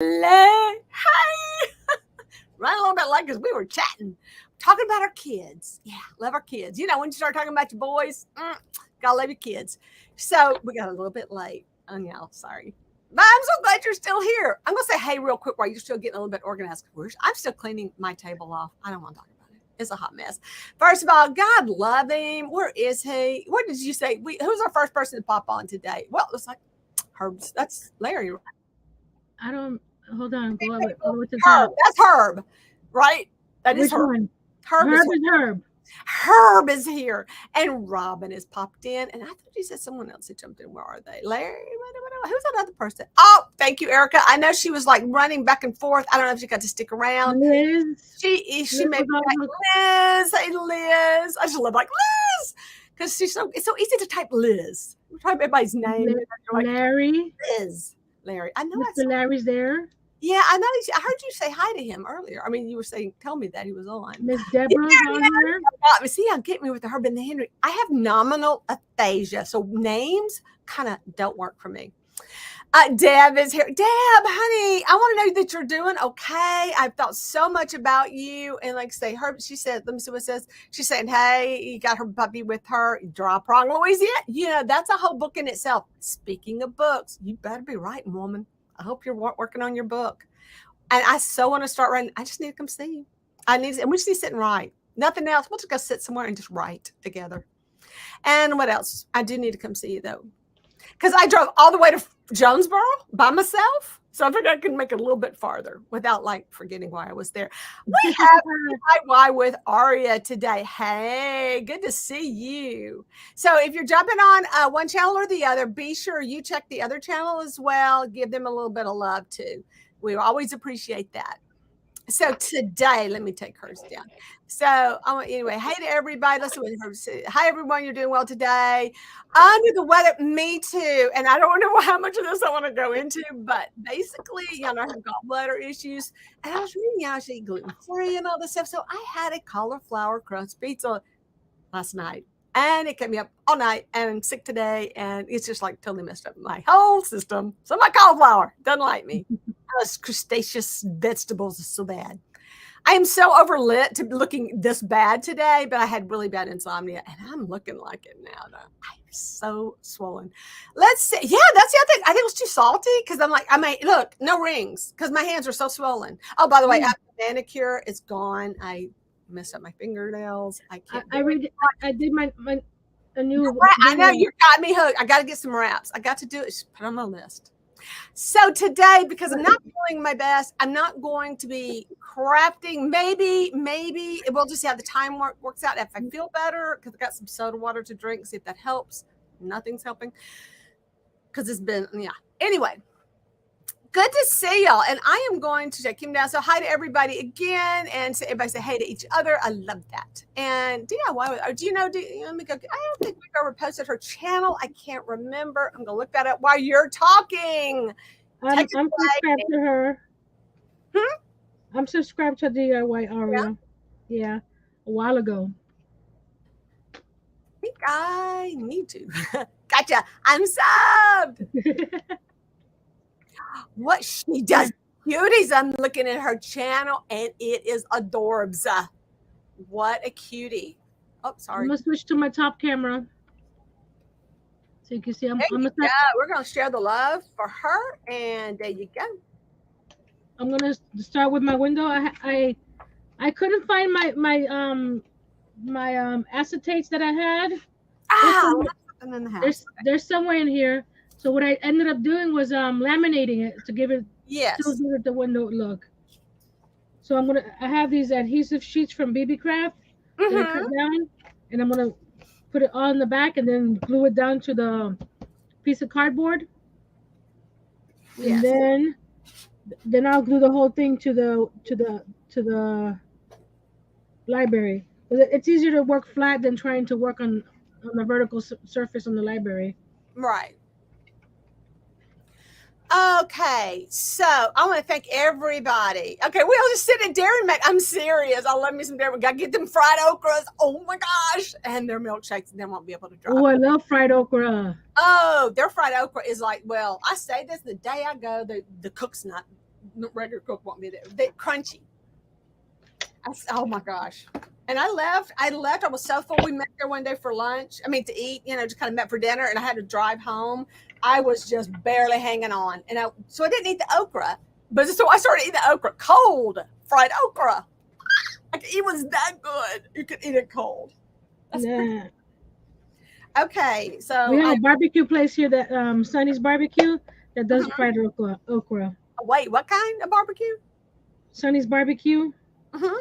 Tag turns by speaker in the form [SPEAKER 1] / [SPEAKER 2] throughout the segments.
[SPEAKER 1] Hello. Hi. Run a little bit late because we were chatting, talking about our kids. Yeah, love our kids. You know, when you start talking about your boys, gotta love your kids. So we got a little bit late. Oh, yeah, sorry. But I'm so glad you're still here. I'm going to say hey real quick while you're still getting a little bit organized. I'm still cleaning my table off. I don't want to talk about it. It's a hot mess. First of all, God love him. Where is he? What did you say? Who's our first person to pop on today? Well, it looks like Herb's. That's Larry.
[SPEAKER 2] I don't. Hold on. Go over to the
[SPEAKER 1] Herb.
[SPEAKER 2] top.
[SPEAKER 1] That's Herb, right? That is
[SPEAKER 2] Which
[SPEAKER 1] Herb.
[SPEAKER 2] one?
[SPEAKER 1] Herb is
[SPEAKER 2] Herb is Herb.
[SPEAKER 1] Herb is here, and Robin has popped in. And I thought you said someone else had jumped in. Where are they? Larry? Who's that other person? Oh, thank you, Erica. I know she was like running back and forth. I don't know if she got to stick around.
[SPEAKER 2] Liz.
[SPEAKER 1] She made me like Liz. Hey, Liz. I just love like Liz because it's so easy to type Liz. Type everybody's name.
[SPEAKER 2] Larry.
[SPEAKER 1] Liz. Larry. I know.
[SPEAKER 2] Mr. Larry's there.
[SPEAKER 1] Yeah, I know. I heard you say hi to him earlier. I mean, you were saying, tell me that he was on.
[SPEAKER 2] Miss Deborah's on here.
[SPEAKER 1] See, I'll get me with the Herb and the Henry. I have nominal aphasia, so names kind of don't work for me. Deb is here. Deb, honey, I want to know that you're doing okay. I've thought so much about you. And like say, Herb, she said, let me see what it says. She's saying, hey, you got her puppy with her. Draw Prong, Louisiana. You know, that's a whole book in itself. Speaking of books, you better be writing, woman. I hope you're working on your book. And I so want to start writing. I just need to come see you. And we just need to sit and write. Nothing else. We'll just go sit somewhere and just write together. And what else? I do need to come see you though. Because I drove all the way to Jonesboro by myself. So I figured I could make it a little bit farther without like forgetting why I was there. We have DIY with Aria today. Hey, good to see you. So if you're jumping on one channel or the other, be sure you check the other channel as well. Give them a little bit of love too. We always appreciate that. So today, let me take hers down. So anyway, hey to everybody. Let's see what her say. Hi everyone, you're doing well today. Under the weather, me too. And I don't know how much of this I want to go into, but basically, I have gallbladder issues. And I was reading, I should eat gluten-free and all this stuff. So I had a cauliflower crust pizza last night. And it kept me up all night and I'm sick today. And it's just like totally messed up my whole system. So my cauliflower doesn't like me. Those crustaceous vegetables are so bad. I am so overlit to be looking this bad today, but I had really bad insomnia and I'm looking like it now. I'm so swollen. Let's see. Yeah, that's the other thing. I think it was too salty because I'm like, look, no rings because my hands are so swollen. Oh, by the way, after the manicure, it's gone. I messed up my fingernails. I can't.
[SPEAKER 2] I did my a new.
[SPEAKER 1] I know you got me hooked. I got to get some wraps. I got to do it. Just put it on my list. So today, because I'm not feeling my best, I'm not going to be crafting. Maybe we'll just see how the time works out. If I feel better, because I got some soda water to drink, see if that helps. Nothing's helping because it's been, yeah. Anyway, good to see y'all. And I am going to check him down. So hi to everybody again. And so everybody say hey to each other. I love that. And DIY, do you know, let me go. I don't think we've ever posted her channel. I can't remember. I'm going to look that up while you're talking.
[SPEAKER 2] I'm subscribed to her. I'm subscribed to DIY Aria. Yeah, a while ago.
[SPEAKER 1] I think I need to. Gotcha. I'm subbed. What she does, cuties. I'm looking at her channel and it is adorbs. What a cutie. Oh, sorry.
[SPEAKER 2] I'm gonna switch to my top camera so you can see.
[SPEAKER 1] We're gonna share the love for her, and there you go.
[SPEAKER 2] I'm gonna start with my window. I couldn't find my acetates that I had. There's somewhere in here. So what I ended up doing was laminating it to give it the window look. So I have these adhesive sheets from BB Craft that I cut down, and I'm gonna put it on the back and then glue it down to the piece of cardboard. And then I'll glue the whole thing to the library. It's easier to work flat than trying to work on the vertical surface on the library.
[SPEAKER 1] Right. Okay, so I want to thank everybody. Okay, we all just sit at Dairy Mac. I'm serious. I love me some Dairy Mac. Got to get them fried okras. Oh my gosh. And their milkshakes, and they won't be able to drop.
[SPEAKER 2] Oh, I love fried okra.
[SPEAKER 1] Oh, their fried okra is like, well, I say this the day I go, the cook's not regular cook won't be there. They crunchy. Oh my gosh. And I left. I was so full. We met there one day for lunch. I mean, to eat, just kind of met for dinner. And I had to drive home. I was just barely hanging on. So I didn't eat the okra. But so I started eating the okra, cold fried okra. It was that good. You could eat it cold.
[SPEAKER 2] Yeah.
[SPEAKER 1] Okay, so
[SPEAKER 2] we have a barbecue place here that Sonny's Barbecue that does fried okra.
[SPEAKER 1] Wait, what kind of barbecue?
[SPEAKER 2] Sonny's Barbecue.
[SPEAKER 1] Mm-hmm.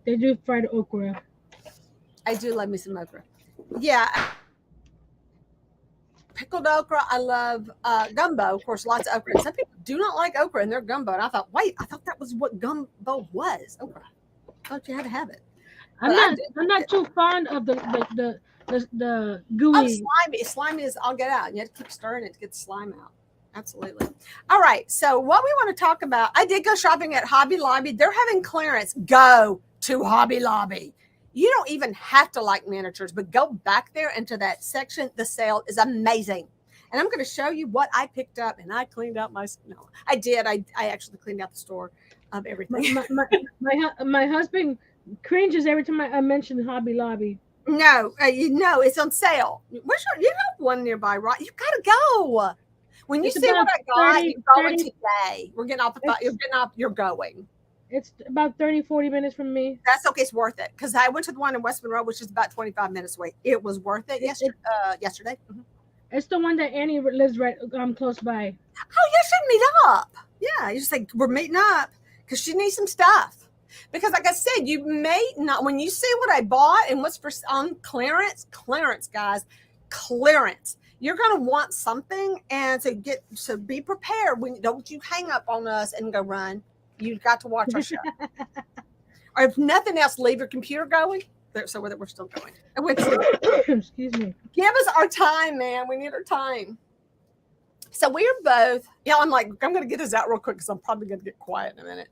[SPEAKER 2] They do fried okra.
[SPEAKER 1] I do love me some okra. Yeah. Pickled okra. I love gumbo. Of course, lots of okra. Some people do not like okra in their gumbo. And I thought that was what gumbo was. Okra. I thought you had to have it.
[SPEAKER 2] I'm not too fond of the gooey.
[SPEAKER 1] Oh, slimy. Slimy is I'll get out. You have to keep stirring it to get the slime out. Absolutely. All right. So what we want to talk about, I did go shopping at Hobby Lobby. They're having clearance. Go to Hobby Lobby. You don't even have to like miniatures, but go back there into that section. The sale is amazing. And I'm going to show you what I picked up. And I cleaned out I did. I actually cleaned out the store of everything.
[SPEAKER 2] My husband cringes every time I mention Hobby Lobby.
[SPEAKER 1] No, it's on sale. You have one nearby, right? You got to go. When you see what I got, you're going today. We're getting off the phone. You're getting off. You're going.
[SPEAKER 2] It's about 30-40 minutes from me.
[SPEAKER 1] That's okay. It's worth it because I went to the one in West Monroe, which is about 25 minutes away. It was worth it yesterday. Mm-hmm.
[SPEAKER 2] It's the one that Annie lives right close by.
[SPEAKER 1] Oh, you should meet up. Yeah, you just say we're meeting up because she needs some stuff. Because like I said, you may not, when you see what I bought and what's on clearance, guys, clearance. You're going to want something, and so be prepared. Don't you hang up on us and go run. You've got to watch our show. Or if nothing else, leave your computer going. So we're still going.
[SPEAKER 2] Excuse me.
[SPEAKER 1] Give us our time, man. We need our time. So we are both, I'm going to get this out real quick because I'm probably going to get quiet in a minute.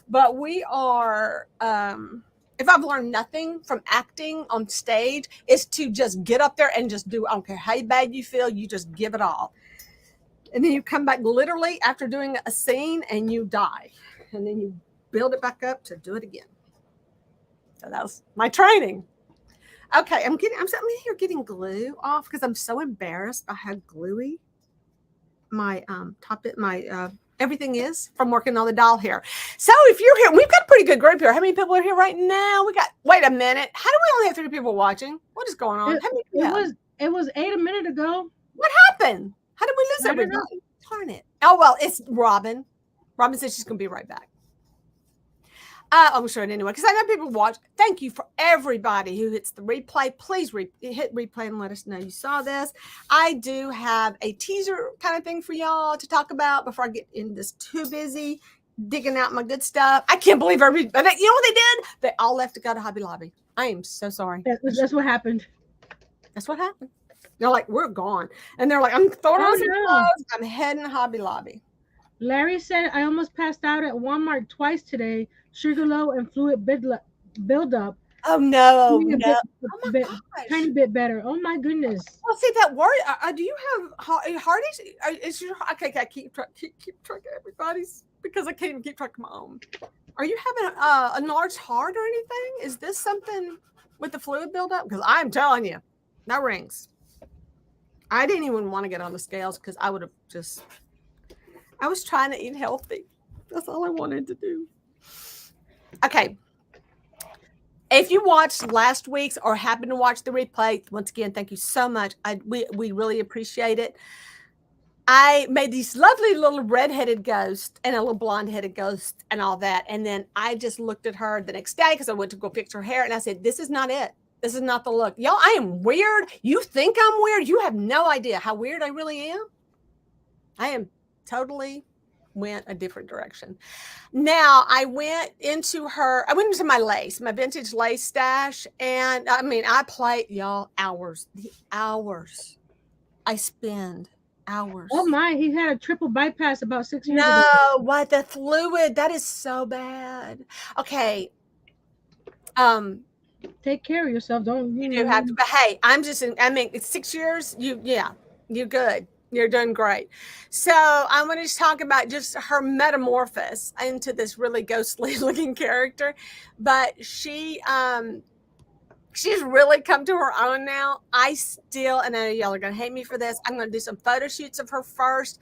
[SPEAKER 1] But we are, if I've learned nothing from acting on stage, is to just get up there and just do, I don't care how bad you feel, you just give it all. And then you come back literally after doing a scene and you die. And then you build it back up to do it again. So that was my training. Okay, I'm here getting glue off because I'm so embarrassed by how gluey my everything is from working on the doll hair. So if you're here, we've got a pretty good group here. How many people are here right now? Wait a minute. How do we only have 3 people watching? What is going on?
[SPEAKER 2] It was 8 a minute ago.
[SPEAKER 1] What happened? How did we lose everybody? Darn it. Oh, well, it's Robin. Robin said she's going to be right back. I'm sure anyway, because I know people watch. Thank you for everybody who hits the replay. Please hit replay and let us know you saw this. I do have a teaser kind of thing for y'all to talk about before I get into this too busy digging out my good stuff. I can't believe everybody. You know what they did? They all left to go to Hobby Lobby. I am so sorry.
[SPEAKER 2] That's what happened.
[SPEAKER 1] That's what happened. They're like, we're gone. And they're like, I'm throwing on some clothes. I'm heading to Hobby Lobby.
[SPEAKER 2] Larry said, I almost passed out at Walmart twice today. Sugar low and fluid buildup.
[SPEAKER 1] Oh, no.
[SPEAKER 2] Tiny bit better. Oh, my goodness.
[SPEAKER 1] Well, see, that word, do you have heart issues? Okay, I keep track of everybody's because I can't even keep track of my own. Are you having a enlarged heart or anything? Is this something with the fluid buildup? Because I'm telling you, that rings. I didn't even want to get on the scales because I would have I was trying to eat healthy. That's all I wanted to do. Okay. If you watched last week's or happened to watch the replay, once again, thank you so much. We really appreciate it. I made these lovely little redheaded ghosts and a little blonde-headed ghost and all that. And then I just looked at her the next day because I went to go fix her hair. And I said, this is not it. This is not the look. Y'all, I am weird. You think I'm weird? You have no idea how weird I really am. I am totally went a different direction. Now I went into my lace, my vintage lace stash. And I mean, I play y'all hours, I spend hours.
[SPEAKER 2] Oh my, he had a triple bypass about 6 years ago.
[SPEAKER 1] No, what the fluid, that is so bad. Okay.
[SPEAKER 2] Take care of yourself.
[SPEAKER 1] You do have to, but hey, it's 6 years. You're good. You're doing great. So I want to just talk about just her metamorphosis into this really ghostly looking character. But she's really come to her own now. I still, and I know y'all are going to hate me for this, I'm going to do some photo shoots of her first.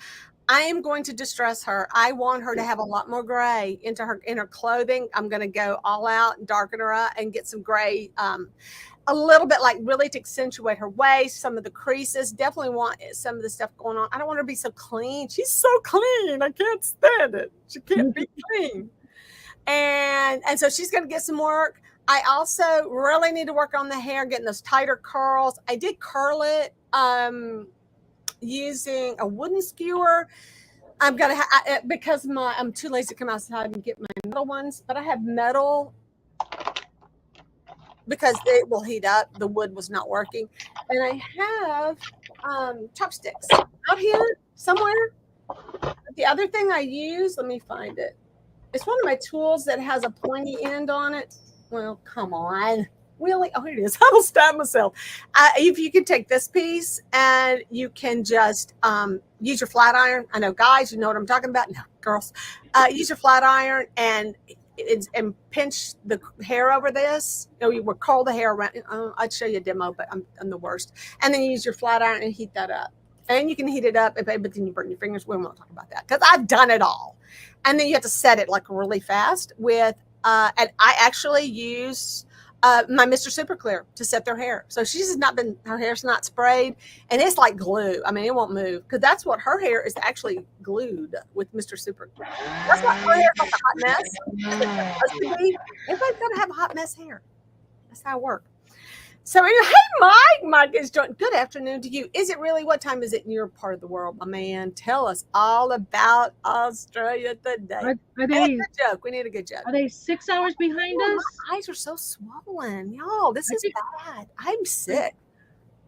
[SPEAKER 1] I am going to distress her. I want her to have a lot more gray in her clothing. I'm going to go all out and darken her up and get some gray, a little bit, like really to accentuate her waist, some of the creases. Definitely want some of the stuff going on. I don't want her to be so clean. She's so clean. I can't stand it. She can't be clean. And so she's going to get some work. I also really need to work on the hair, getting those tighter curls. I did curl it using a wooden skewer. I'm gonna because I'm too lazy to come outside and get my metal ones, but I have metal because it will heat up. The wood was not working, and I have chopsticks out here somewhere. The other thing I use, let me find it. It's one of my tools that has a pointy end on it. Well, come on. Really? Oh, here it is. I will stab myself. If you can take this piece and you can just use your flat iron. I know, guys, you know what I'm talking about. No, girls. Use your flat iron and pinch the hair over this. You know, you would curl the hair around. I'd show you a demo, but I'm the worst. And then you use your flat iron and heat that up. And you can heat it up, but then you burn your fingers. We won't talk about that because I've done it all. And then you have to set it like really fast with, and I actually use my Mr. Super Clear to set their hair. So her hair's not sprayed, and it's like glue. I mean, it won't move because that's what her hair is actually glued with Mr. Super Clear. That's why her hair's like a hot mess. Everybody's got to have a hot mess hair. That's how it works. So anyway, hey, Mike is joining. Good afternoon to you. Is it really? What time is it in your part of the world, my man? Tell us all about Australia today. We need a good joke.
[SPEAKER 2] Are they 6 hours behind us?
[SPEAKER 1] My eyes are so swollen, y'all. This is bad. I'm sick.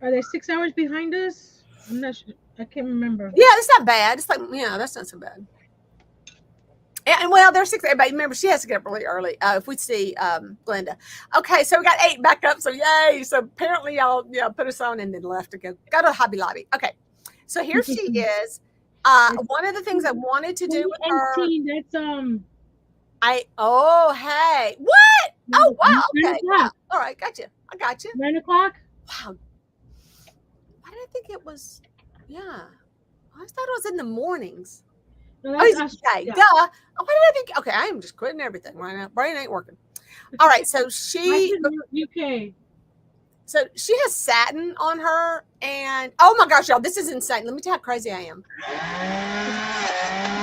[SPEAKER 2] Are they 6 hours behind us? I'm not sure. I can't remember.
[SPEAKER 1] Yeah, it's not bad. It's like, that's not so bad. And well, they're 6. But remember, she has to get up really early. If we see Glenda. Okay, so we got 8 back up. So yay! So apparently, y'all put us on and then left to go to Hobby Lobby. Okay, so here she is. One of the things I wanted to do with her.
[SPEAKER 2] That's
[SPEAKER 1] hey, what? Oh wow. Okay. Yeah. All right, gotcha. I got you.
[SPEAKER 2] 9 o'clock.
[SPEAKER 1] Wow. Why did I think it was? Yeah, I thought it was in the mornings.
[SPEAKER 2] No,
[SPEAKER 1] okay, yeah. Duh. Why did I think? Okay, I am just quitting everything right now. Brain ain't working. All right, so
[SPEAKER 2] UK.
[SPEAKER 1] So she has satin on her, and oh my gosh, y'all, this is insane. Let me tell you how crazy I am.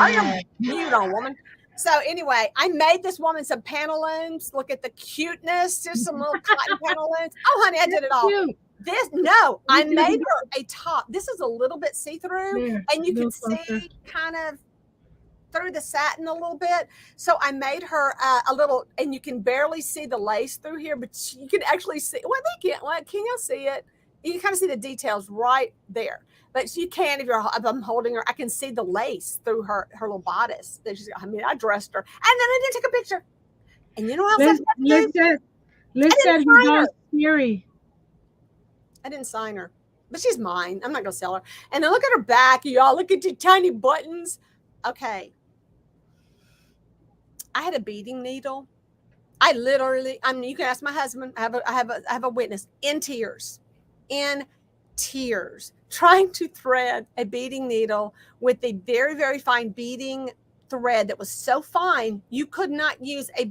[SPEAKER 1] I am mute on, woman. So anyway, I made this woman some pantaloons. Look at the cuteness. Just some little cotton pantaloons. Oh, honey, I did it all. I made her a top. This is a little bit see-through, and you can see kind of through the satin a little bit. So I made her a little, and you can barely see the lace through here, but you can actually see. Well, they can't. Well, can y'all see it? You can kind of see the details right there. But you can if I'm holding her. I can see the lace through her little bodice. I dressed her, and then I did take a picture. And you know what else?
[SPEAKER 2] Let's say her Geri.
[SPEAKER 1] I didn't sign her, but she's mine. I'm not gonna sell her. And then look at her back, y'all. Look at your tiny buttons. Okay. I had a beading needle. I literally, you can ask my husband. I have a witness in tears, trying to thread a beading needle with a very, very fine beading thread that was so fine you could not use a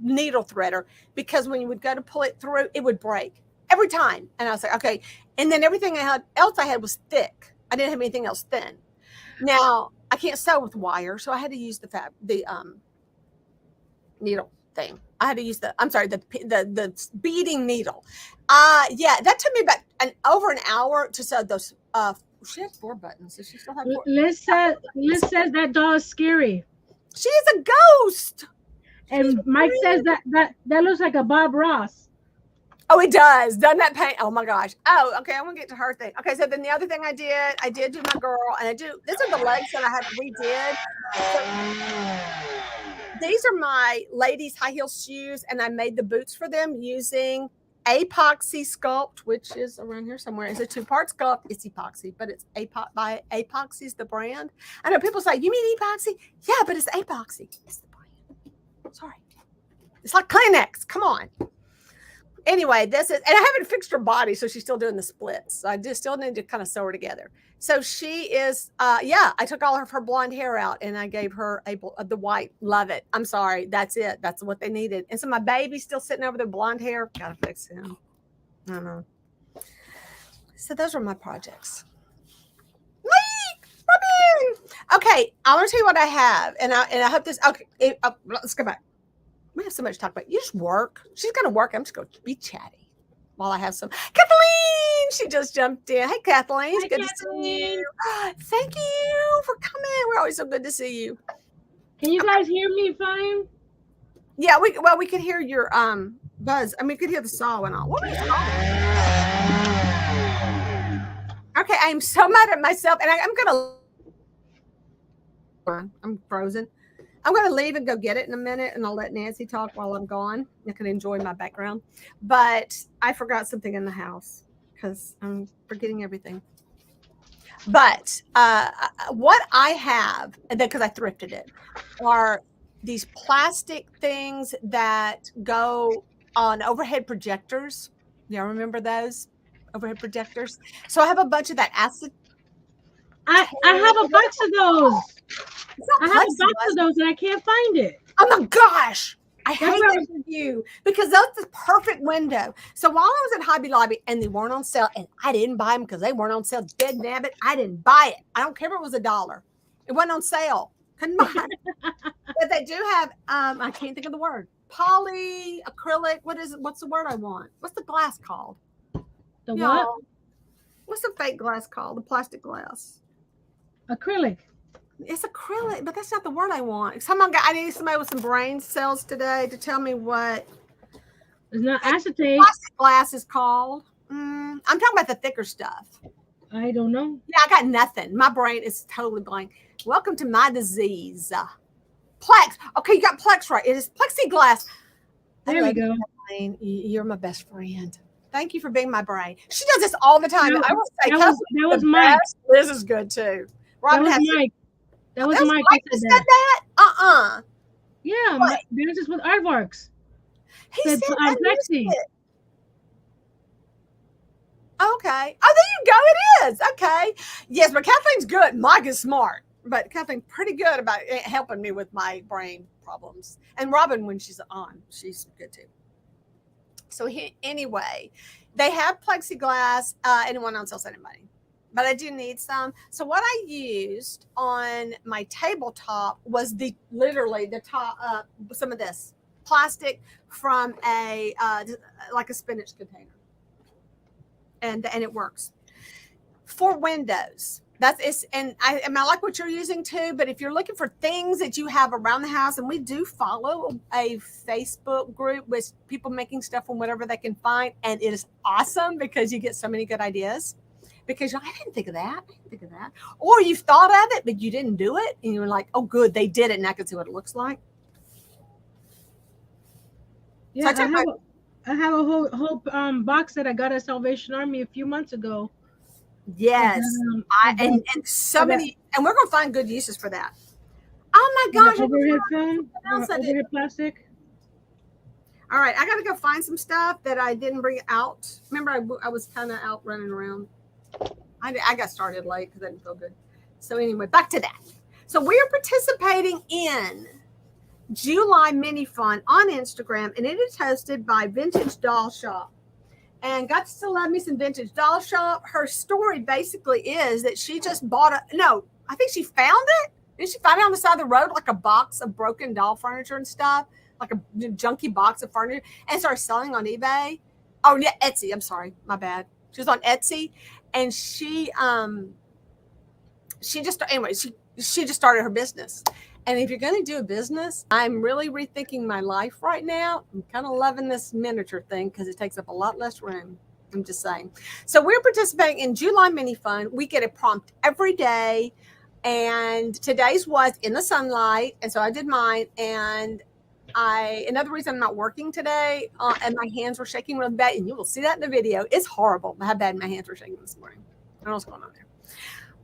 [SPEAKER 1] needle threader because when you would go to pull it through, it would break every time. And I was like, okay. And then everything else I had was thick. I didn't have anything else thin. Now I can't sew with wire, so I had to use the needle thing. I had to use the beading needle. That took me about over an hour to sew those. She has 4 buttons. Does she still have 4?
[SPEAKER 2] Liz says that doll is scary.
[SPEAKER 1] She is a ghost.
[SPEAKER 2] And Mike says that looks like a Bob Ross.
[SPEAKER 1] Oh, it does. Doesn't that paint? Oh my gosh. Oh, okay. I'm gonna get to her thing. Okay, so then the other thing I did do my girl, and these are the legs that I had redid. So, these are my ladies' high heel shoes, and I made the boots for them using Epoxy Sculpt, which is around here somewhere. It's a 2-part sculpt. It's epoxy, but it's by Epoxy's the brand. I know people say, you mean epoxy? Yeah, but it's Epoxy. It's the brand. Sorry. It's like Kleenex. Come on. Anyway, this is, and I haven't fixed her body, so she's still doing the splits. So I just still need to kind of sew her together. So she is, I took all of her blonde hair out and I gave her the white. Love it. I'm sorry. That's it. That's what they needed. And so my baby's still sitting over there, blonde hair. Gotta fix him. I don't know. So those are my projects. Okay, I want to tell you what I have, and I hope this. Okay, let's go back. We have so much to talk about. You just work. She's gonna work. I'm just gonna be chatty while I have some. Kathleen, she just jumped in. Hey, Kathleen, it's good to see you. Thank you for coming. We're always so good to see you.
[SPEAKER 2] Can you guys hear me fine?
[SPEAKER 1] Yeah, we could hear your buzz. I mean, we could hear the saw and all. What are you talking? Okay, I'm so mad at myself, and I'm frozen. I'm going to leave and go get it in a minute, and I'll let Nancy talk while I'm gone. I can enjoy my background. But I forgot something in the house because I'm forgetting everything. But what I have, because I thrifted it, are these plastic things that go on overhead projectors. Y'all remember those overhead projectors? So I have a bunch of that acid.
[SPEAKER 2] I have a box of those. I have a box of those and I can't find it.
[SPEAKER 1] Oh my gosh. I hate that for you because that's the perfect window. So while I was at Hobby Lobby and they weren't on sale, and I didn't buy them because they weren't on sale, dead nabbit, I didn't buy it. I don't care if it was $1. It wasn't on sale. Couldn't buy it. But they do have, I can't think of the word, poly, acrylic. What's the word I want? What's the glass called?
[SPEAKER 2] The what?
[SPEAKER 1] What's the fake glass called? The plastic glass.
[SPEAKER 2] Acrylic.
[SPEAKER 1] It's acrylic, but that's not the word I want. I need somebody with some brain cells today to tell me what.
[SPEAKER 2] It's not acetate.
[SPEAKER 1] Plastic glass is called. I'm talking about the thicker stuff.
[SPEAKER 2] I don't know.
[SPEAKER 1] Yeah, I got nothing. My brain is totally blank. Welcome to my disease. Plex. Okay, you got Plex right. It is plexiglass.
[SPEAKER 2] There we go.
[SPEAKER 1] You're my best friend. Thank you for being my brain. She does this all the time. I will say,
[SPEAKER 2] that was Mike.
[SPEAKER 1] Liz is good too.
[SPEAKER 2] Robin that was Mike. That was Mike.
[SPEAKER 1] Mike that said that?
[SPEAKER 2] Yeah, there's just with aardvarks.
[SPEAKER 1] He said
[SPEAKER 2] Plexi.
[SPEAKER 1] Okay. Oh, there you go. It is. Okay. Yes, but Kathleen's good. Mike is smart. But Kathleen's pretty good about helping me with my brain problems. And Robin, when she's on, she's good too. So anyway, they have plexiglass. Anyone else else anybody? But I do need some. So what I used on my tabletop was literally the top, some of this plastic from like a spinach container. And it works for windows. And I like what you're using too. But if you're looking for things that you have around the house, and we do follow a Facebook group with people making stuff from whatever they can find, and it is awesome because you get so many good ideas. Because I didn't think of that. Or you've thought of it, but you didn't do it, and you're like, "Oh, good, they did it, and I can see what it looks like."
[SPEAKER 2] Yeah, so I have a whole box that I got at Salvation Army a few months ago.
[SPEAKER 1] Yes, and so many, and we're gonna find good uses for that. Oh my gosh!
[SPEAKER 2] Overhead film, overhead plastic.
[SPEAKER 1] All right, I gotta go find some stuff that I didn't bring out. Remember, I was kind of out running around. I got started late because I didn't feel good. So anyway, back to that. So we are participating in July Mini Fun on Instagram, and it is hosted by Vintage Doll Shop. And got to love me some Vintage Doll Shop. Her story basically is that she just bought I think she found it. Did she find it on the side of the road, like a box of broken doll furniture and stuff, like a junky box of furniture, and started selling on eBay. Oh yeah, Etsy. I'm sorry, my bad. She was on Etsy, and she just started her business. And if you're going to do a business, I'm really rethinking my life right now. I'm kind of loving this miniature thing because it takes up a lot less room. I'm just saying. So we're participating in July Mini Fun. We get a prompt every day. And today's was in the sunlight. And so I did mine. And Another reason I'm not working today, and my hands were shaking really bad, and you will see that in the video. It's horrible how bad my hands were shaking this morning. I don't know what's going on there.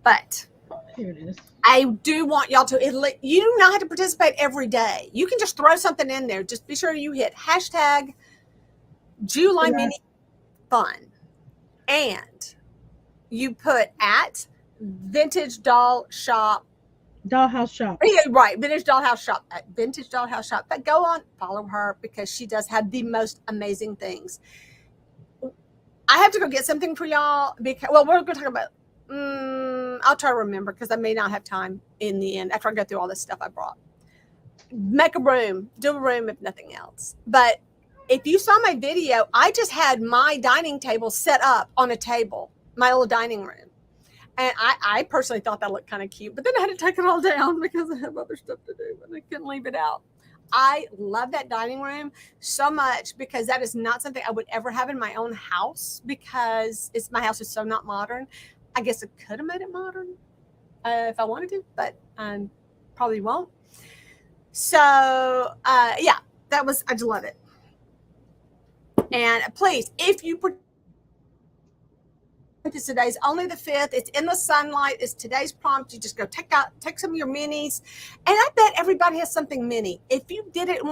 [SPEAKER 1] But
[SPEAKER 2] here it is.
[SPEAKER 1] I do want y'all to, you do not have to participate every day. You can just throw something in there. Just be sure you hit hashtag July Mini Fun. And you put at Vintage Doll Shop.
[SPEAKER 2] Dollhouse Shop.
[SPEAKER 1] Yeah, right. Vintage Dollhouse Shop. At Vintage Dollhouse Shop. But go on, follow her because she does have the most amazing things. I have to go get something for y'all because, well, we're going to talk about, I'll try to remember because I may not have time in the end after I go through all this stuff I brought. Make a room, do a room if nothing else. But if you saw my video, I just had my dining table set up on a table, my little dining room. And I personally thought that looked kind of cute, but then I had to take it all down because I have other stuff to do and I couldn't leave it out. I love that dining room so much because that is not something I would ever have in my own house because my house is so not modern. I guess I could have made it modern if I wanted to, but probably won't. So yeah, I just love it. And please, if you today's only the 5th, it's in the sunlight, it's today's prompt, you just go take some of your minis, and I bet everybody has something mini. If you did it in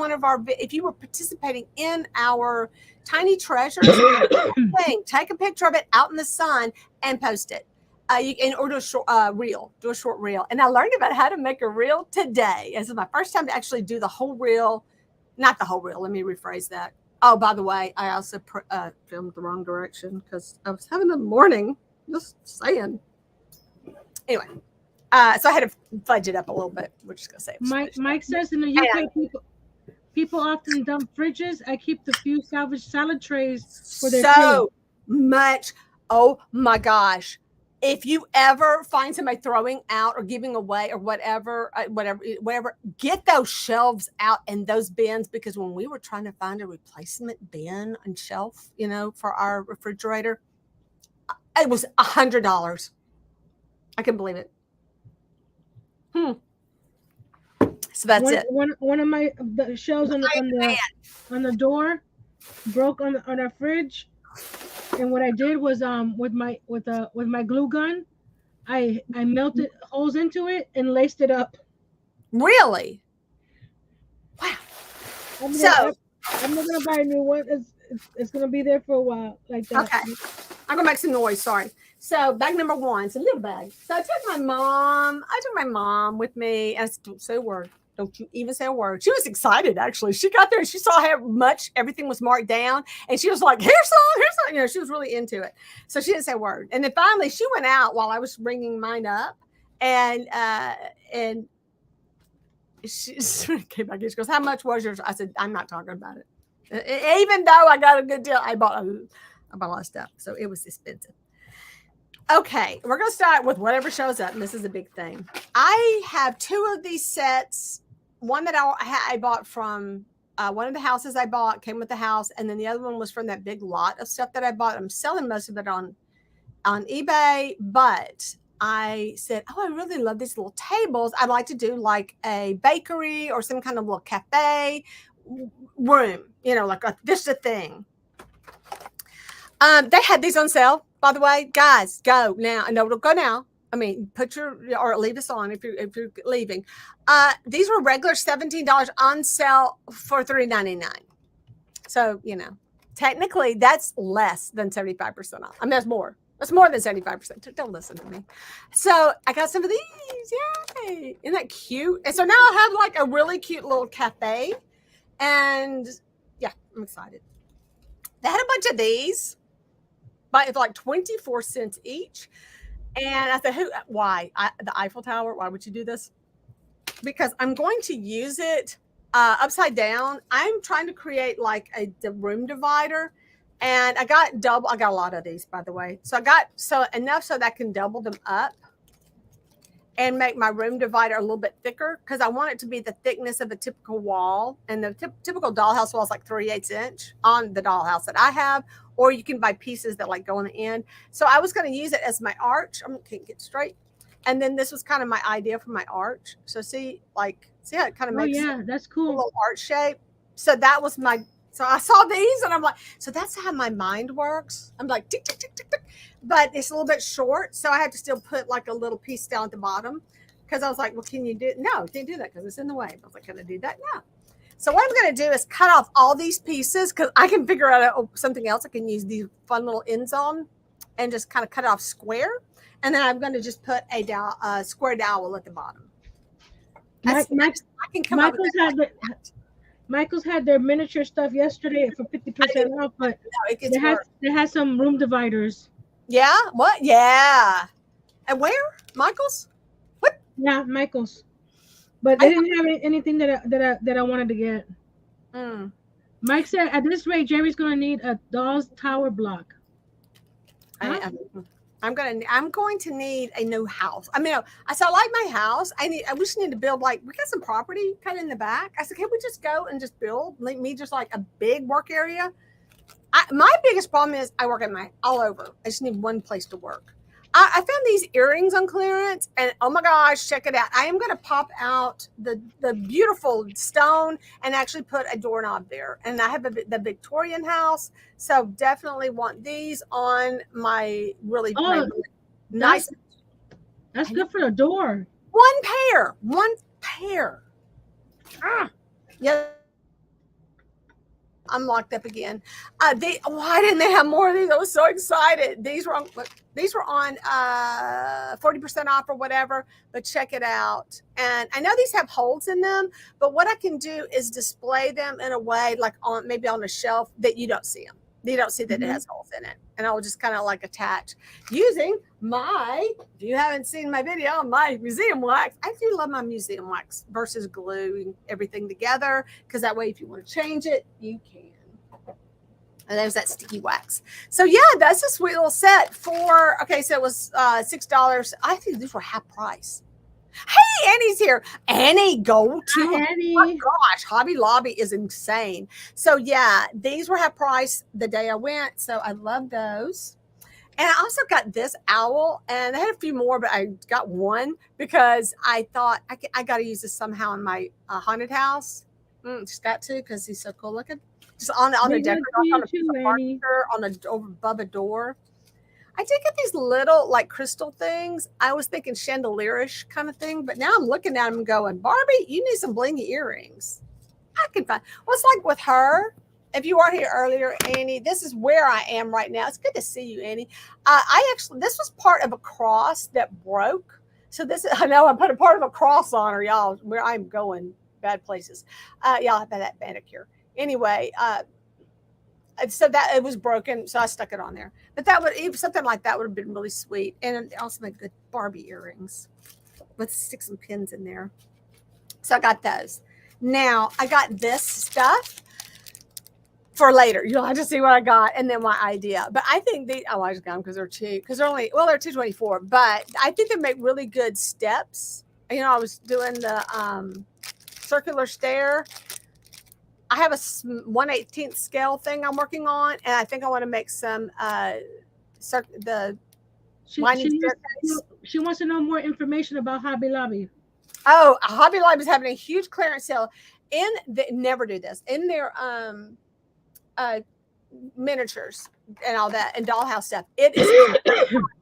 [SPEAKER 1] if you were participating in our tiny treasures thing, take a picture of it out in the sun and post it. You can or do a short reel, do a short reel. And I learned about how to make a reel today. This is my first time to actually do the whole reel. Not the whole reel, let me rephrase that. Oh, by the way, I also filmed the wrong direction because I was having a morning. Just saying. Anyway, so I had to fudge it up a little bit. We're just gonna say.
[SPEAKER 2] Mike says in the UK, people often dump fridges. I keep the few salvage salad trays for their
[SPEAKER 1] so much. Oh my gosh! If you ever find somebody throwing out or giving away or whatever, get those shelves out and those bins, because when we were trying to find a replacement bin and shelf, for our refrigerator, it was $100. I couldn't believe it. So that's it.
[SPEAKER 2] One of the shelves on the door broke on our fridge. And what I did was with my glue gun, I melted holes into it and laced it up.
[SPEAKER 1] Really? Wow.
[SPEAKER 2] I'm not gonna buy a new one. It's gonna be there for a while like that.
[SPEAKER 1] Okay. I'm gonna make some noise, sorry. So bag number 1, it's a little bag. So I took my mom with me, and I said, don't say a word. Don't you even say a word. She was excited, actually. She got there and she saw how much everything was marked down. And she was like, here's some. She was really into it. So she didn't say a word. And then finally she went out while I was bringing mine up. And she came back and she goes, how much was yours? I said, I'm not talking about it. Even though I got a good deal, I bought a lot of stuff. So it was expensive. Okay, we're going to start with whatever shows up. And this is a big thing. I have 2 of these sets. One that I bought from one of the houses I bought, came with the house. And then the other one was from that big lot of stuff that I bought. I'm selling most of it on eBay. But I said, I really love these little tables. I'd like to do like a bakery or some kind of little cafe room, like this is a thing. They had these on sale, by the way. Guys, go now. No, go now. I mean, or leave this on if you're leaving. These were regular $17 on sale for $3.99. So, technically that's less than 75% off. I mean, that's more. That's more than 75%. Don't listen to me. So I got some of these. Yay. Isn't that cute? And so now I have like a really cute little cafe. And yeah, I'm excited. They had a bunch of these, but it's like 24 cents each. And I said, why? The Eiffel Tower, why would you do this? Because I'm going to use it upside down. I'm trying to create like the room divider. And I got a lot of these, by the way. So I got enough so that I can double them up and make my room divider a little bit thicker, because I want it to be the thickness of a typical wall. And the typical dollhouse wall is like 3/8 inch on the dollhouse that I have, or you can buy pieces that like go on the end. So I was going to use it as my arch. I can't get straight. And then this was kind of my idea for my arch. So see how it kind of makes
[SPEAKER 2] that's cool.
[SPEAKER 1] A little arch shape. So that was my, so I saw these and I'm like, so that's how my mind works. I'm like, tick, tick, tick, tick, tick. But it's a little bit short. So I had to still put like a little piece down at the bottom because I was like, well, can you do it? No, can't do that because it's in the way. I was like, can I do that? No. So what I'm going to do is cut off all these pieces because I can figure out something else I can use these fun little ends on and just kind of cut it off square. And then I'm going to just put a square dowel at the bottom. I can come up with that.
[SPEAKER 2] Michael's had their miniature stuff yesterday for 50% off, but no, they had some room dividers.
[SPEAKER 1] Yeah? What? Yeah. And where? Michael's? What?
[SPEAKER 2] Yeah, Michael's. But they didn't have anything that I wanted to get.
[SPEAKER 1] Mm.
[SPEAKER 2] Mike said, at this rate, Jerry's going to need a doll's tower block.
[SPEAKER 1] Huh? I'm going to need a new house. I mean, I said, I like my house. I just need to build, like, we got some property kind of in the back. I said, can we just go and just build me just like a big work area? My biggest problem is I work all over. I just need one place to work. I found these earrings on clearance and oh my gosh, check it out. I am going to pop out the beautiful stone and actually put a doorknob there. And I have the Victorian house. So definitely want these on my really nice.
[SPEAKER 2] That's good for the door.
[SPEAKER 1] One pair. Yeah. I'm locked up again. Why didn't they have more of these? I was so excited. These were on 40% off or whatever, but check it out. And I know these have holes in them, but what I can do is display them in a way like maybe on a shelf that you don't see them. You don't see that it has holes in it. And I'll just kind of like attach using if you haven't seen my video, my museum wax. I do love my museum wax versus gluing everything together because that way if you want to change it, you can. And there's that sticky wax. So yeah, that's a sweet little set so it was $6. I think these were half price. Hey, Annie's here. Annie, go to
[SPEAKER 2] Annie.
[SPEAKER 1] Oh my gosh, Hobby Lobby is insane. So yeah, these were half price the day I went. So I love those. And I also got this owl, and I had a few more, but I got one because I thought I got to use this somehow in my haunted house. Just got to because he's so cool looking. Just on the decorator, above a door. I did get these little like crystal things. I was thinking chandelier-ish kind of thing, but now I'm looking at them and going, Barbie, you need some blingy earrings. I can find. Well, it's like with her. If you weren't here earlier, Annie, this is where I am right now. It's good to see you, Annie. This was part of a cross that broke. So I know I put a part of a cross on her, y'all, where I'm going bad places. Y'all have that manicure. Anyway, so that it was broken, so I stuck it on there. But something like that would have been really sweet, and also make good Barbie earrings. Let's stick some pins in there. So I got those. Now I got this stuff for later. You'll have to see what I got, and then my idea. But I think I just got them because they're cheap. Because they're $2.24. But I think they make really good steps. You know, I was doing the circular stair. I have a 1/18 scale thing I'm working on, and I think I want to make some
[SPEAKER 2] she wants to know more information about Hobby Lobby.
[SPEAKER 1] Oh, Hobby Lobby is having a huge clearance sale. Never do this in their miniatures and all that and dollhouse stuff. It is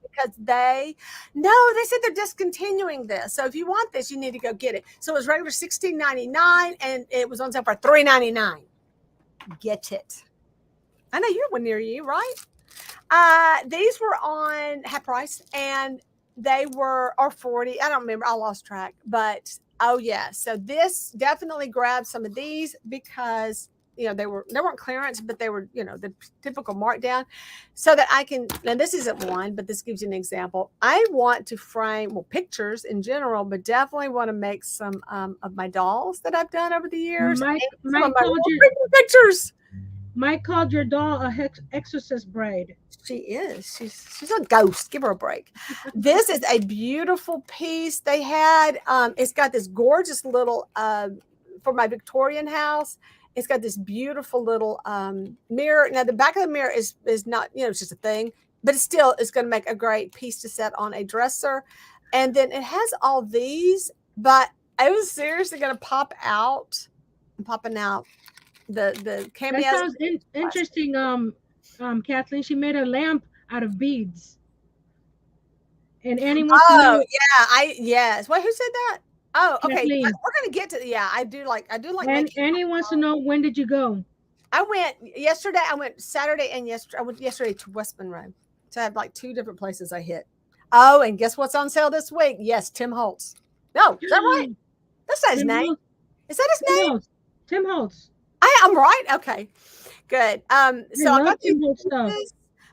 [SPEAKER 1] because they said they're discontinuing this. So if you want this, you need to go get it. So it was regular $16.99 and it was on sale for $3.99. Get it. I know you're one near you, right? These were on half price and they were or 40. I don't remember. I lost track. But oh yeah. So this definitely grabbed some of these because they weren't clearance, but they were, the typical markdown so that I can, and this isn't one, but this gives you an example. I want to frame, pictures in general, but definitely want to make some of my dolls that I've done over the years. Pictures.
[SPEAKER 2] Mike called your doll a exorcist bride.
[SPEAKER 1] She is. She's a ghost. Give her a break. This is a beautiful piece they had. It's got this gorgeous little, for my Victorian house, it's got this beautiful little mirror. Now, the back of the mirror is not, it's just a thing, but it's going to make a great piece to set on a dresser. And then it has all these, but I was seriously going to pop out. I'm popping out the
[SPEAKER 2] That
[SPEAKER 1] cameos.
[SPEAKER 2] sounds interesting. Kathleen, she made a lamp out of beads. And Annie wants to
[SPEAKER 1] Oh
[SPEAKER 2] know,
[SPEAKER 1] yeah, yes. Wait, who said that? Oh, okay.
[SPEAKER 2] Kathleen,
[SPEAKER 1] We're gonna get to yeah. I do like
[SPEAKER 2] and
[SPEAKER 1] making.
[SPEAKER 2] Annie wants to know, when did you go?
[SPEAKER 1] I went yesterday. I went Saturday and yesterday. I went yesterday to West Monroe. So I have like 2 different places I hit. Oh, and guess what's on sale this week? Yes, Tim Holtz. No, is that right? That's not his
[SPEAKER 2] Tim
[SPEAKER 1] name.
[SPEAKER 2] Holtz.
[SPEAKER 1] Is that his
[SPEAKER 2] Tim
[SPEAKER 1] name?
[SPEAKER 2] Holtz. Tim Holtz.
[SPEAKER 1] I'm right. Okay, good.
[SPEAKER 2] I
[SPEAKER 1] So I
[SPEAKER 2] love
[SPEAKER 1] got these
[SPEAKER 2] Tim Holtz stuff.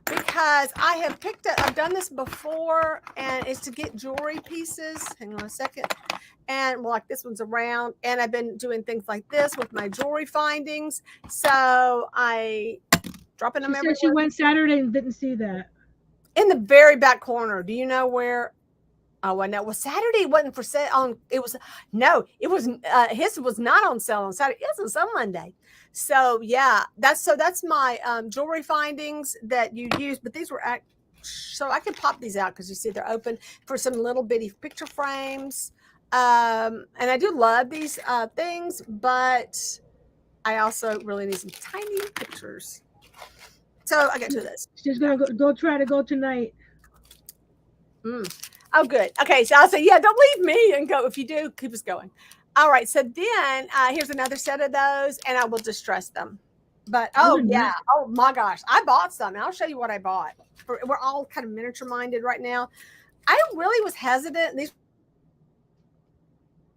[SPEAKER 1] because I have picked up. I've done this before, and it's to get jewelry pieces. Hang on a second. And well, like this one's around, and I've been doing things like this with my jewelry findings. So I dropping them
[SPEAKER 2] She
[SPEAKER 1] everywhere.
[SPEAKER 2] said she went Saturday and didn't see that.
[SPEAKER 1] In the very back corner. Do you know where? Oh, I know. Well, Saturday wasn't for sale on. It was no. It was his was not on sale on Saturday. It was on Monday. So yeah, that's my jewelry findings that you use. But these were so I can pop these out because you see they're open for some little bitty picture frames. And I do love these things, but I also really need some tiny pictures. So I get to this.
[SPEAKER 2] She's gonna go try to go tonight.
[SPEAKER 1] Oh, good. Okay, so I'll say, yeah, don't leave me and go. If you do, keep us going. All right, so then here's another set of those, and I will distress them. But oh yeah, oh my gosh, I bought some, and I'll show you what I bought. We're all kind of miniature minded right now. I really was hesitant. These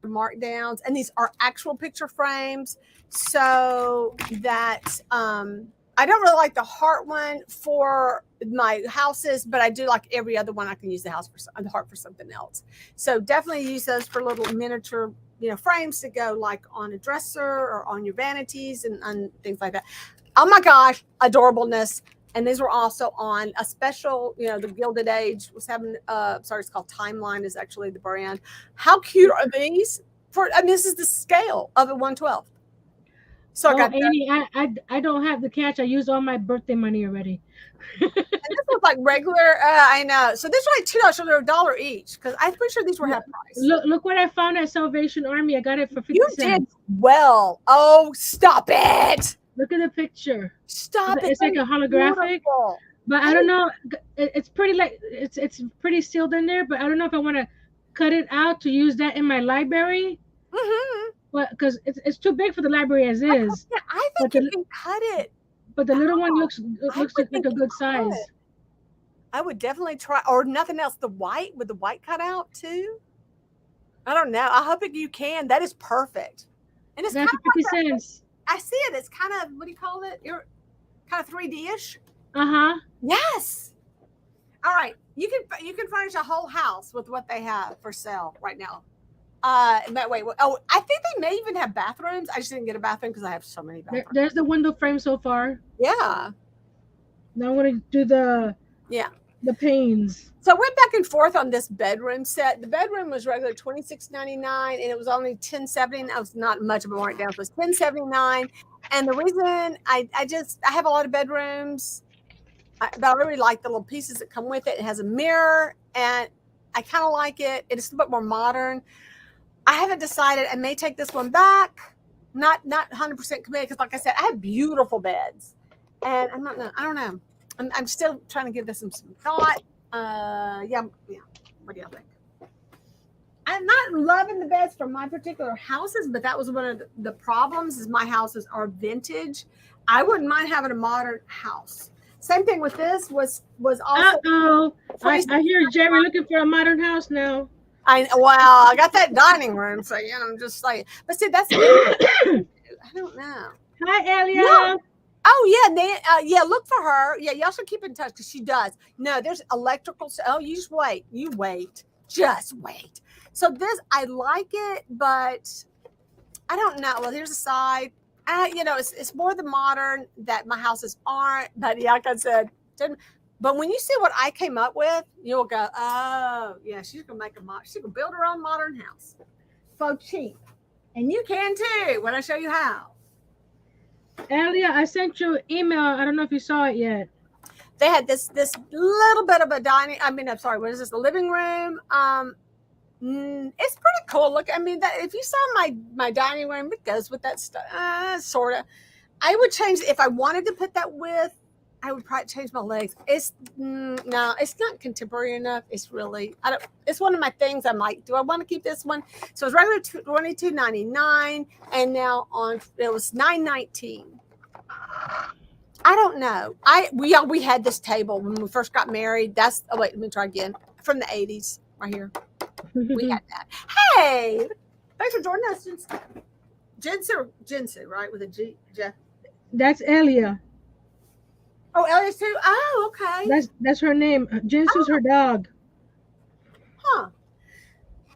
[SPEAKER 1] markdowns, and these are actual picture frames, so that I don't really like the heart one for my houses, but I do like every other one. I can use the heart for something else. So definitely use those for little miniature, frames to go like on a dresser or on your vanities and things like that. Oh my gosh, adorableness. And these were also on a special, the Gilded Age was having, it's called Timeline is actually the brand. How cute are these? This is the scale of a 1/12. So I got
[SPEAKER 2] Annie, I don't have the cash. I used all my birthday money already.
[SPEAKER 1] And this was like regular. I know. So this was like $2, so they're $1 each because I'm pretty sure these were half price.
[SPEAKER 2] Look what I found at Salvation Army. I got it for 50 cents.
[SPEAKER 1] You did well. Oh, stop it!
[SPEAKER 2] Look at the picture.
[SPEAKER 1] Stop it!
[SPEAKER 2] It's like a holographic,
[SPEAKER 1] beautiful.
[SPEAKER 2] But I don't know. It's pretty it's pretty sealed in there. But I don't know if I want to cut it out to use that in my library.
[SPEAKER 1] Mm-hmm.
[SPEAKER 2] But because it's too big for the library as is.
[SPEAKER 1] Yeah, I think you can cut it.
[SPEAKER 2] But the little one looks like a good size.
[SPEAKER 1] I would definitely try, or nothing else. The white with the white cut out too. I don't know. I hope you can. That is perfect. And it's
[SPEAKER 2] kind of 50 cents.
[SPEAKER 1] I see it. It's kind of, what do you call it? You're kind of 3D-ish. Yes. All right. You can furnish a whole house with what they have for sale right now. Wait. Oh, I think they may even have bathrooms. I just didn't get a bathroom because I have so many bathrooms.
[SPEAKER 2] There's the window frame so far.
[SPEAKER 1] Yeah.
[SPEAKER 2] Now I want to do the panes.
[SPEAKER 1] So I went back and forth on this bedroom set. The bedroom was regular $26.99, and it was only $10.70. That was not much of a markdown. It was $10.79. And the reason I have a lot of bedrooms, but I really like the little pieces that come with it. It has a mirror, and I kind of like it. It's a bit more modern. I haven't decided. I may take this one back. Not 100% committed because, like I said, I have beautiful beds, and I don't know. I'm still trying to give this some thought. Yeah. What do y'all think? I'm not loving the beds for my particular houses, but that was one of the problems. Is my houses are vintage. I wouldn't mind having a modern house. Same thing with this was also.
[SPEAKER 2] I hear Geri looking for a modern house now.
[SPEAKER 1] I got that dining room, so I'm just like, but see, that's I don't know.
[SPEAKER 2] Hi, Elia.
[SPEAKER 1] No. Oh yeah, look for her. Yeah, y'all should keep in touch because she does. No, there's electrical. Oh, you just wait. Just wait. So this, I like it, but I don't know. Well, here's the side. It's more the modern that my houses aren't. But yeah, like I said, but when you see what I came up with, you'll go, oh yeah, she's gonna she's gonna build her own modern house for cheap, and you can too when I show you how.
[SPEAKER 2] Elia, I sent you an email. I don't know if you saw it yet.
[SPEAKER 1] They had this little bit of a I'm sorry, what is this? The living room. It's pretty cool. Look, if you saw my dining room, it goes with that stuff, sort of. I would change if I wanted to put that with. I would probably change my legs. It's no, it's not contemporary enough. It's really I don't. It's one of my things. I'm like, do I want to keep this one? So it's regular $22.99, and now it was $9.19. I don't know. We had this table when we first got married. Wait, let me try again. From the 80s, right here. We had that. Hey, thanks for joining us, Jinsu, right? With a G.
[SPEAKER 2] That's Elia.
[SPEAKER 1] Oh, Elia's too. Oh, okay.
[SPEAKER 2] That's her name. Jinsu's her dog.
[SPEAKER 1] Huh.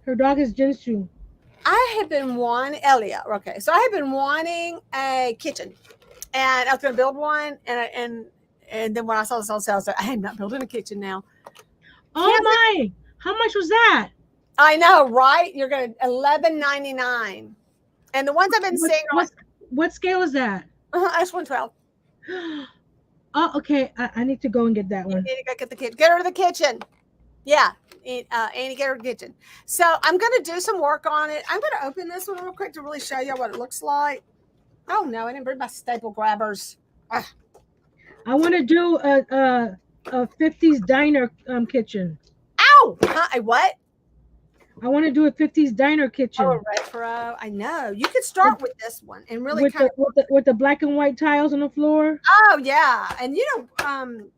[SPEAKER 2] Her dog is Jinsu.
[SPEAKER 1] I have been wanting Elia. Okay, so I have been wanting a kitchen, and I was going to build one, and then when I saw this on sale, I said, I am not building a kitchen now.
[SPEAKER 2] Oh my! How much was that?
[SPEAKER 1] I know, right? You're going to $11.99, and the ones I've been seeing are
[SPEAKER 2] what scale is that?
[SPEAKER 1] S112.
[SPEAKER 2] Oh, okay. I need to go and get that one.
[SPEAKER 1] You need to go get the kitchen. Get her to the kitchen. Yeah. Annie, get her to the kitchen. So I'm going to do some work on it. I'm going to open this one real quick to really show you what it looks like. Oh, no, I didn't bring my staple grabbers.
[SPEAKER 2] I want to do a 50s diner kitchen.
[SPEAKER 1] Ow! A what?
[SPEAKER 2] I want to do a 50s diner kitchen.
[SPEAKER 1] Oh, retro. I know. You could start with this one and really
[SPEAKER 2] with the black and white tiles on the floor.
[SPEAKER 1] Oh, yeah. And you can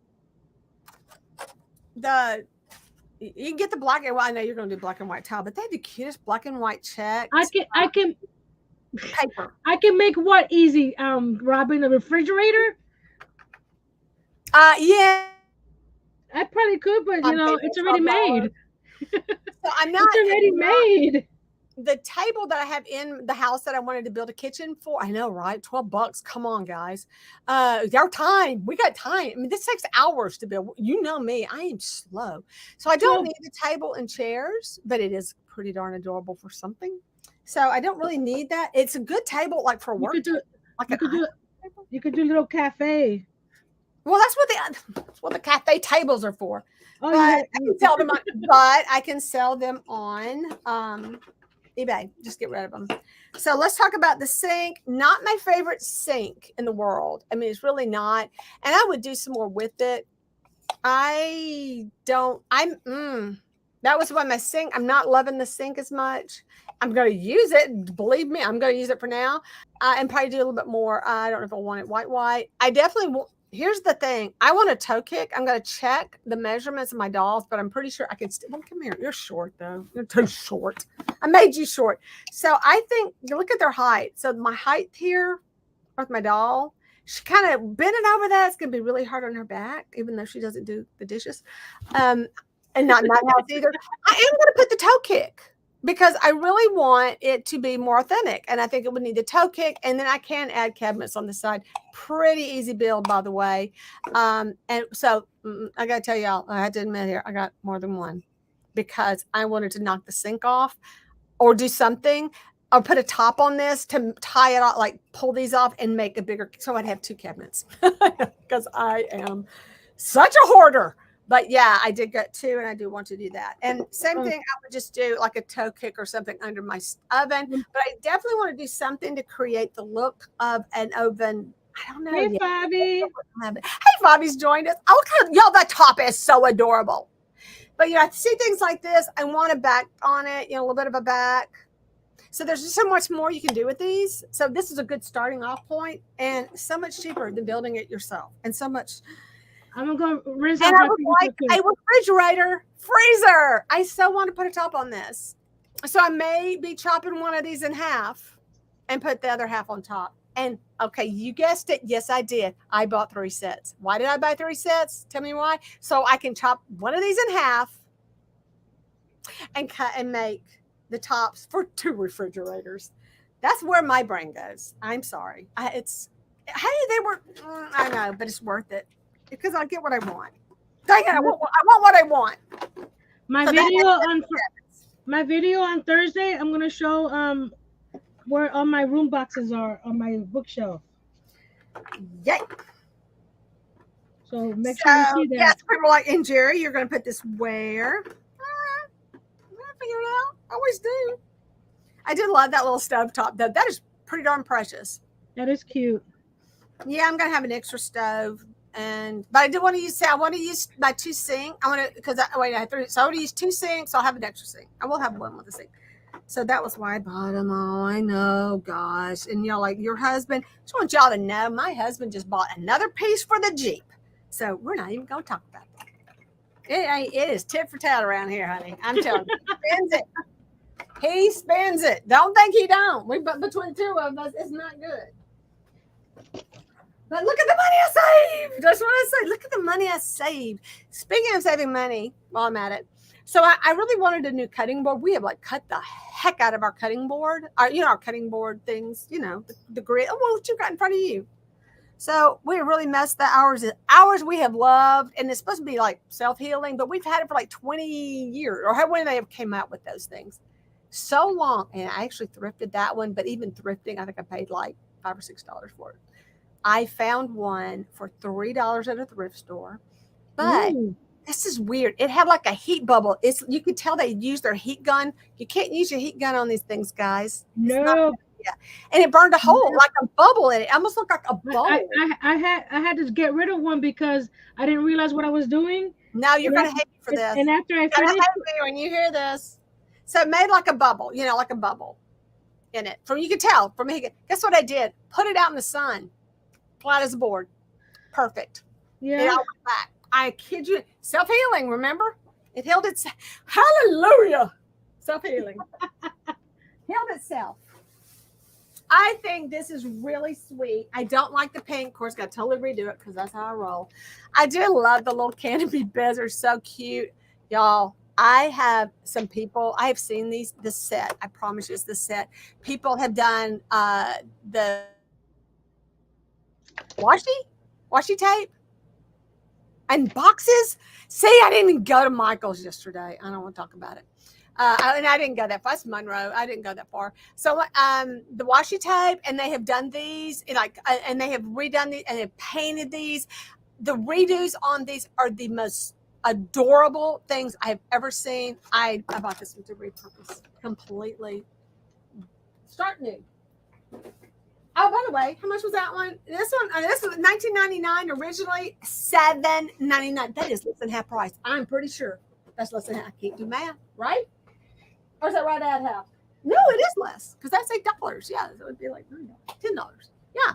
[SPEAKER 1] get the black and white. I know you're going to do black and white tile, but they have the cutest black and white checks.
[SPEAKER 2] I can
[SPEAKER 1] paper.
[SPEAKER 2] I can make what easy, Robin, the refrigerator?
[SPEAKER 1] Yeah.
[SPEAKER 2] I probably could, but it's already made.
[SPEAKER 1] So I'm not.
[SPEAKER 2] It's already made.
[SPEAKER 1] The table that I have in the house that I wanted to build a kitchen for, I know, right? $12. Come on, guys. Our time. We got time. I mean, this takes hours to build. You know me. I am slow. So I don't need the table and chairs, but it is pretty darn adorable for something. So I don't really need that. It's a good table, like for work.
[SPEAKER 2] You could do a little cafe.
[SPEAKER 1] Well, that's what the cafe tables are for.
[SPEAKER 2] Oh,
[SPEAKER 1] but I can sell them I can sell them on eBay. Just get rid of them. So let's talk about the sink. Not my favorite sink in the world. I mean, it's really not. And I would do some more with it. That was why my sink, I'm not loving the sink as much. I'm going to use it. Believe me, I'm going to use it for now. And probably do a little bit more. I don't know if I want it white. I definitely want. Here's the thing. I want a toe kick. I'm going to check the measurements of my dolls, but I'm pretty sure I can still. Well, come here. You're short, though. You're too short. I made you short. So I think, look at their height. So my height here with my doll, she kind of bending over that. It's going to be really hard on her back, even though she doesn't do the dishes. And not in my house either. I am going to put the toe kick, because I really want it to be more authentic. And I think it would need the toe kick. And then I can add cabinets on the side. Pretty easy build, by the way. And so I got to tell y'all, I had to admit here, I got more than one, because I wanted to knock the sink off or do something, or put a top on this to tie it off, like pull these off and make a bigger. So I'd have two cabinets, because I am such a hoarder. But yeah, I did get two, and I do want to do that. And same thing, I would just do like a toe kick or something under my oven. But I definitely want to do something to create the look of an oven. I don't know.
[SPEAKER 2] Hey, Bobby.
[SPEAKER 1] Hey, Bobby's joined us. Oh, y'all, that top is so adorable. But I see things like this. I want a back on it, a little bit of a back. So there's just so much more you can do with these. So this is a good starting off point, and so much cheaper than building it yourself, and so much.
[SPEAKER 2] I'm gonna go rinse
[SPEAKER 1] and I would like a refrigerator, freezer. I so want to put a top on this. So I may be chopping one of these in half and put the other half on top. And okay, you guessed it. Yes, I did. I bought 3 sets. Why did I buy 3 sets? Tell me why. So I can chop one of these in half and cut and make the tops for 2 refrigerators. That's where my brain goes. I'm sorry. I know, but it's worth it. Because I get what I want. Dang it, I want what I want.
[SPEAKER 2] My video on Thursday, I'm gonna show where all my room boxes are on my bookshelf.
[SPEAKER 1] Yay!
[SPEAKER 2] So make sure you see that.
[SPEAKER 1] Yes, people like, and Geri, you're gonna put this where? I'm gonna figure it out. I always do. I did love that little stove top though. That is pretty darn precious.
[SPEAKER 2] That is cute.
[SPEAKER 1] Yeah, I'm gonna have an extra stove, but I do want to use. I want to use my 2 sink. I want to because wait, I have 3. So I want to use 2 sinks. So I'll have an extra sink. I will have one with a sink. So that was why I bought them all. I know, gosh, and like your husband. Just want y'all to know, my husband just bought another piece for the Jeep. So we're not even gonna talk about that. It is tit for tat around here, honey. I'm telling you, he spends it. He spends it. Don't think he don't. But between two of us, it's not good. But look at the money I saved. That's what I say. Look at the money I saved. Speaking of saving money, while I'm at it, so I really wanted a new cutting board. We have like cut the heck out of our cutting board. Our cutting board things. The grid. Oh, what you got in front of you? So we really messed the hours. Hours we have loved, and it's supposed to be like self-healing, but we've had it for like 20 years, or when they came out with those things. So long, and I actually thrifted that one. But even thrifting, I think I paid like $5 or $6 for it. I found one for $3 at a thrift store, but this is weird. It had like a heat bubble. You could tell they used their heat gun. You can't use your heat gun on these things, guys.
[SPEAKER 2] No.
[SPEAKER 1] And it burned a hole, like a bubble in it. It almost looked like a bubble.
[SPEAKER 2] I had to get rid of one because I didn't realize what I was doing.
[SPEAKER 1] Now you're going to hate me for this.
[SPEAKER 2] And after I finished,
[SPEAKER 1] when you hear this, so it made like a bubble, like a bubble in it. You could tell from me. Guess what I did? Put it out in the sun. Flat as a board. Perfect.
[SPEAKER 2] Yeah.
[SPEAKER 1] It all went back. I kid you. Self-healing, remember? It healed itself. Hallelujah. Self-healing. Healed itself. I think this is really sweet. I don't like the pink. Of course, got to totally redo it because that's how I roll. I do love the little canopy beds. They're so cute. Y'all, I have some people, I have seen this set. I promise you it's this set. People have done the washi tape and boxes. See, I didn't even go to Michael's yesterday. I don't want to talk about it. And I didn't go that far. That's Monroe. I didn't go that far. So the washi tape, and they have done these, and they have redone these, and have painted these. The redos on these are the most adorable things I have ever seen. I bought this one to repurpose completely. Start new. Oh, by the way, how much was that one? This was $19.99 originally, $7.99. That is less than half price. I'm pretty sure that's less than half. I can't do math, right? Or is that right at half? No, it is less because that's $8. Yeah, so it would be like $10. Yeah.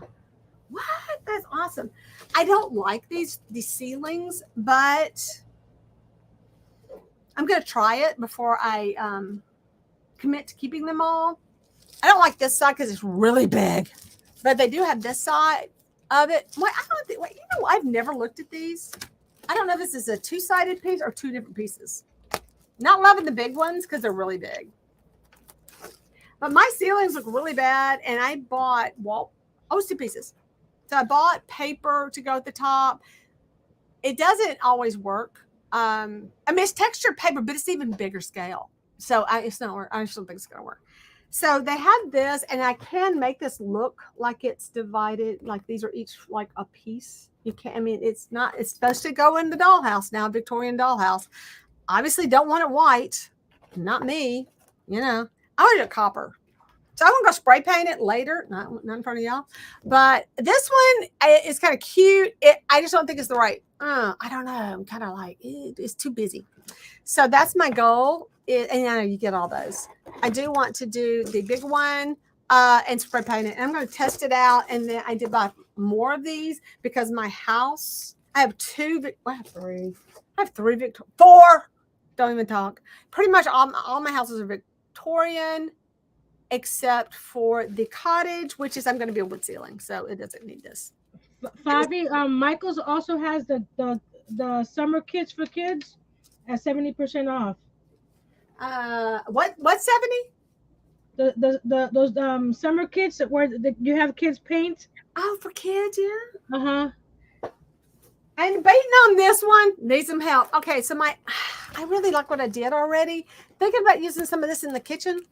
[SPEAKER 1] What? That's awesome. I don't like these ceilings, but I'm gonna try it before I commit to keeping them all. I don't like this side because it's really big, but they do have this side of it. I've never looked at these. I don't know if this is a 2-sided piece or 2 different pieces. Not loving the big ones because they're really big. But my ceilings look really bad, and I bought it's 2 pieces. So I bought paper to go at the top. It doesn't always work. It's textured paper, but it's even bigger scale. So it's not work. I just don't think it's gonna work. So they have this, and I can make this look like it's divided, like these are each like a piece. You can't, it's not, it's supposed to go in the dollhouse now, Victorian dollhouse. Obviously don't want it white. Not me, I want it copper. So I'm going to go spray paint it later, not in front of y'all. But this one is kind of cute. I just don't think it's the right, I don't know. I'm kind of like, it's too busy. So that's my goal. And I know you get all those. I do want to do the big one and spray paint it. And I'm going to test it out. And then I did buy more of these because my house, I have 2, I have 3. I have 3 4. Don't even talk. Pretty much all my houses are Victorian, except for the cottage, which is I'm going to be a wood ceiling, so it doesn't need this.
[SPEAKER 2] Fabi, Michael's also has the summer kits for kids at 70% off.
[SPEAKER 1] What 70?
[SPEAKER 2] Those summer kits where you have kids paint.
[SPEAKER 1] Oh, for kids, yeah.
[SPEAKER 2] Uh-huh.
[SPEAKER 1] And baiting on this one, need some help. Okay, so I really like what I did already. Thinking about using some of this in the kitchen.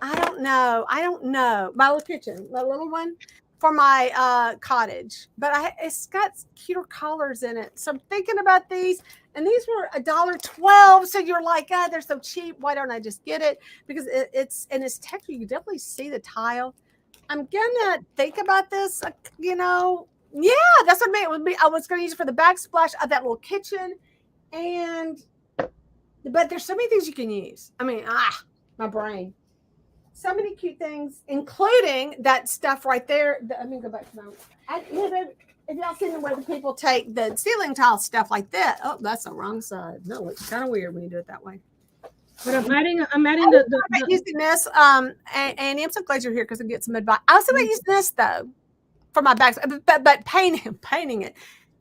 [SPEAKER 1] I don't know. My little kitchen, my little one for my cottage. But it's got cuter colors in it. So I'm thinking about these. And these were $1.12. So you're like, they're so cheap. Why don't I just get it? Because it's texture. You can definitely see the tile. I'm gonna think about this, Yeah, that's what I mean. It would be, I was going to use it for the backsplash of that little kitchen. But there's so many things you can use. I mean, my brain. So many cute things, including that stuff right there. Let me go back to my. If y'all seen the way the people take the ceiling tile stuff like that. Oh, that's the wrong side. No, it's kind of weird when you do it that way.
[SPEAKER 2] But I'm adding the
[SPEAKER 1] using this. Annie, I'm so glad you're here because I get some advice. I also about using this though for my back, but painting it.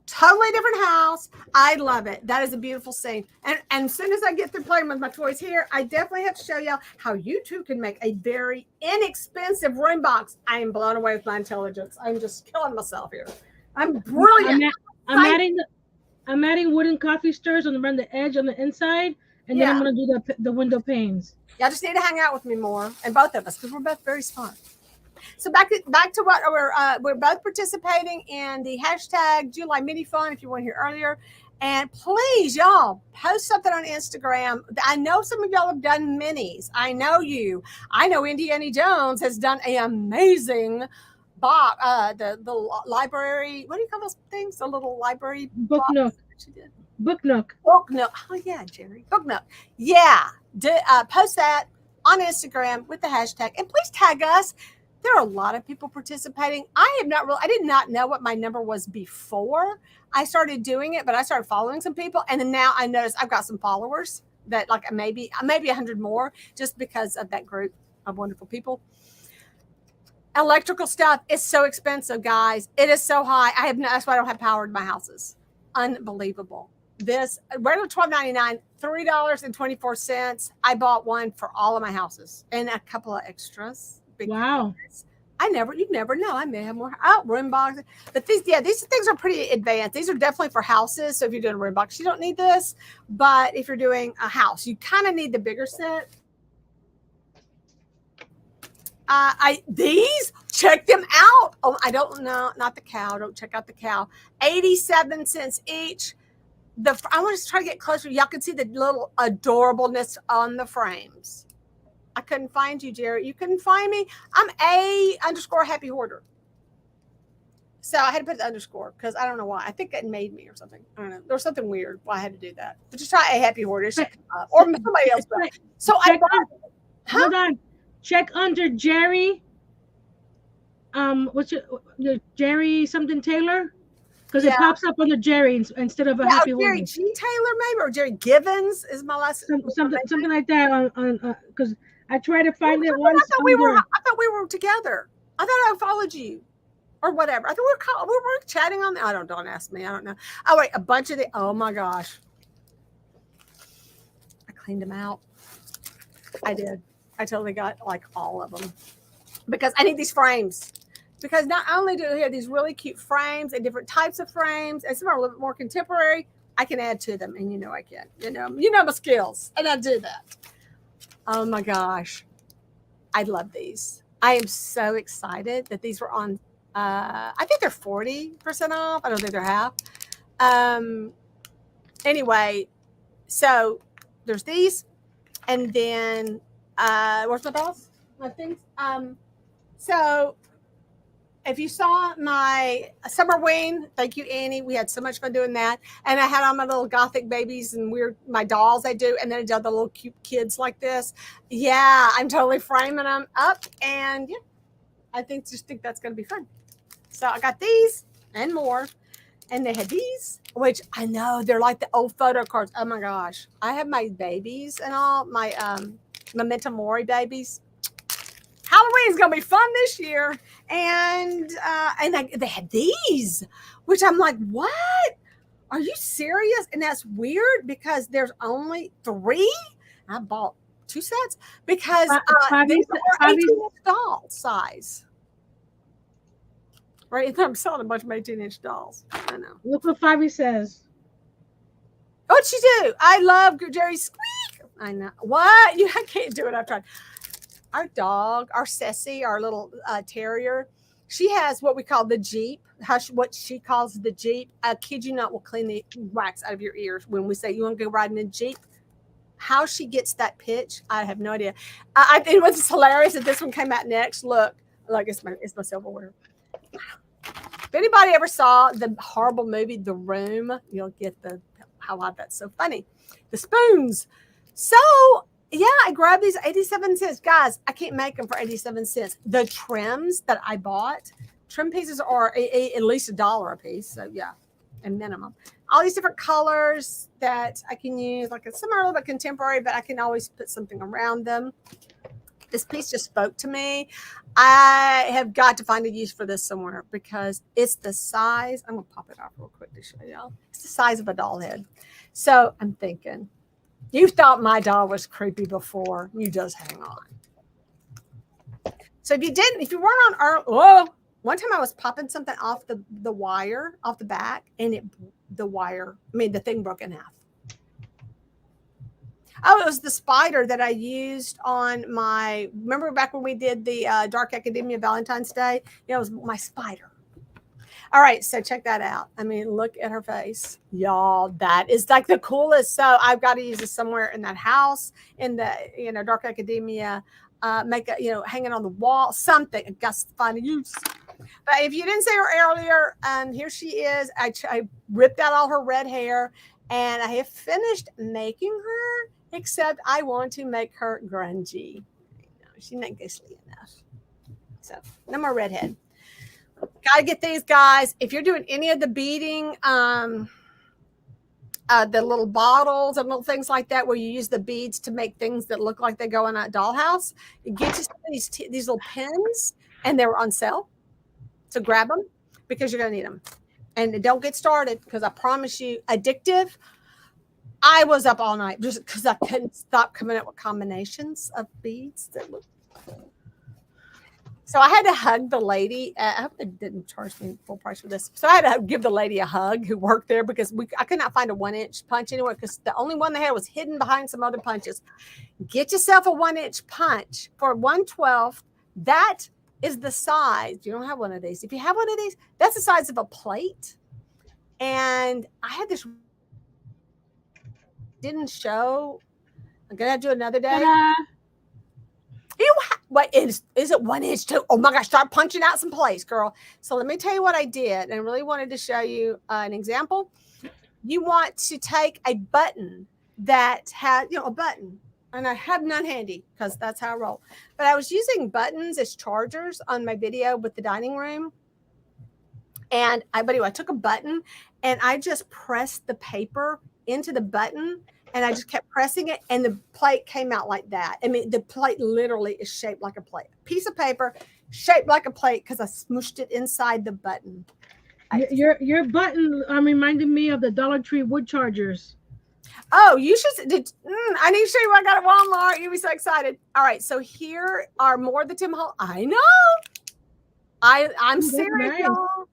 [SPEAKER 1] Totally different house. I love it. That is a beautiful scene. And as soon as I get through playing with my toys here, I definitely have to show y'all how you too can make a very inexpensive room box. I am blown away with my intelligence. I'm just killing myself here. I'm brilliant.
[SPEAKER 2] I'm adding wooden coffee stirrers around the edge on the inside, and then I'm going to do the window panes.
[SPEAKER 1] Y'all just need to hang out with me more, and both of us, because we're both very smart. So back to what we're both participating in the hashtag July Mini Fun. If you weren't here earlier, and please y'all post something on Instagram. I know some of y'all have done minis. I know you. I know Indiana Jones has done an amazing box. The library. What do you call those things? The little library
[SPEAKER 2] book nook. Book nook.
[SPEAKER 1] Book nook. Oh yeah, Geri. Book nook. Yeah. Post that on Instagram with the hashtag, and please tag us. There are a lot of people participating. I did not know what my number was before I started doing it, but I started following some people. And then now I notice I've got some followers that like maybe 100 more just because of that group of wonderful people. Electrical stuff is so expensive, guys. It is so high. That's why I don't have power in my houses. Unbelievable. This regular $12.99, $3.24. I bought one for all of my houses and a couple of extras.
[SPEAKER 2] Wow.
[SPEAKER 1] You never know. I may have more room boxes. But these things are pretty advanced. These are definitely for houses. So if you're doing a room box, you don't need this. But if you're doing a house, you kind of need the bigger set. These, check them out. Oh, I don't know, not the cow. Don't check out the cow. 87 cents each. I want to try to get closer. Y'all can see the little adorableness on the frames. I couldn't find you, Geri. You couldn't find me. I'm _happy hoarder. So I had to put the underscore because I don't know why. I think it made me or something. I don't know. There was something weird why I had to do that. But just try a happy hoarder. Or somebody else. So
[SPEAKER 2] hold on. Check under Geri. What's your Geri something Taylor? Because it pops up under Geri instead of a happy hoarder.
[SPEAKER 1] Geri G Taylor maybe, or Geri Givens is my last
[SPEAKER 2] something like that on because I tried to find it once.
[SPEAKER 1] I thought we were together. I thought I followed you, or whatever. I thought we were chatting on. Don't ask me. I don't know. Oh wait, a bunch of the. Oh my gosh, I cleaned them out. I did. I totally got like all of them because I need these frames. Because not only do we have these really cute frames and different types of frames, and some are a little bit more contemporary, I can add to them, and you know I can. You know my skills, and I do that. Oh my gosh, I love these. I am so excited that these were on. I think they're 40% off. I don't think they're half. Anyway, so there's these, and then where's my balls? My things. So. If you saw my summer wing, thank you, Annie. We had so much fun doing that. And I had on my little gothic babies and my dolls I do. And then I did the little cute kids like this. Yeah, I'm totally framing them up. And yeah, I think that's going to be fun. So I got these and more. And they had these, which I know they're like the old photo cards. Oh my gosh. I have my babies and all, my Memento Mori babies. Halloween is going to be fun this year. And they had these, which I'm like, what? Are you serious? And that's weird because there's only 3. I bought 2 sets because these are 18-inch doll size. Right? I'm selling a bunch of 18-inch dolls. I know.
[SPEAKER 2] Look what Fabi says.
[SPEAKER 1] What'd she do? I love Geri squeak. I know. What? I can't do it. I've tried. Our dog, our Ceci, our little terrier, she has what we call the Jeep. What she calls the Jeep. I kid you not, will clean the wax out of your ears when we say you want to go riding a Jeep. How she gets that pitch, I have no idea. I think it was hilarious that this one came out next. Look, it's my silverware. If anybody ever saw the horrible movie The Room, you'll get how that's so funny. The spoons. So yeah, I grabbed these 87 cents. Guys, I can't make them for 87 cents. The trims that I bought, trim pieces are at least $1 a piece. So yeah, a minimum. All these different colors that I can use, like some are a little bit contemporary, but I can always put something around them. This piece just spoke to me. I have got to find a use for this somewhere because it's the size. I'm going to pop it off real quick to show y'all. It's the size of a doll head. So I'm thinking, you thought my doll was creepy before. You just hang on. So if you weren't on one time I was popping something off the wire, off the back, and the thing broke in half. Oh, it was the spider that I used on remember back when we did the Dark Academia Valentine's Day? It was my spider. All right, so check that out. I mean, look at her face. Y'all, that is like the coolest. So I've got to use this somewhere in that house, in the, Dark Academia, hanging on the wall, something. I got to find a use. But if you didn't see her earlier, here she is. I ripped out all her red hair, and I have finished making her. Except I want to make her grungy. No, she's not ghostly enough. So no more redhead. Gotta get these, guys. If you're doing any of the beading, the little bottles and little things like that, where you use the beads to make things that look like they go in a dollhouse, you get you some of these little pins, and they were on sale. So grab them because you're gonna need them. And don't get started because I promise you, addictive. I was up all night just because I couldn't stop coming up with combinations of beads that look. So I had to hug the lady. I hope they didn't charge me full price for this. So I had to give the lady a hug who worked there because I could not find a 1-inch punch anywhere because the only one they had was hidden behind some other punches. Get yourself a 1-inch punch for 1/12. That is the size. You don't have one of these. If you have one of these, that's the size of a plate. And I had this. Didn't show. I'm gonna do another day. What is it 1 inch too? Oh my gosh, start punching out some place, girl. So let me tell you what I did, and I really wanted to show you an example. You want to take a button that has, a button, and I have none handy because that's how I roll. But I was using buttons as chargers on my video with the dining room. And I took a button and I just pressed the paper into the button, and I just kept pressing it, and the plate came out like that. I mean, the plate literally is shaped like a plate. Piece of paper shaped like a plate because I smooshed it inside the button.
[SPEAKER 2] Your button reminded me of the Dollar Tree wood chargers.
[SPEAKER 1] Oh, you should. I need to show you what I got at Walmart. You'll be so excited. All right, so here are more of the Tim Holtz. I know. I'm serious, nice. Y'all.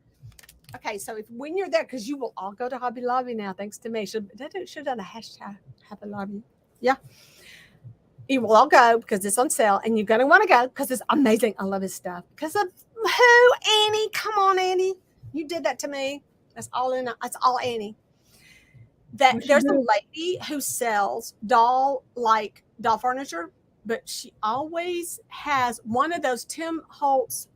[SPEAKER 1] Okay, so when you're there, because you will all go to Hobby Lobby now, thanks to me. Should have done a hashtag Hobby Lobby. Yeah. You will all go because it's on sale, and you're going to want to go because it's amazing. I love his stuff. Because of who? Annie. Come on, Annie. You did that to me. That's all Annie. There's a lady who sells doll furniture, but she always has one of those Tim Holtz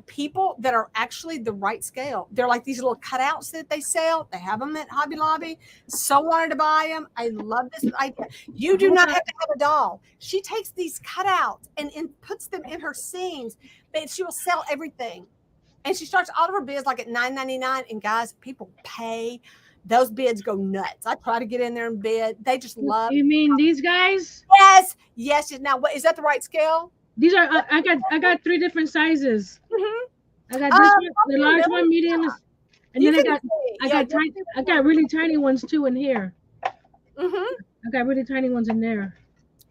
[SPEAKER 1] people that are actually the right scale. They're like these little cutouts that they sell. They have them at Hobby Lobby. So wanted to buy them. I love this idea. You do not have to have a doll. She takes these cutouts and puts them in her scenes, but she will sell everything. And she starts all of her bids at $9.99. And guys, people pay. Those bids go nuts. I try to get in there and bid. They just love.
[SPEAKER 2] You mean these guys?
[SPEAKER 1] Yes. Now, what is that? The right scale?
[SPEAKER 2] These are. I got 3 different sizes. Mm-hmm. I got this one, the large one, medium, and then I got really tiny ones too in here. Mm-hmm. I got really tiny ones in there.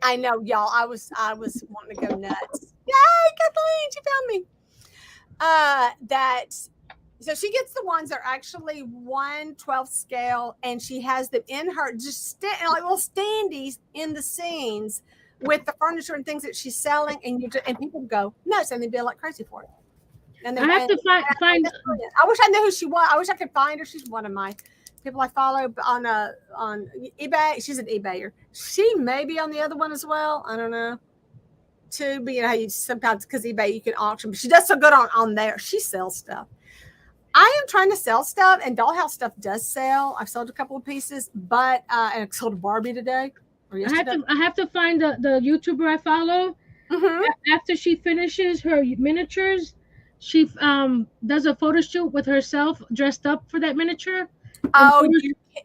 [SPEAKER 1] I know, y'all. I was wanting to go nuts. Yay, Kathleen, she found me. So she gets the ones that are actually 1/12 scale, and she has them in her just like little standees in the scenes with the furniture and things that she's selling, and people go nuts, and they bill like crazy for it. And
[SPEAKER 2] I have to find.
[SPEAKER 1] I wish I knew who she was. I wish I could find her. She's one of my people I follow on eBay. She's an eBayer. She may be on the other one as well. I don't know. Too, but how you sometimes because eBay you can auction, but she does so good on there. She sells stuff. I am trying to sell stuff, and dollhouse stuff does sell. I've sold a couple of pieces, but and I sold a Barbie today or yesterday.
[SPEAKER 2] I have to find the YouTuber I follow. After she finishes her miniatures, she does a photo shoot with herself dressed up for that miniature.
[SPEAKER 1] Oh,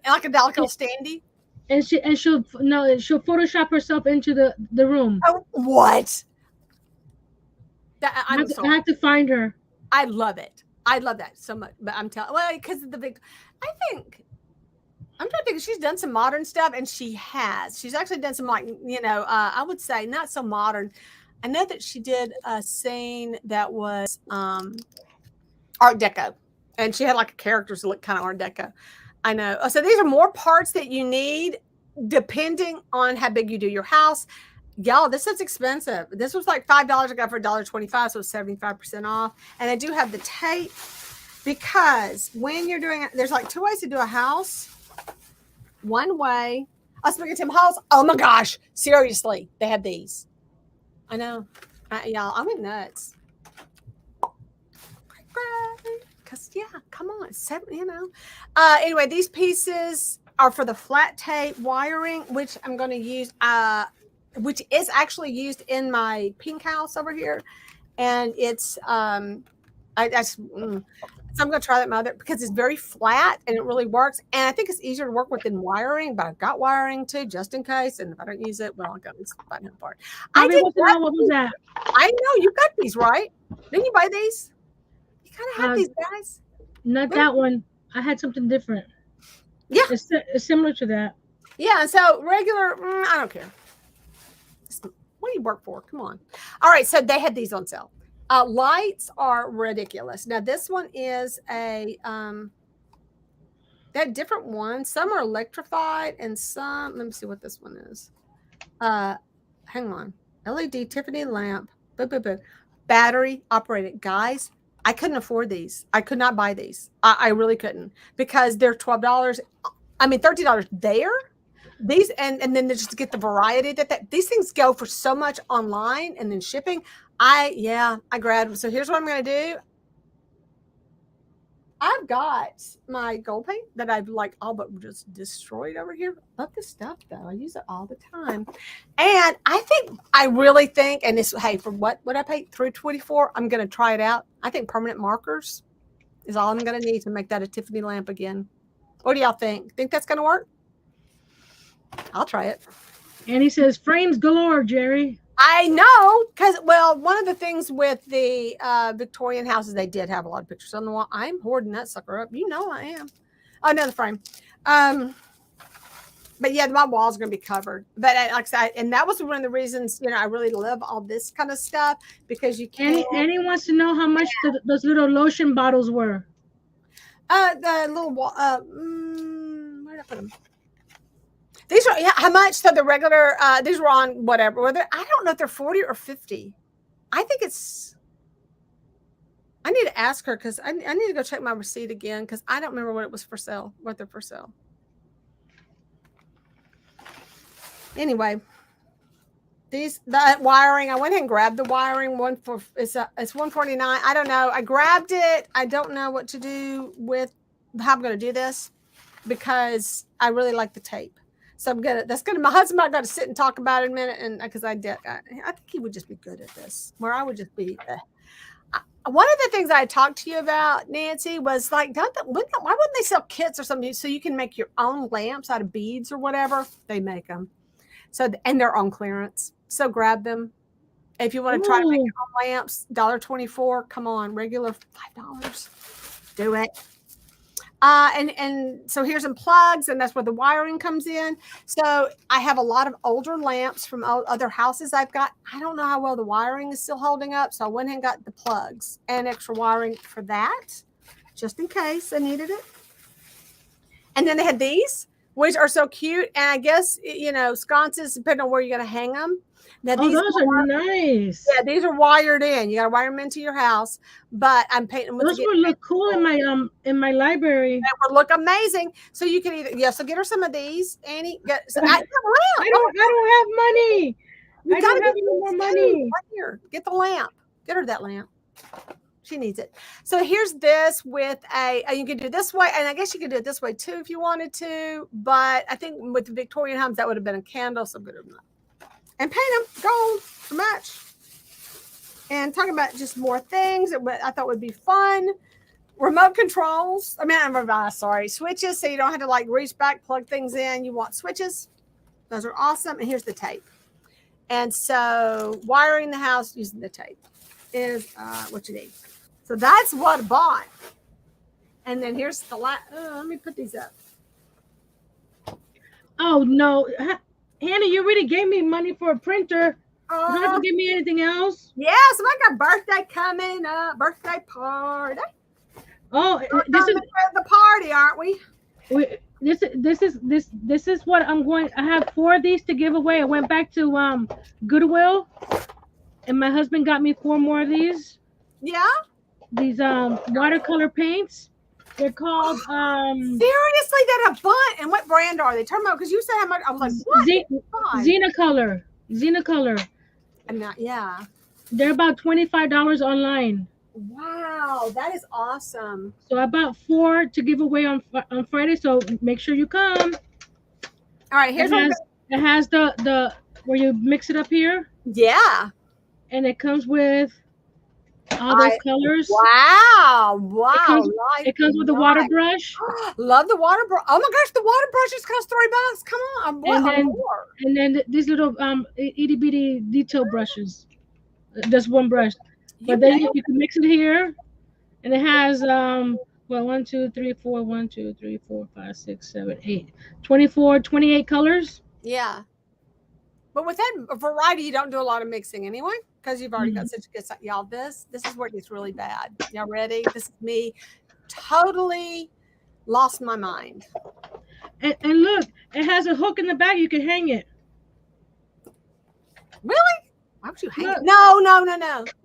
[SPEAKER 1] like a little standee.
[SPEAKER 2] And she'll Photoshop herself into the room.
[SPEAKER 1] Oh, what?
[SPEAKER 2] I have to find her.
[SPEAKER 1] I love it. I love that so much. But I'm telling, well, because of the big, I'm trying to think. She's done some modern stuff, and she has. She's actually done some I would say not so modern. I know that she did a scene that was Art Deco, and she had like characters that look kind of Art Deco. I know. So these are more parts that you need depending on how big you do your house. Y'all, this is expensive. This was like $5. I got for $1.25, so it's 75% off. And I do have the tape because when you're doing it, there's like 2 ways to do a house. One way, speaking of Tim Halls, oh my gosh, seriously, they have these. I know. Y'all, I went nuts. Because, yeah, come on. Anyway, these pieces are for the flat tape wiring, which I'm going to use, which is actually used in my pink house over here. And it's, so I'm going to try that mother because it's very flat and it really works. And I think it's easier to work with than wiring, but I've got wiring too, just in case. And if I don't use it, well, I'll go and find it apart.
[SPEAKER 2] What was that?
[SPEAKER 1] I know you got these, right? Didn't you buy these? You kind of have these, guys.
[SPEAKER 2] Not that one. I had something different.
[SPEAKER 1] Yeah.
[SPEAKER 2] It's similar to that.
[SPEAKER 1] Yeah. So regular, I don't care. What do you work for? Come on. All right. So they had these on sale. Lights are ridiculous. Now this one is they have different ones. Some are electrified and some, let me see what this one is. Hang on. LED Tiffany lamp. Boop, boop, boop. Battery operated. Guys, I couldn't afford these. I could not buy these. I really couldn't because they're $12. I mean, $30 there. These and then just to get the variety that these things go for so much online and then shipping. I grabbed them. So here's what I'm going to do. I've got my gold paint that I've like all but just destroyed over here. Love this stuff though. I use it all the time. And I really think, and this, hey, for what I paid $3.24, I'm going to try it out. I think permanent markers is all I'm going to need to make that a Tiffany lamp again. What do y'all think? Think that's going to work? I'll try it.
[SPEAKER 2] And he says frames galore, Geri.
[SPEAKER 1] I know, because, well, one of the things with the Victorian houses, they did have a lot of pictures on the wall. I'm hoarding that sucker up. You know I am. Oh, another frame. But yeah, my wall's going to be covered. But like I said, and that was one of the reasons, I really love all this kind of stuff because you can't.
[SPEAKER 2] And he wants to know how much those little lotion bottles were.
[SPEAKER 1] The little, where did I put them? These are, how much? So the regular, these were on whatever. I don't know if they're 40 or 50. I think I need to ask her because I need to go check my receipt again because I don't remember what it was for sale, what they're for sale. Anyway, that wiring, I went ahead and grabbed the wiring. It's $149. I don't know. I grabbed it. I don't know what to do with how I'm going to do this because I really like the tape. So my husband and I got to sit and talk about it in a minute. And because I think he would just be good at this, where I would just be. One of the things I talked to you about, Nancy, was like, why wouldn't they sell kits or something so you can make your own lamps out of beads or whatever? They make them. So, and they're on clearance. So grab them. If you want to try to make your own lamps, $1.24. Come on, regular $5. Do it. And so here's some plugs, and that's where the wiring comes in. So I have a lot of older lamps from other houses I've got. I don't know how well the wiring is still holding up, so I went and got the plugs and extra wiring for that, just in case I needed it. And then they had these, which are so cute. And I guess, sconces, depending on where you're going to hang them. Now,
[SPEAKER 2] those are nice.
[SPEAKER 1] Yeah, these are wired in. You got to wire them into your house. But I'm painting them with.
[SPEAKER 2] Those would look cool in my library.
[SPEAKER 1] That would look amazing. So you can either so get her some of these, Annie. I don't have
[SPEAKER 2] money. I don't have any more money.
[SPEAKER 1] Right here, get the lamp. Get her that lamp. She needs it. So here's this with you can do it this way, and I guess you could do it this way too if you wanted to. But I think with the Victorian homes, that would have been a candle. So good enough. And paint them gold to match. And talking about just more things that I thought would be fun. Remote controls. Switches, so you don't have to like reach back, plug things in. You want switches. Those are awesome. And here's the tape. And so wiring the house using the tape is what you need. So that's what I bought. And then here's the let me put these up.
[SPEAKER 2] Oh no, Hannah, you already gave me money for a printer. You don't have to give me anything else.
[SPEAKER 1] Yeah, so I got birthday coming up, birthday party.
[SPEAKER 2] Oh, this is
[SPEAKER 1] the party, aren't we?
[SPEAKER 2] This is what I'm going. I have 4 of these to give away. I went back to Goodwill, and my husband got me 4 more of these.
[SPEAKER 1] Yeah.
[SPEAKER 2] These watercolor paints. They're called
[SPEAKER 1] seriously, they're a bunch. And what brand are they? Tell me, because you said how much. I was like, what?
[SPEAKER 2] Xenacolor.
[SPEAKER 1] I'm not. Yeah.
[SPEAKER 2] They're about $25 online.
[SPEAKER 1] Wow, that is awesome.
[SPEAKER 2] So I bought 4 to give away on Friday. So make sure you come.
[SPEAKER 1] All right, here's
[SPEAKER 2] it has the where you mix it up here.
[SPEAKER 1] Yeah.
[SPEAKER 2] And it comes with all those colors.
[SPEAKER 1] Wow.
[SPEAKER 2] It comes with the water brush.
[SPEAKER 1] Love the water brush. Oh my gosh, the water brushes cost $3. Come on.
[SPEAKER 2] And then these little itty bitty detail brushes. Just one brush. But then you can mix it here. And it has 1, 2, 3, 4, 1, 2, 3, 4, 5, 6, 7, 8, 24, 28 colors.
[SPEAKER 1] Yeah. But with that variety, you don't do a lot of mixing anyway, because you've already got such a good stuff. Y'all, this is where it gets really bad. Y'all ready? This is me totally lost my mind.
[SPEAKER 2] And look, it has a hook in the back. You can hang it.
[SPEAKER 1] Really? Why would you hang it? No.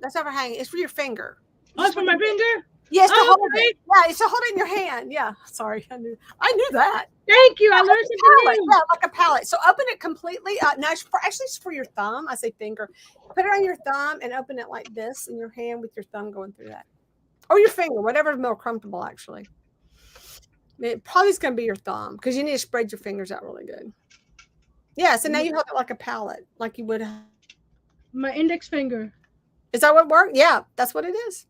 [SPEAKER 1] That's not for hanging. It's for your finger.
[SPEAKER 2] Oh, it's for my finger?
[SPEAKER 1] Yes, to hold it. Yeah, it's to hold it in your hand. Yeah. Sorry. I knew that.
[SPEAKER 2] Thank you. I learned something new.
[SPEAKER 1] Yeah, like a palette. So open it completely. No, it's for your thumb. I say finger. Put it on your thumb and open it like this in your hand with your thumb going through that. Or your finger, whatever is more comfortable, actually. It probably is going to be your thumb because you need to spread your fingers out really good. Yeah, so now you hold it like a palette, like you would.
[SPEAKER 2] My index finger.
[SPEAKER 1] Is that what worked? Yeah, that's what it is.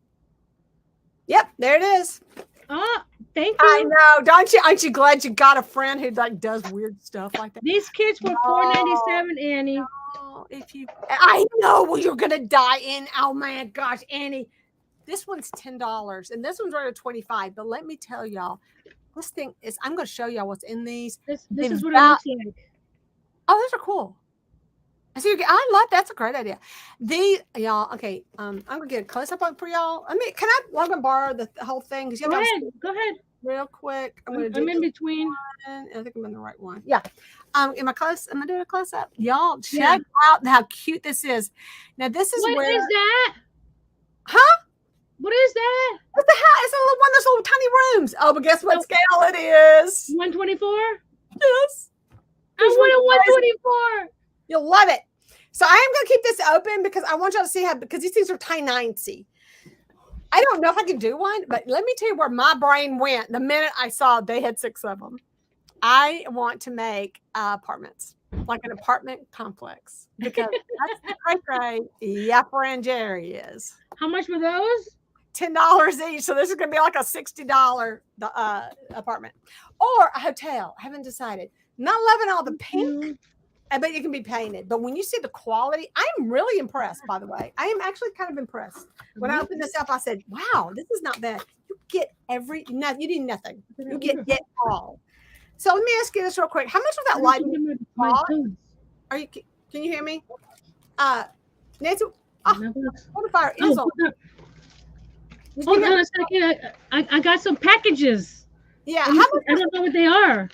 [SPEAKER 1] Yep, there it is.
[SPEAKER 2] Oh, thank you.
[SPEAKER 1] I know, aren't you glad you got a friend who like does weird stuff like that?
[SPEAKER 2] These kits were $4.97, Annie.
[SPEAKER 1] No, I know. Well, you're gonna die in. Oh my gosh, Annie, this one's $10 and this one's right at $25. But let me tell y'all, this thing is. I'm gonna show y'all what's in these.
[SPEAKER 2] This is what it looks like.
[SPEAKER 1] Oh, those are cool. I love that's a great idea. Y'all, okay. I'm gonna get a close up on for y'all. I mean, can I borrow the whole thing? Because
[SPEAKER 2] go ahead.
[SPEAKER 1] Real quick. I'm
[SPEAKER 2] in between.
[SPEAKER 1] I think I'm in the right one. Yeah. Am I close? Am I doing a close up? Y'all check out how cute this is. Now this is
[SPEAKER 2] what is that?
[SPEAKER 1] Huh?
[SPEAKER 2] What is that?
[SPEAKER 1] It's the house. It's one of those little tiny rooms. Oh, but guess what scale it is?
[SPEAKER 2] 124.
[SPEAKER 1] Yes.
[SPEAKER 2] I want a 124.
[SPEAKER 1] You'll love it. So I am going to keep this open because I want y'all to see because these things are tiny. I don't know if I can do one, but let me tell you where my brain went the minute I saw they had 6 of them. I want to make apartments, like an apartment complex, because that's the cray yeah, friend Geri is.
[SPEAKER 2] How much were those?
[SPEAKER 1] $10 each. So this is going to be like a $60 apartment or a hotel. I haven't decided. Not loving all the pink. I bet it can be painted. But when you see the quality, I'm really impressed, by the way. I am actually kind of impressed. When I opened this up, I said, wow, this is not bad. You get you need nothing. You get all. So let me ask you this real quick. How much was that lighting? Can you hear me? Nancy, what the fire is on?
[SPEAKER 2] Hold on a second. I got some packages.
[SPEAKER 1] Yeah.
[SPEAKER 2] I don't know what they are.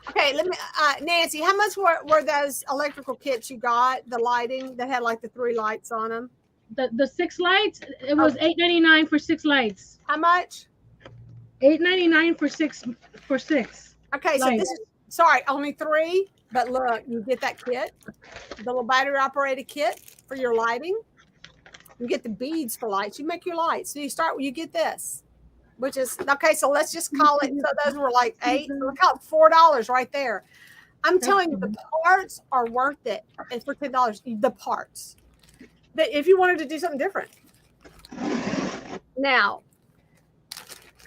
[SPEAKER 1] Okay, let me, Nancy, how much were those electrical kits you got? The lighting that had like the 3 lights on them?
[SPEAKER 2] The 6 lights? It was $8.99 for 6 lights.
[SPEAKER 1] How much?
[SPEAKER 2] $8.99 for 6.
[SPEAKER 1] Okay, so this is only 3, but look, you get that kit, the little battery operated kit for your lighting. You get the beads for lights. You make your lights. So you get this, which is, okay, so let's just call it, so those were like $8, so we call it $4 right there. I'm telling you, the parts are worth it. And for $10, the parts. That if you wanted to do something different. Now,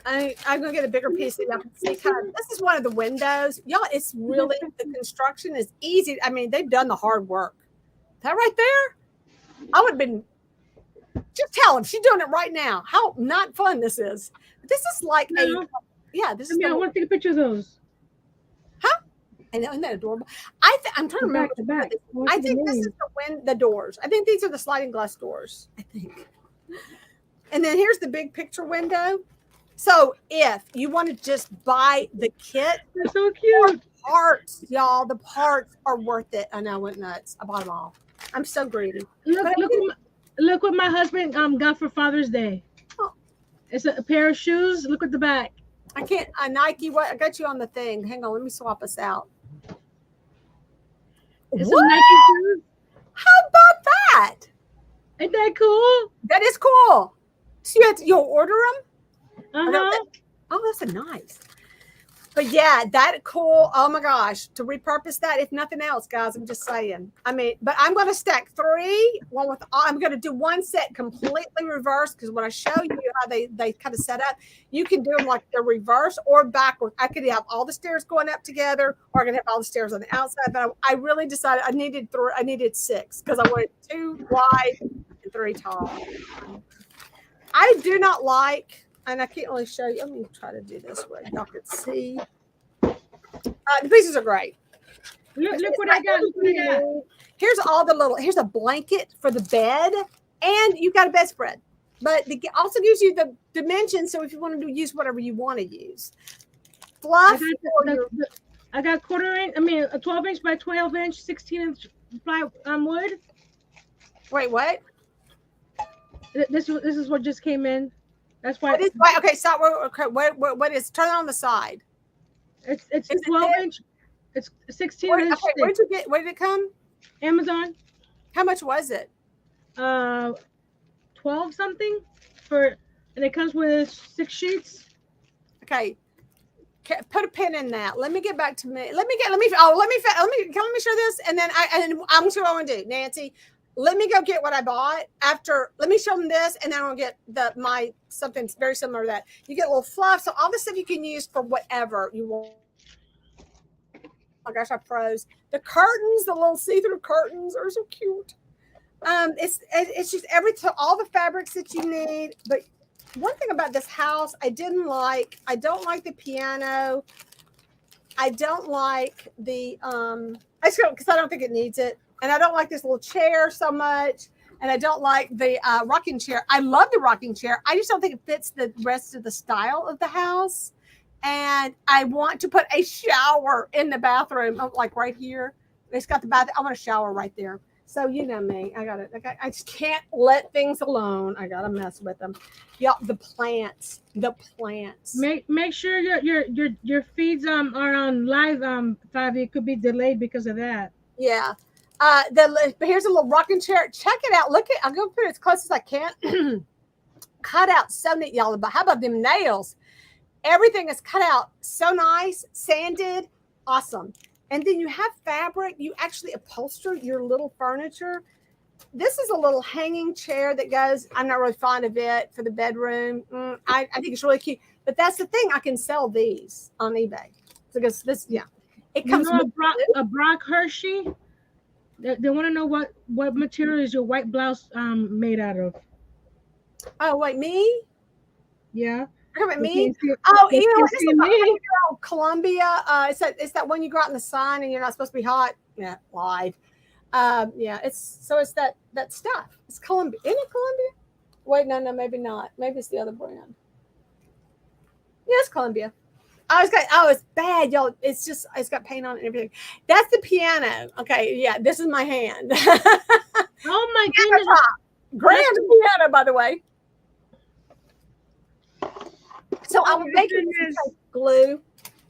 [SPEAKER 1] I'm going to get a bigger piece so y'all can see. This is one of the windows. Y'all, it's really, the construction is easy. I mean, they've done the hard work. That right there, I would have been, just tell them she's doing it right now. How not fun this is. This is like this is.
[SPEAKER 2] I want to take a picture of those.
[SPEAKER 1] Huh? I know, isn't that adorable? I'm trying to remember. I think this is the doors. I think these are the sliding glass doors. I think. And then here's the big picture window. So if you want to just buy the kit,
[SPEAKER 2] they're so cute.
[SPEAKER 1] Parts, y'all, the parts are worth it. I know, I went nuts. I bought them all. I'm so greedy.
[SPEAKER 2] Look what my husband got for Father's Day. Oh. It's a pair of shoes. Look at the back.
[SPEAKER 1] I can't. Nike. What? I got you on the thing. Hang on. Let me swap us out.
[SPEAKER 2] It's what? Nike shoes.
[SPEAKER 1] How about that?
[SPEAKER 2] Ain't that cool?
[SPEAKER 1] That is cool. So you'll order them? Oh, that's a nice. But yeah, that cool. Oh my gosh, to repurpose that, if nothing else, guys, I'm just saying. I mean, but I'm going to stack 3. I'm going to do one set completely reversed, because when I show you how they kind of set up, you can do them like they're reverse or backward. I could have all the stairs going up together, or I could have all the stairs on the outside. But I really decided I needed 6, because I wanted 2 wide and 3 tall. I do not like. And I can't really show you. Let me try to do this way. Y'all can see. The pieces are great.
[SPEAKER 2] Look what I got. Look what I got.
[SPEAKER 1] Here's a blanket for the bed. And you've got a bedspread. But it also gives you the dimensions. So if you want to use whatever you want to use. Fluff.
[SPEAKER 2] I got a 12-inch by 12-inch, 16-inch wood.
[SPEAKER 1] Wait, what?
[SPEAKER 2] This is what just came in. That's why.
[SPEAKER 1] Okay, stop. What is? Turn it on the side.
[SPEAKER 2] It's 12-inch. It's 16-inch.
[SPEAKER 1] Okay, where did it come?
[SPEAKER 2] Amazon.
[SPEAKER 1] How much was it?
[SPEAKER 2] 12 something and it comes with 6 sheets.
[SPEAKER 1] Okay. Put a pin in that. Let me get back to me. Let me show this, and then I'm sure I want to do, Nancy. Let me go get what I bought after. Let me show them this, and then I'll get something very similar to that. You get a little fluff, so all this stuff you can use for whatever you want. Oh my gosh, I froze. The curtains, the little see-through curtains are so cute. It's just all the fabrics that you need. But one thing about this house, I don't like the piano. I don't like the because I don't think it needs it. And I don't like this little chair so much. And I don't like the rocking chair. I love the rocking chair. I just don't think it fits the rest of the style of the house. And I want to put a shower in the bathroom, like right here. It's got the bath. I want a shower right there. So you know me. I just can't let things alone. I got to mess with them. Y'all, the plants.
[SPEAKER 2] Make sure your feeds are on live. Favi, it could be delayed because of that.
[SPEAKER 1] Yeah. Here's a little rocking chair. Check it out. Look I'm gonna put it as close as I can. Cut out so neat, y'all. But how about them nails? Everything is cut out so nice, sanded, awesome. And then you have fabric. You actually upholster your little furniture. This is a little hanging chair that goes. I'm not really fond of it for the bedroom. I think it's really cute. But that's the thing. I can sell these on eBay because this, it comes
[SPEAKER 2] with a Brock Hershey. They want to know what material is your white blouse made out of.
[SPEAKER 1] Oh, wait, me?
[SPEAKER 2] Yeah.
[SPEAKER 1] Me? Oh, you know what? This is about Columbia. It's that one you go out in the sun and you're not supposed to be hot. Yeah, lied. It's that stuff. It's Columbia. Isn't it Columbia? Wait, no, maybe not. Maybe it's the other brand. Yeah, it's Columbia. It's bad, y'all. It's got paint on it and everything. That's the piano. Okay, yeah, this is my hand.
[SPEAKER 2] Oh my goodness.
[SPEAKER 1] Grand piano, by the way. So I'm making glue, and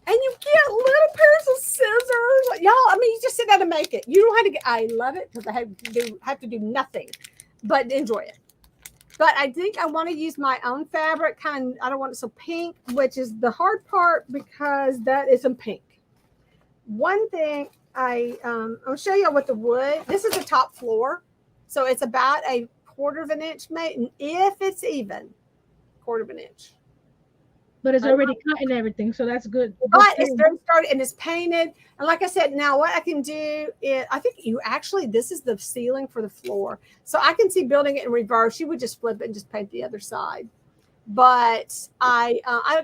[SPEAKER 1] you get little pairs of scissors. Y'all, I mean, you just sit down and make it. You don't have to I love it because I have to do nothing but enjoy it. But I think I want to use my own fabric. Kind of, I don't want it so pink, which is the hard part because that isn't pink. One thing I'll show you what the wood. This is the top floor, so it's about a quarter of an inch, mate, if it's even, quarter of an inch.
[SPEAKER 2] But it's already cut and everything, so that's good.
[SPEAKER 1] But it's started and it's painted. And like I said, now what I can do is, I think this is the ceiling for the floor. So I can see building it in reverse. You would just flip it and just paint the other side. But I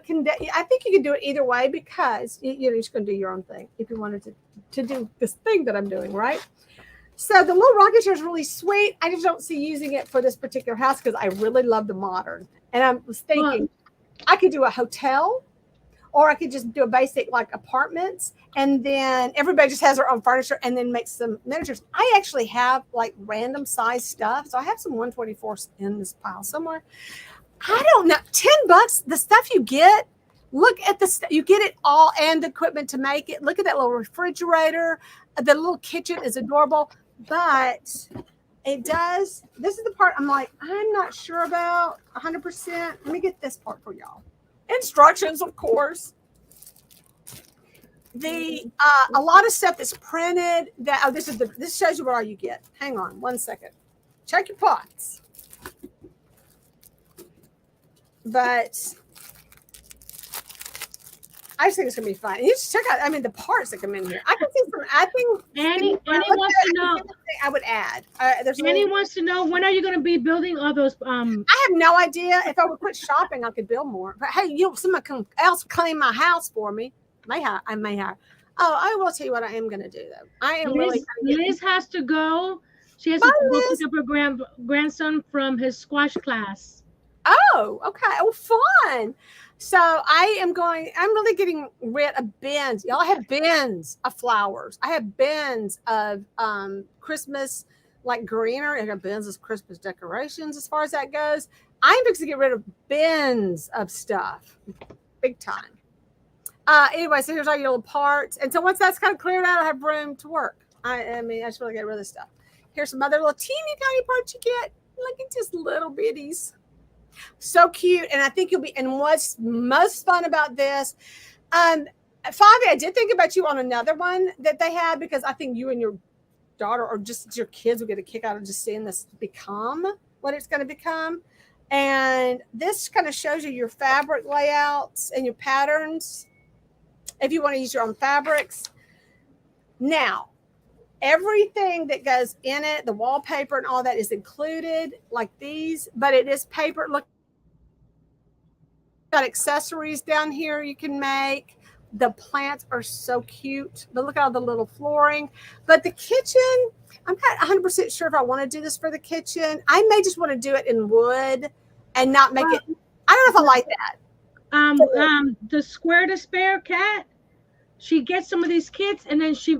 [SPEAKER 1] think you can do it either way because you're just going to do your own thing if you wanted to do this thing that I'm doing, right? So the little rocking chair is really sweet. I just don't see using it for this particular house because I really love the modern. And I was thinking, I could do a hotel, or I could just do a basic like apartments, and then everybody just has their own furniture and then make some miniatures. I actually have like random size stuff. So I have some 124s in this pile somewhere. I don't know, $10, the stuff you get, look at you get it all and the equipment to make it. Look at that little refrigerator. The little kitchen is adorable, but it does. This is the part I'm like, I'm not sure about 100%. Let me get this part for y'all. Instructions, of course. A lot of stuff that's printed. This shows you what all you get. Hang on 1 second. Check your pots. But I just think it's gonna be fun. You should check out. The parts that come in here. I can see some. I think
[SPEAKER 2] Annie wants to know.
[SPEAKER 1] I would add.
[SPEAKER 2] Annie wants to know, when are you going to be building all those?
[SPEAKER 1] I have no idea. If I would quit shopping, I could build more. But hey, somebody else clean my house for me. I may have. Oh, I will tell you what I am going to do though. I am
[SPEAKER 2] Liz has to go. She has to go pick up her grandson from his squash class.
[SPEAKER 1] Oh, okay. Oh, fun. So I'm really getting rid of bins. Y'all, I have bins of flowers. I have bins of Christmas, like greenery. I have bins of Christmas decorations as far as that goes. I'm fixing to get rid of bins of stuff. Big time. Anyway, so here's all your little parts. And so once that's kind of cleared out, I have room to work. I just really get rid of this stuff. Here's some other little teeny tiny parts you get. Look at just little bitties. So cute. And I think you'll be, and what's most fun about this, Favi, I did think about you on another one that they had, because I think you and your daughter or just your kids will get a kick out of just seeing this become what it's going to become. And this kind of shows you your fabric layouts and your patterns if you want to use your own fabrics. Now, everything that goes in it, the wallpaper and all that, is included, like these, but it is paper. Look, got accessories down here you can make. The plants are so cute, but look at all the little flooring. But the kitchen, I'm not 100% sure if I want to do this for the kitchen. I may just want to do it in wood and not make it. I don't know if I like that.
[SPEAKER 2] The Square to Spare cat, she gets some of these kits and then she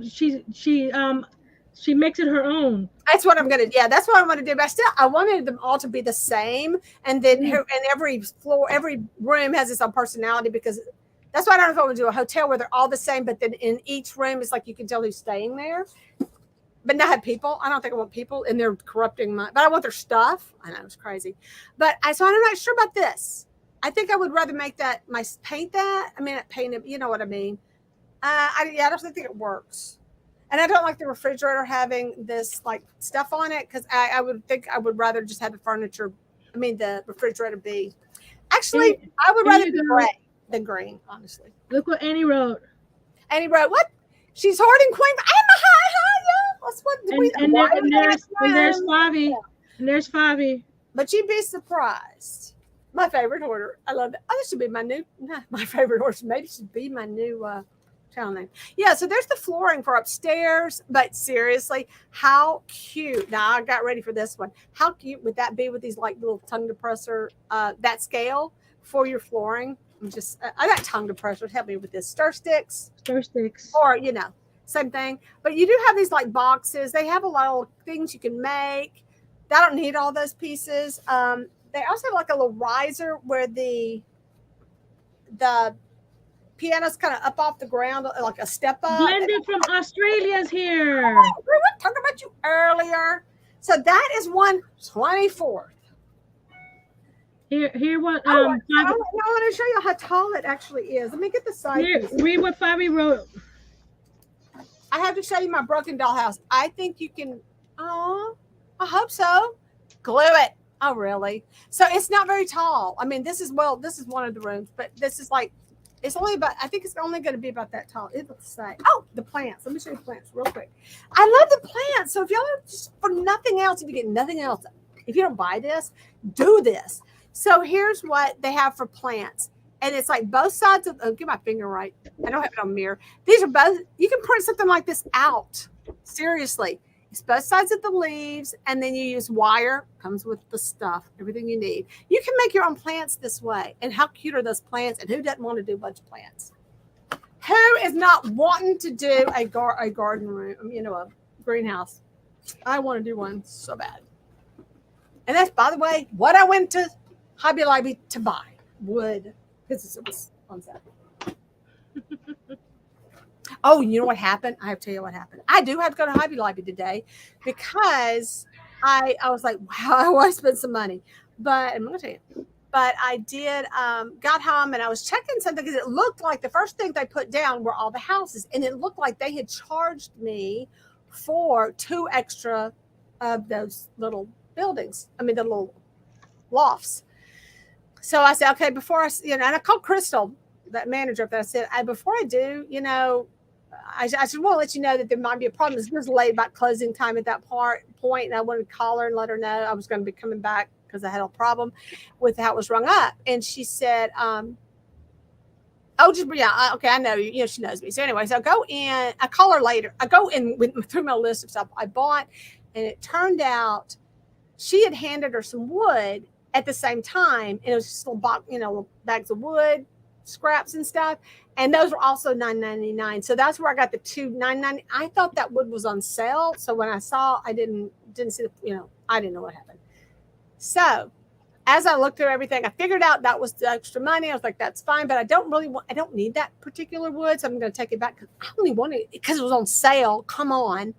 [SPEAKER 2] makes it her own.
[SPEAKER 1] That's what I'm gonna. Yeah, that's what I want to do. But I wanted them all to be the same, and then and every floor, every room has its own personality, because that's why I don't know if I want to do a hotel where they're all the same, but then in each room it's like you can tell who's staying there. But not have people. I don't think I want people, and they're corrupting but I want their stuff. I know, it's crazy. But so I'm not sure about this. I think I would rather make that paint that. I mean, paint it. You know what I mean? I don't think it works. And I don't like the refrigerator having this like stuff on it, because I would rather just have the refrigerator be. Actually, I would rather be gray than green, honestly.
[SPEAKER 2] Look what Annie wrote.
[SPEAKER 1] Annie wrote, what? She's hoarding queen.
[SPEAKER 2] And there's Favi. And there's Favi.
[SPEAKER 1] But you'd be surprised. My favorite hoarder. I love it. Oh, this should be my favorite hoarder. Maybe it should be my new channel name. Yeah, so there's the flooring for upstairs. But seriously, how cute. Now, I got ready for this one. How cute would that be with these like little tongue depressor, that scale for your flooring? I got tongue depressors. Help me with this. Stir sticks. Or, same thing. But you do have these like boxes. They have a lot of things you can make. I don't need all those pieces. They also have like a little riser where the piano's kind of up off the ground, like a step up.
[SPEAKER 2] Glenda from Australia's here.
[SPEAKER 1] Oh, we were talking about you earlier. So that is 1/24.
[SPEAKER 2] Here what
[SPEAKER 1] I want to show you how tall it actually is. Let me get the side piece.
[SPEAKER 2] Read what Fabi wrote.
[SPEAKER 1] I have to show you my broken dollhouse. I think you can. Oh, I hope so. Glue it. Oh, really? So it's not very tall. I mean, this is one of the rooms, but this is like, it's only about, I think it's only going to be about that tall. It looks say. Oh, the plants. Let me show you the plants real quick. I love the plants. So if y'all just for nothing else, if you get nothing else, if you don't buy this, do this. So here's what they have for plants. And it's like both sides of, oh, get my finger right. I don't have it on mirror. These are both, you can print something like this out. Seriously. It's both sides of the leaves, and then you use wire, comes with the stuff, everything you need. You can make your own plants this way. And how cute are those plants? And who doesn't want to do a bunch of plants? Who is not wanting to do a garden room, a greenhouse? I want to do one so bad. And that's, by the way, what I went to Hobby Lobby to buy. Wood. Because it was on sale. Oh, you know what happened? I have to tell you what happened. I do have to go to Hobby Lobby today because I was like, wow, I want to spend some money. But I'm going to tell you. But I did, got home and I was checking something because it looked like the first thing they put down were all the houses. And it looked like they had charged me for 2 extra of those little buildings. I mean, the little lofts. So I said, okay, before I, and I called Crystal, that manager, that I said, before I do, I just want to let you know that there might be a problem. It was late about closing time at that point, and I wanted to call her and let her know I was going to be coming back because I had a problem with how it was rung up. And she said, okay, I know you. She knows me. So anyway, so I go in. I call her later. I go in through my list of stuff I bought, and it turned out she had handed her some wood at the same time, and it was just little bags of wood, scraps and stuff, and those were also $9.99. So that's where I got the two $9.99. I thought that wood was on sale, so when I saw, I didn't see I didn't know what happened. So as I looked through everything, I figured out that was the extra money. I was like, that's fine, but I don't need that particular wood, so I'm going to take it back because I only wanted it because it was on sale. Come on.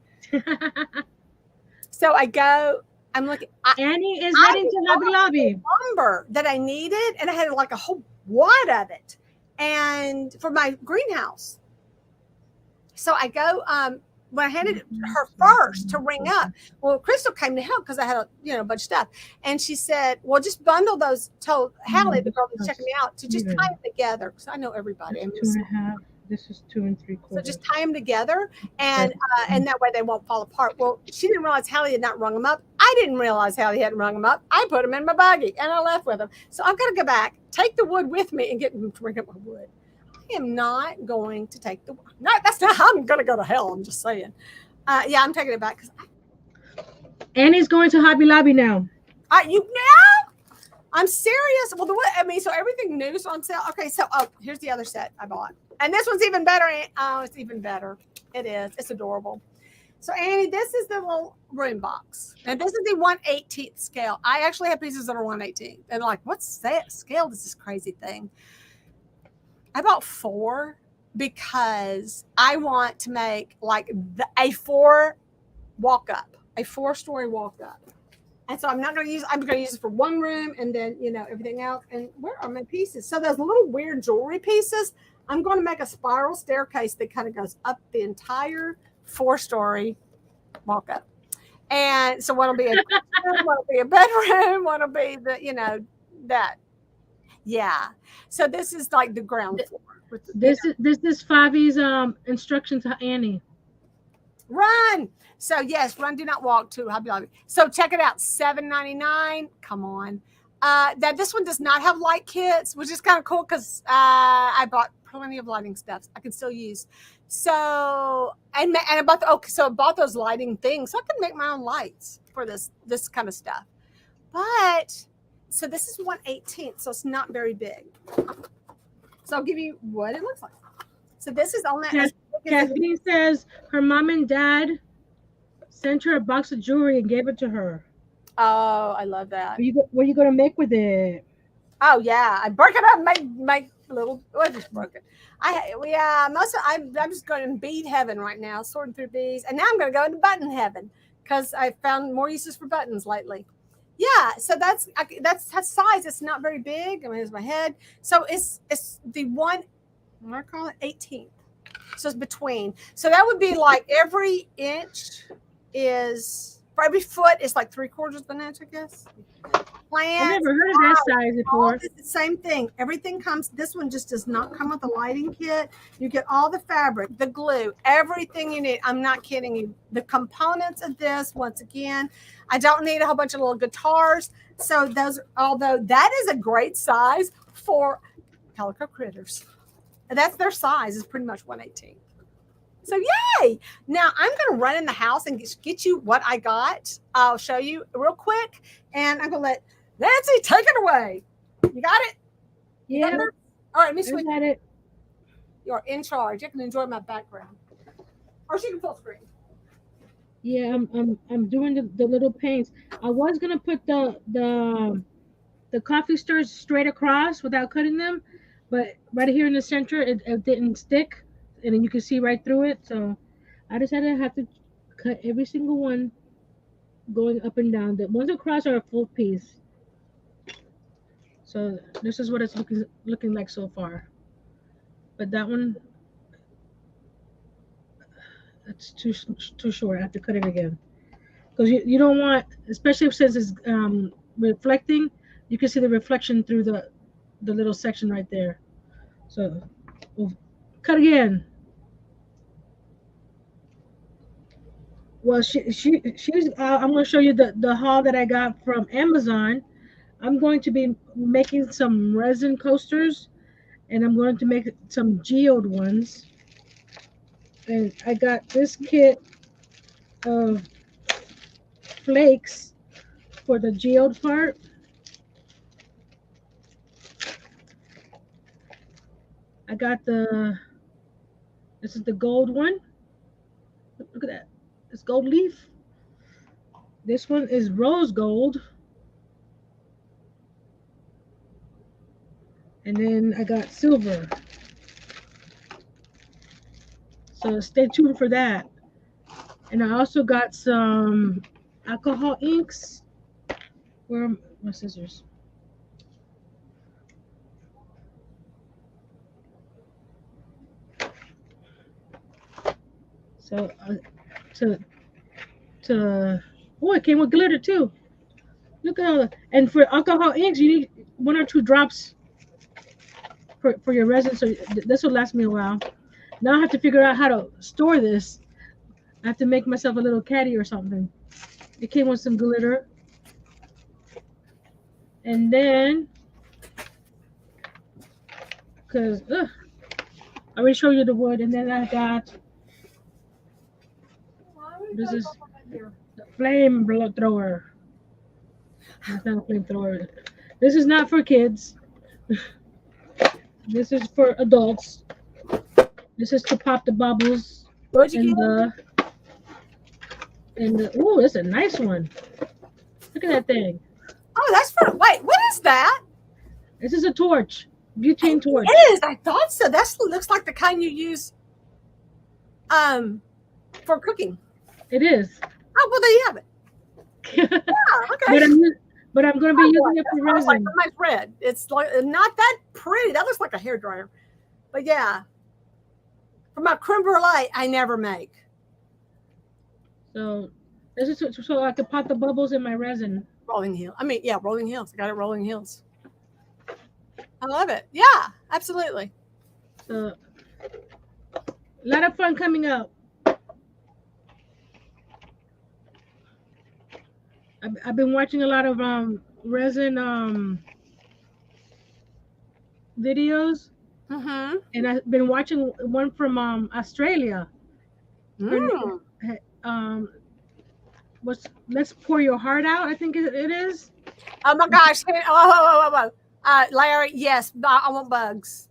[SPEAKER 1] So I go. I'm looking.
[SPEAKER 2] Annie is heading to Hobby Lobby.
[SPEAKER 1] Lumber that I needed, and I had like a whole wad of it, and for my greenhouse. So I go. When I handed it to her first to ring up, well, Crystal came to help because I had a bunch of stuff, and she said, "Well, just bundle those." Told Hallie, the girl that's checking me out, to just tie them together because I know everybody.
[SPEAKER 2] This is 2 3/4.
[SPEAKER 1] So just tie them together, and that way they won't fall apart. Well, she didn't realize Hallie had not rung them up. I didn't realize Hallie hadn't rung them up. I put them in my buggy, and I left with them. So I've got to go back, take the wood with me, and get them to ring up my wood. I am not going to take the wood. No, that's not how I'm going to go to hell. I'm just saying. Yeah, I'm taking it back.
[SPEAKER 2] Annie's going to Hobby Lobby now.
[SPEAKER 1] I'm serious. Well, so everything new is on sale. Okay, so here's the other set I bought. And this one's even better. Oh, it's even better. It is. It's adorable. So, Annie, this is the little room box. And this is the 1/18th scale. I actually have pieces that are 1/18th. And like, what's that scale? This is crazy thing. I bought 4 because I want to make like a 4 walk-up, a 4-story walk-up. And so I'm going to use it for one room and then, everything else. And where are my pieces? So those little weird jewelry pieces, I'm going to make a spiral staircase that kind of goes up the entire 4-story walk up. And so one'll be a bedroom, one'll be that. Yeah. So this is like the ground floor.
[SPEAKER 2] This is Fabi's instruction to Annie.
[SPEAKER 1] Run. So yes, run, do not walk to Hobby Lobby. So check it out, $7.99. Come on. This one does not have light kits, which is kind of cool because I bought plenty of lighting stuff I can still use. So and I bought those lighting things, so I can make my own lights for this kind of stuff. But so this is 1/18th, so it's not very big. So I'll give you what it looks like. So this is on that.
[SPEAKER 2] Kathleen says her mom and dad sent her a box of jewelry and gave it to her.
[SPEAKER 1] Oh, I love that.
[SPEAKER 2] What are you gonna make with it?
[SPEAKER 1] Oh yeah, I broke it up, make little. I just broke it. I'm just going in bead heaven right now, sorting through beads, and now I'm going to go into button heaven because I found more uses for buttons lately. Yeah, so that's size. It's not very big. I mean, it's my head. So it's the one. What do I call it? 18th. So it's between. So that would be like every inch is for every foot is like 3/4 of an inch, I guess.
[SPEAKER 2] I
[SPEAKER 1] Plants,
[SPEAKER 2] never heard of that size
[SPEAKER 1] all
[SPEAKER 2] before.
[SPEAKER 1] the same thing. Everything comes. This one just does not come with a lighting kit. You get all the fabric, the glue, everything you need. I'm not kidding you. The components of this, once again, I don't need a whole bunch of little guitars. So those, although that is a great size for calico critters, that's their size is pretty much 1/18. So yay! Now I'm going to run in the house and get you what I got. I'll show you real quick, and I'm going to let Nancy take it away. You got it?
[SPEAKER 2] Yeah.
[SPEAKER 1] All right, Miss
[SPEAKER 2] I got it.
[SPEAKER 1] You're in charge. You can enjoy my background, or she can full screen.
[SPEAKER 2] Yeah, I'm doing the little paints. I was gonna put the coffee stirrers straight across without cutting them, but right here in the center it didn't stick, and then you can see right through it. So I decided I have to cut every single one going up and down. The ones across are a full piece. So this is what it's looking like so far. But that one, it's too short. I have to cut it again because you don't want, especially since it's reflecting. You can see the reflection through the little section right there. So we'll cut again. Well, she's. I'm going to show you the haul that I got from Amazon. I'm going to be making some resin coasters, and I'm going to make some geode ones. And I got this kit of flakes for the geode part. I got this is the gold one. Look at that. It's gold leaf. This one is rose gold. And then I got silver. So stay tuned for that. And I also got some alcohol inks. Where are my scissors? So to oh, it came with glitter too. Look at all that. And for alcohol inks, you need 1 or 2 drops for your resin. So this will last me a while. Now I have to figure out how to store this. I have to make myself a little caddy or something. It came with some glitter. And then, because I already showed you the wood. And then I got, this is the flame thrower. It's not a flamethrower. This is not for kids. This is for adults. This is to pop the bubbles.
[SPEAKER 1] What'd you get?
[SPEAKER 2] Oh, it's a nice one. Look at that thing.
[SPEAKER 1] Oh, that's for, wait, what is that?
[SPEAKER 2] This is a torch. Butane torch.
[SPEAKER 1] It is. I thought so. That looks like the kind you use for cooking.
[SPEAKER 2] It is.
[SPEAKER 1] Oh, well, there you have it. Yeah, okay.
[SPEAKER 2] But I'm going to be using it for resin.
[SPEAKER 1] Like my red. It's like not that pretty. That looks like a hairdryer. But yeah, for my creme brulee, I never make.
[SPEAKER 2] So this is so I can pop the bubbles in my resin.
[SPEAKER 1] Rolling Hills. I mean, yeah, Rolling Hills. I got it, Rolling Hills. I love it. Yeah, absolutely.
[SPEAKER 2] So a lot of fun coming up. I've been watching a lot of resin videos, and I've been watching one from Australia. Let's pour your heart out. I think it is.
[SPEAKER 1] Oh my gosh! Oh. Larry, yes, I want bugs.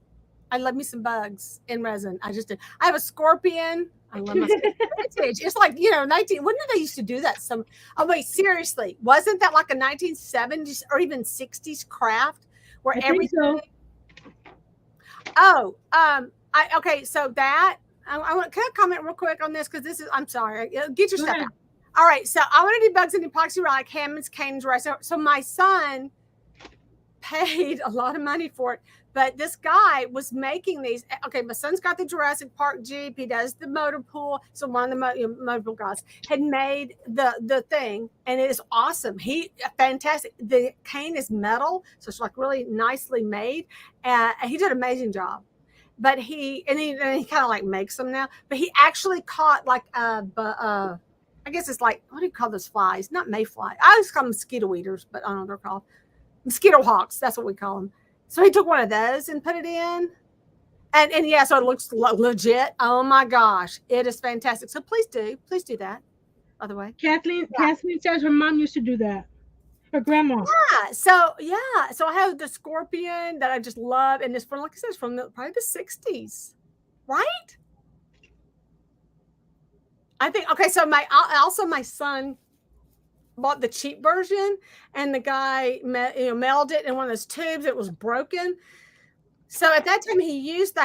[SPEAKER 1] I love me some bugs in resin. I just did. I have a scorpion. I love my vintage. It's like, 19. When did they used to do that? Oh wait, seriously, wasn't that like a 1970s or even 60s craft where everything? So. Oh, okay. So that I want. Can I comment real quick on this because this is. I'm sorry. Get your stuff out. All right, so I want to do bugs and epoxy like Hammond's Cane's right. So my son paid a lot of money for it, but this guy was making these. Okay, my son's got the Jurassic Park Jeep. He does the motor pool. So one of the motor pool guys had made the thing, and it is awesome. Fantastic. The cane is metal, so it's like really nicely made. He did an amazing job. But he kind of like makes them now. But he actually caught like I guess it's like, what do you call those flies? Not mayfly. I always call them mosquito eaters, but I don't know what they're called. Mosquito hawks. That's what we call them. So he took one of those and put it in. And yeah, so it looks legit. Oh my gosh. It is fantastic. So please do that, by the way.
[SPEAKER 2] Kathleen says her mom used to do that. Her grandma.
[SPEAKER 1] Yeah. So I have the scorpion that I just love. And it's from, like I said, it's from probably the 60s. Right? I think, okay, so my son bought the cheap version, and the guy mailed it in one of those tubes. It was broken. So at that time he used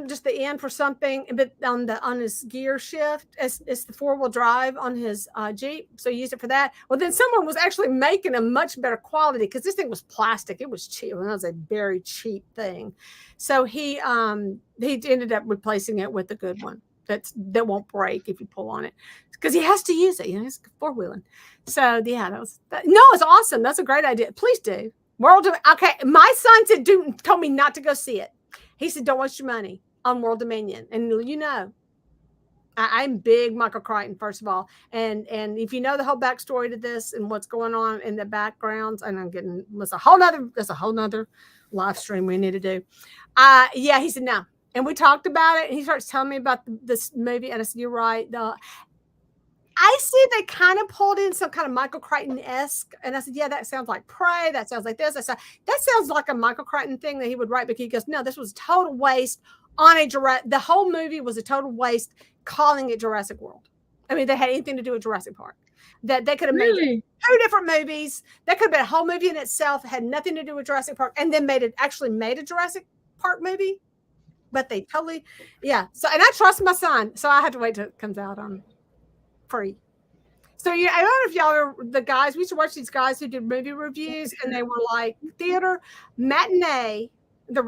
[SPEAKER 1] just the end for something, but on his gear shift, it's the 4-wheel drive on his Jeep. So he used it for that. Well, then someone was actually making a much better quality because this thing was plastic. It was cheap. It was a very cheap thing. So he ended up replacing it with a good one that won't break if you pull on it, because he has to use it. He's 4-wheeling. So yeah, it's awesome. That's a great idea. Please do. Okay, my son told me not to go see it. He said, don't waste your money on World Dominion. And I'm big Michael Crichton, first of all. And if you know the whole backstory to this and what's going on in the backgrounds, and that's a whole nother live stream we need to do. Yeah, he said, no. And we talked about it, and he starts telling me about this movie, and I said, you're right. I see they kind of pulled in some kind of Michael Crichton-esque, and I said, yeah, that sounds like Prey. That sounds like this. I said, that sounds like a Michael Crichton thing that he would write, but he goes, no, this was a total waste the whole movie was a total waste calling it Jurassic World. I mean, they had anything to do with Jurassic Park. That they could have made 2 different movies. That could have been a whole movie in itself, had nothing to do with Jurassic Park, and then actually made a Jurassic Park movie. But they totally, yeah. So, and I trust my son, so I had to wait till it comes out on free. So I don't know if y'all are the guys. We used to watch these guys who did movie reviews, and they were like theater, matinee, how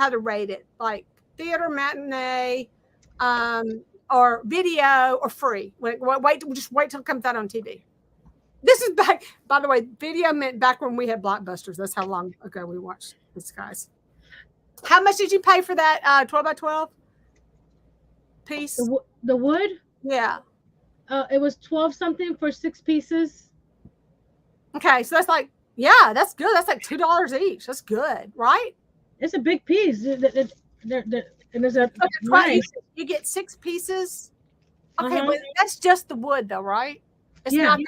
[SPEAKER 1] to rate it, like theater, matinee, or video, or free. Just wait till it comes out on TV. This is back, by the way. Video meant back when we had Blockbusters. That's how long ago we watched these guys. How much did you pay for that 12 by 12 piece?
[SPEAKER 2] The wood?
[SPEAKER 1] Yeah.
[SPEAKER 2] It was 12 something for 6 pieces.
[SPEAKER 1] Okay, so that's like, yeah, that's good. That's like $2 each. That's good, right?
[SPEAKER 2] It's a big piece. And there's a
[SPEAKER 1] you get 6 pieces. Okay, but that's just the wood, though, right? It's not.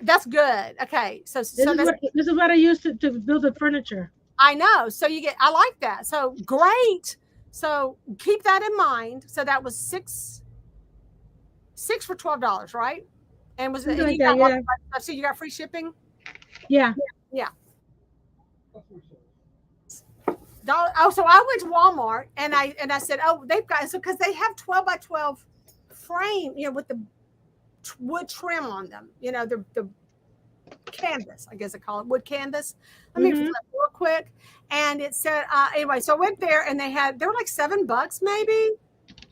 [SPEAKER 1] That's good. Okay, so this
[SPEAKER 2] is what I used to build the furniture.
[SPEAKER 1] I know. So I like that. So great. So keep that in mind. So that was six for $12, right? And was it? So you got free shipping?
[SPEAKER 2] Yeah.
[SPEAKER 1] Yeah. So I went to Walmart and I said, oh, they've got, so because they have 12 by 12 frame, with the wood trim on them, the canvas, I guess I call it wood canvas. Let me flip real quick. And it said, anyway, so I went there and they were like $7 maybe.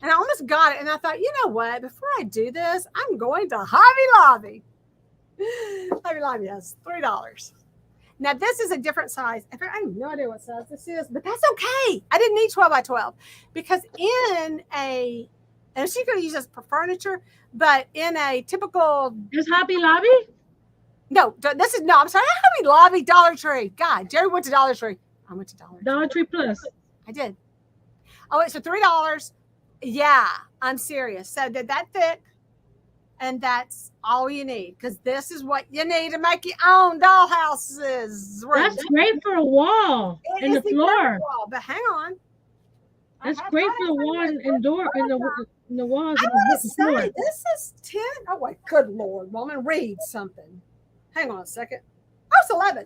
[SPEAKER 1] And I almost got it. And I thought, you know what, before I do this, I'm going to Hobby Lobby. Hobby Lobby has $3. Now this is a different size. I have no idea what size this is, but that's okay. I didn't need 12 by 12 because and she's going to use this for furniture, but in a typical.
[SPEAKER 2] Is Hobby Lobby?
[SPEAKER 1] No, I'm sorry, Hobby Lobby, Dollar Tree. God, Jerry went to Dollar Tree. I went to
[SPEAKER 2] Dollar Tree Plus.
[SPEAKER 1] I did. Oh, wait, so $3. Yeah, I'm serious. So did that thick, and that's all you need, because this is what you need to make your own dollhouses.
[SPEAKER 2] That's great for a wall and the floor.
[SPEAKER 1] Wall, but hang on.
[SPEAKER 2] That's great for the walls and door in the walls.
[SPEAKER 1] I want to say this is 10. Oh wait, good Lord, woman, read something. Hang on a second. Oh, it's 11.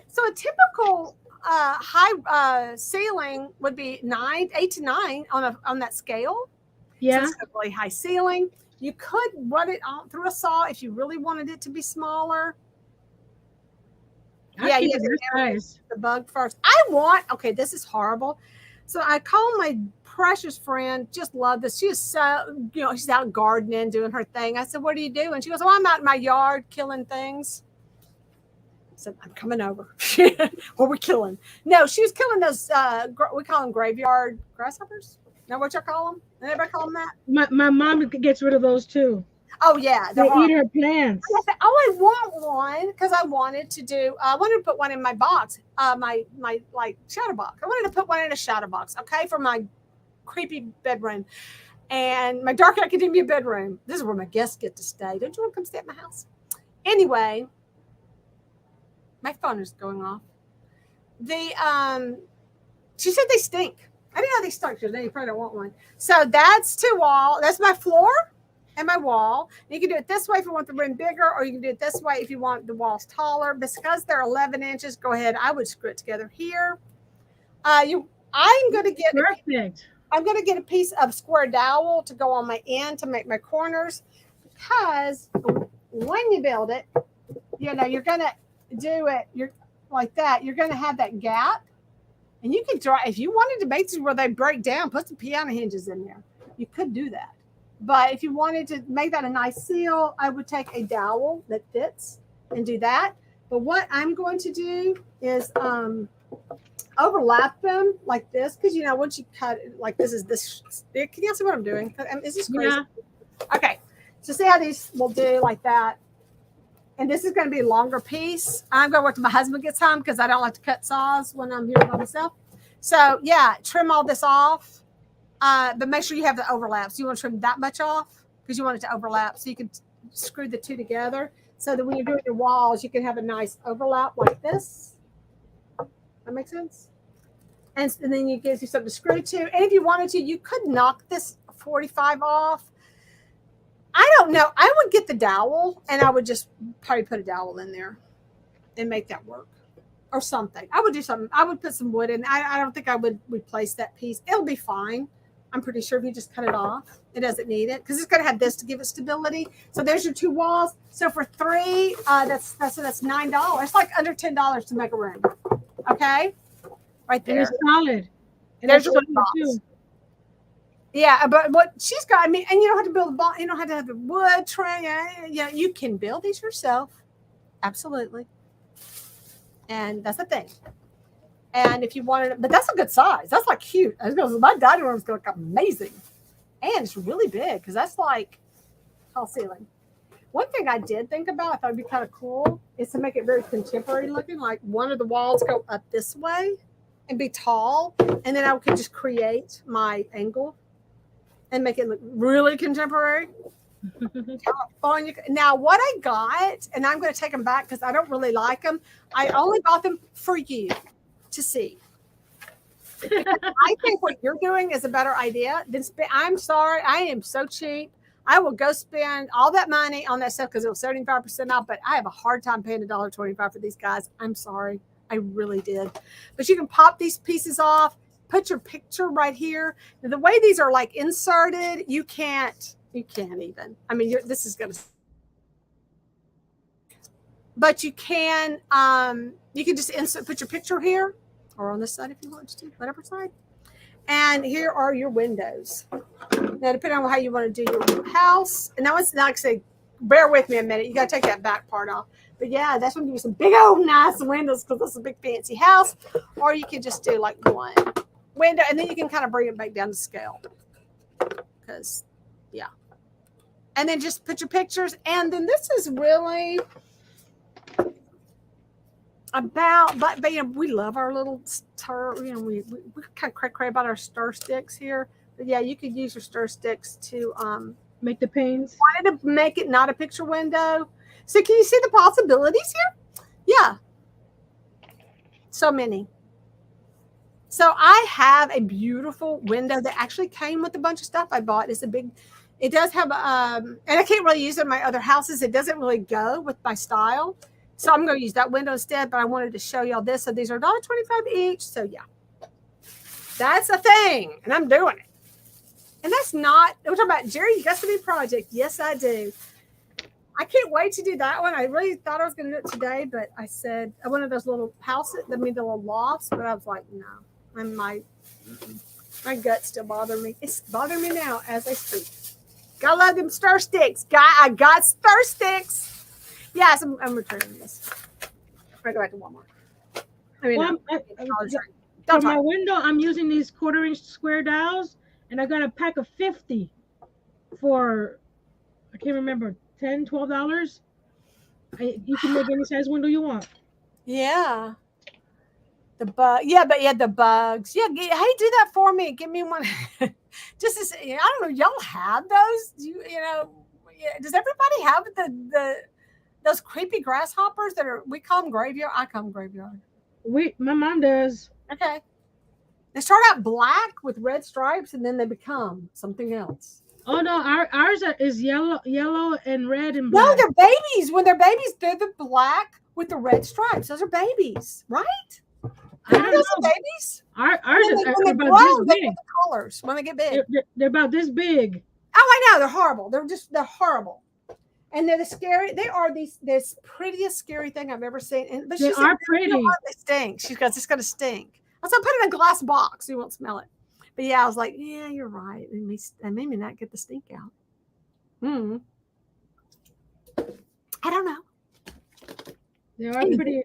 [SPEAKER 1] So a typical high ceiling would be 8 to 9 on that scale.
[SPEAKER 2] Yeah.
[SPEAKER 1] So it's a really high ceiling. You could run it on through a saw if you really wanted it to be smaller.
[SPEAKER 2] Yeah, you
[SPEAKER 1] the bug first. Okay, this is horrible. So I call my precious friend, just love this. She is so, she's out gardening, doing her thing. I said, what are you doing? She goes, well, I'm out in my yard killing things. I said, I'm coming over. What we're killing? No, she was killing those, we call them graveyard grasshoppers. Know what y'all call them? Anybody call them that?
[SPEAKER 2] My mom gets rid of those too.
[SPEAKER 1] Oh yeah,
[SPEAKER 2] they eat her plants.
[SPEAKER 1] I want one because I wanted to put one in my box, my like shadow box. I wanted to put one in a shadow box, okay, for my creepy bedroom and my dark academia bedroom. This is where my guests get to stay. Don't you want to come stay at my house? Anyway, my phone is going off. She said they stink. I didn't know they stink because you probably don't want one. So that's that's my floor and my wall. You can do it this way if you want the room bigger, or you can do it this way if you want the walls taller. Because they're 11 inches, go ahead. I would screw it together here. I'm going to get
[SPEAKER 2] perfect.
[SPEAKER 1] I'm going to get a piece of square dowel to go on my end to make my corners, because when you build it, you're going to do it. You're like that. You're going to have that gap, and you could draw if you wanted to make this where they break down. Put some piano hinges in there. You could do that. But if you wanted to make that a nice seal, I would take a dowel that fits and do that. But what I'm going to do is overlap them like this, because once you cut it like this, can you see what I'm doing? Is this crazy? Yeah. Okay, so see how these will do like that. And this is going to be a longer piece. I'm going to wait till my husband gets home because I don't like to cut saws when I'm here by myself. So yeah, trim all this off. But make sure you have the overlaps. You want to trim that much off because you want it to overlap, so you can screw the two together so that when you're doing your walls, you can have a nice overlap like this. That makes sense? And then you give you something to screw to. And if you wanted to, you could knock this 45 off. I don't know. I would get the dowel, and I would just probably put a dowel in there and make that work. Or something. I would do something. I would put some wood in. I don't think I would replace that piece. It'll be fine. I'm pretty sure if you just cut it off, it doesn't need it because it's going to have this to give it stability. So there's your two walls. So for $3, that's $9. It's like under $10 to make a room. Okay, right there.
[SPEAKER 2] It's solid.
[SPEAKER 1] And there's your box. Yeah, but what she's got, and you don't have to build you don't have to have the wood tray. You can build these yourself. Absolutely. And that's the thing. And if you wanted it, but that's a good size. That's like cute. My dining room is going to look amazing. And it's really big because that's like tall ceiling. One thing I did think about, I thought it'd be kind of cool, is to make it very contemporary looking. Like one of the walls go up this way and be tall. And then I could just create my angle and make it look really contemporary. California. Now, what I got, and I'm going to take them back because I don't really like them. I only bought them for you to see. I think what you're doing is a better idea than I'm sorry, I am so cheap. I will go spend all that money on that stuff because it was 75% off, but I have a hard time paying $1.25 for these guys. I'm sorry. I really did. But you can pop these pieces off, put your picture right here. Now, the way these are like inserted, you can't even. I mean, this is going to, but you can just put your picture here or on this side if you want to, whatever side. And here are your windows. Now, depending on how you want to do your house, and now it's like I say, bear with me a minute. You got to take that back part off. But yeah, that's going to give you some big old nice windows because this is a big fancy house. Or you can just do like one window, and then you can kind of bring it back down to scale. Because, yeah. And then just put your pictures. And then this is really about, but we love our little stir. We kind of cray about our stir sticks here. But yeah, you could use your stir sticks to
[SPEAKER 2] make the panes.
[SPEAKER 1] Wanted to make it not a picture window. So can you see the possibilities here? Yeah. So many. So I have a beautiful window that actually came with a bunch of stuff I bought. It does have, and I can't really use it in my other houses. It doesn't really go with my style. So I'm going to use that window instead, but I wanted to show y'all this. So these are $1.25 each. So yeah, that's a thing, and I'm doing it. And that's not, we're talking about, Jerry, you got to be project. Yes, I do. I can't wait to do that one. I really thought I was going to do it today, but I said, one of those little houses, the little lofts, but I was like, no. And my guts still bother me. It's bothering me now as I speak. Gotta love them stir sticks. I got stir sticks. Yes, I'm returning this. I go back to Walmart. I mean,
[SPEAKER 2] for my window, I'm using these 1/4-inch square dowels, and I got a pack of 50 for, I can't remember, $10, $12. You can make any size window you want.
[SPEAKER 1] Yeah. The bug, the bugs. Yeah, hey, do that for me. Give me one. Just as, I don't know, y'all have those? Does everybody have those creepy grasshoppers that we call them graveyard? I call them graveyard.
[SPEAKER 2] My mom does.
[SPEAKER 1] Okay. They start out black with red stripes, and then they become something else.
[SPEAKER 2] Oh no, ours is yellow and red and black.
[SPEAKER 1] No, they're babies. When they're babies, they're the black with the red stripes. Those are babies, right?
[SPEAKER 2] I don't know.
[SPEAKER 1] Babies.
[SPEAKER 2] Ours are about
[SPEAKER 1] grow,
[SPEAKER 2] this big.
[SPEAKER 1] The colors when they get big.
[SPEAKER 2] They're about this big.
[SPEAKER 1] Oh, I know. They're horrible. They're horrible. And they're they are this prettiest scary thing I've ever seen. But
[SPEAKER 2] they are pretty.
[SPEAKER 1] They stink. She goes, it's going to stink. I said, put it in a glass box. You won't smell it. But yeah, I was like, yeah, you're right. It made me not get the stink out. I don't know.
[SPEAKER 2] They are pretty.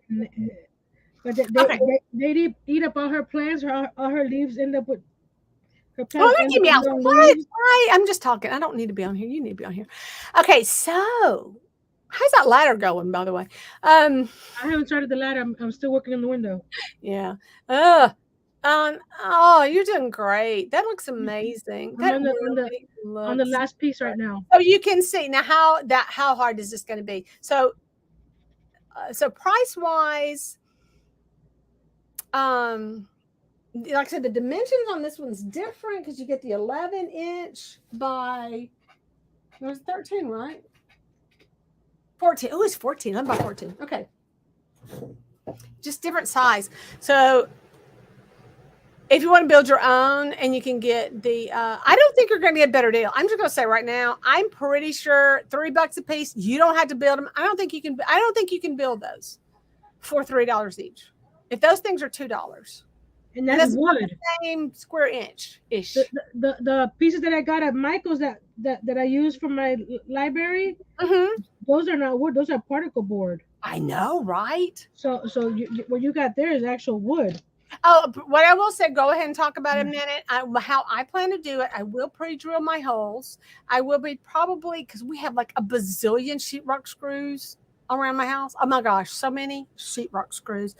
[SPEAKER 2] But they eat up all her plants. All her leaves end up with her plants.
[SPEAKER 1] Oh, give me out. I'm just talking. I don't need to be on here. You need to be on here. Okay, so how's that ladder going, by the way?
[SPEAKER 2] I haven't started the ladder. I'm still working on the window.
[SPEAKER 1] Yeah. Oh, you're doing great. That looks amazing.
[SPEAKER 2] I'm on the last piece right now.
[SPEAKER 1] So you can see now how hard is this going to be? So price wise, like I said, the dimensions on this one's different because you get the 11-inch by, it was 13, right? 14. Oh, it's 14. I'm by 14. Okay. Just different size. So if you want to build your own and you can get the, I don't think you're going to get a better deal. I'm just going to say right now, I'm pretty sure $3 a piece. You don't have to build them. I don't think you can build those for $3 each. If those things are $2,
[SPEAKER 2] and that's wood,
[SPEAKER 1] the same square inch ish.
[SPEAKER 2] The pieces that I got at Michael's that I use for my library, those are not wood; those are particle board.
[SPEAKER 1] I know, right?
[SPEAKER 2] So what you got there is actual wood.
[SPEAKER 1] Oh, what I will say, go ahead and talk about it a minute. How I plan to do it. I will pre-drill my holes. I will be probably, because we have like a bazillion sheetrock screws around my house. Oh my gosh, so many sheetrock screws.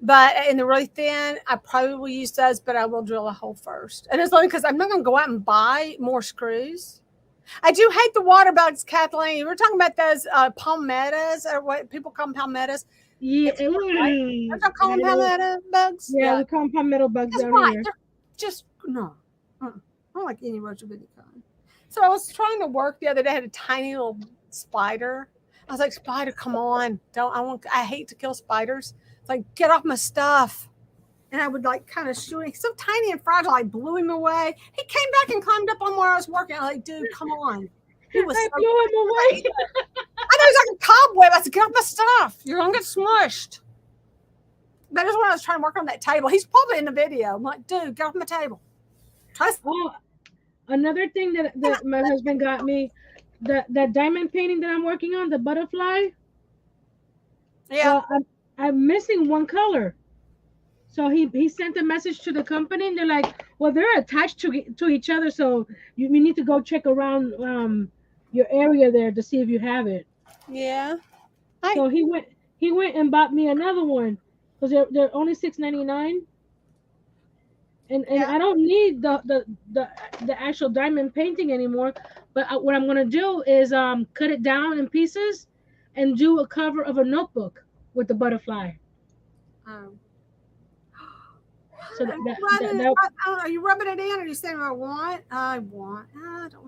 [SPEAKER 1] But in the really thin, I probably will use those, but I will drill a hole first. And it's only because I'm not going to go out and buy more screws. I do hate the water bugs, Kathleen. We were talking about those palmettos, or what people call them, palmettos.
[SPEAKER 2] Yeah,
[SPEAKER 1] I don't call them palmetto bugs.
[SPEAKER 2] Yeah, we call them palmetto bugs down here.
[SPEAKER 1] They're just no. I don't like any roach of any kind. So I was trying to work the other day. I had a tiny little spider. I was like, spider, come on! I hate to kill spiders. It's like, get off my stuff. And I would like kind of shoot him. He's so tiny and fragile. I blew him away. He came back and climbed up on where I was working. I was like, dude, come on. He was
[SPEAKER 2] blew him away.
[SPEAKER 1] I know he's like a cobweb. I said, get off my stuff. You're gonna get smushed. That is when I was trying to work on that table. He's probably in the video. I'm like, dude, get off my table.
[SPEAKER 2] Another thing that my husband got me, that diamond painting that I'm working on, the butterfly.
[SPEAKER 1] Yeah.
[SPEAKER 2] I'm missing one color. So he sent a message to the company, and they're like, well, they're attached to each other, so you need to go check around your area there to see if you have it.
[SPEAKER 1] Yeah.
[SPEAKER 2] So he went and bought me another one because they're only $6.99. And I don't need the actual diamond painting anymore. But what I'm gonna do is cut it down in pieces and do a cover of a notebook with the butterfly. So
[SPEAKER 1] are you rubbing it in, or are you saying I want? I don't want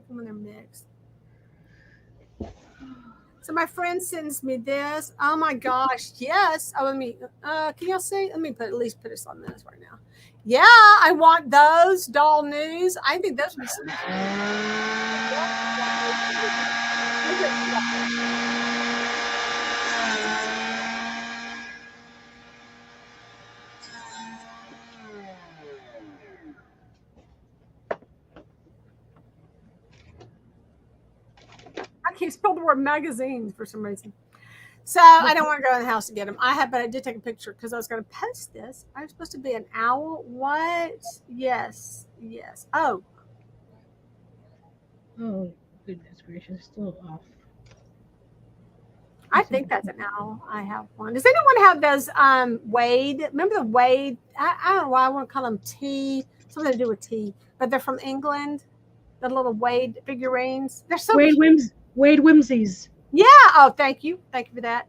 [SPEAKER 1] them when they're mixed. So my friend sends me this. Oh my gosh, yes. Oh, let me. Can y'all see? Let me at least put this on this right now. Yeah, I want those doll news. I think those would be some. I can't spell the word magazines for some reason. So I don't want to go in the house to get them. But I did take a picture because I was going to post this. I'm supposed to be an owl. What? Yes. Oh,
[SPEAKER 2] goodness gracious, still off.
[SPEAKER 1] I think that's an owl. I have one. Does anyone have those Wade? Remember the Wade? I don't know why I want to call them tea. Something to do with tea, but they're from England. The little Wade figurines. They're so
[SPEAKER 2] Wade Whimsies.
[SPEAKER 1] Yeah. Oh, thank you for that.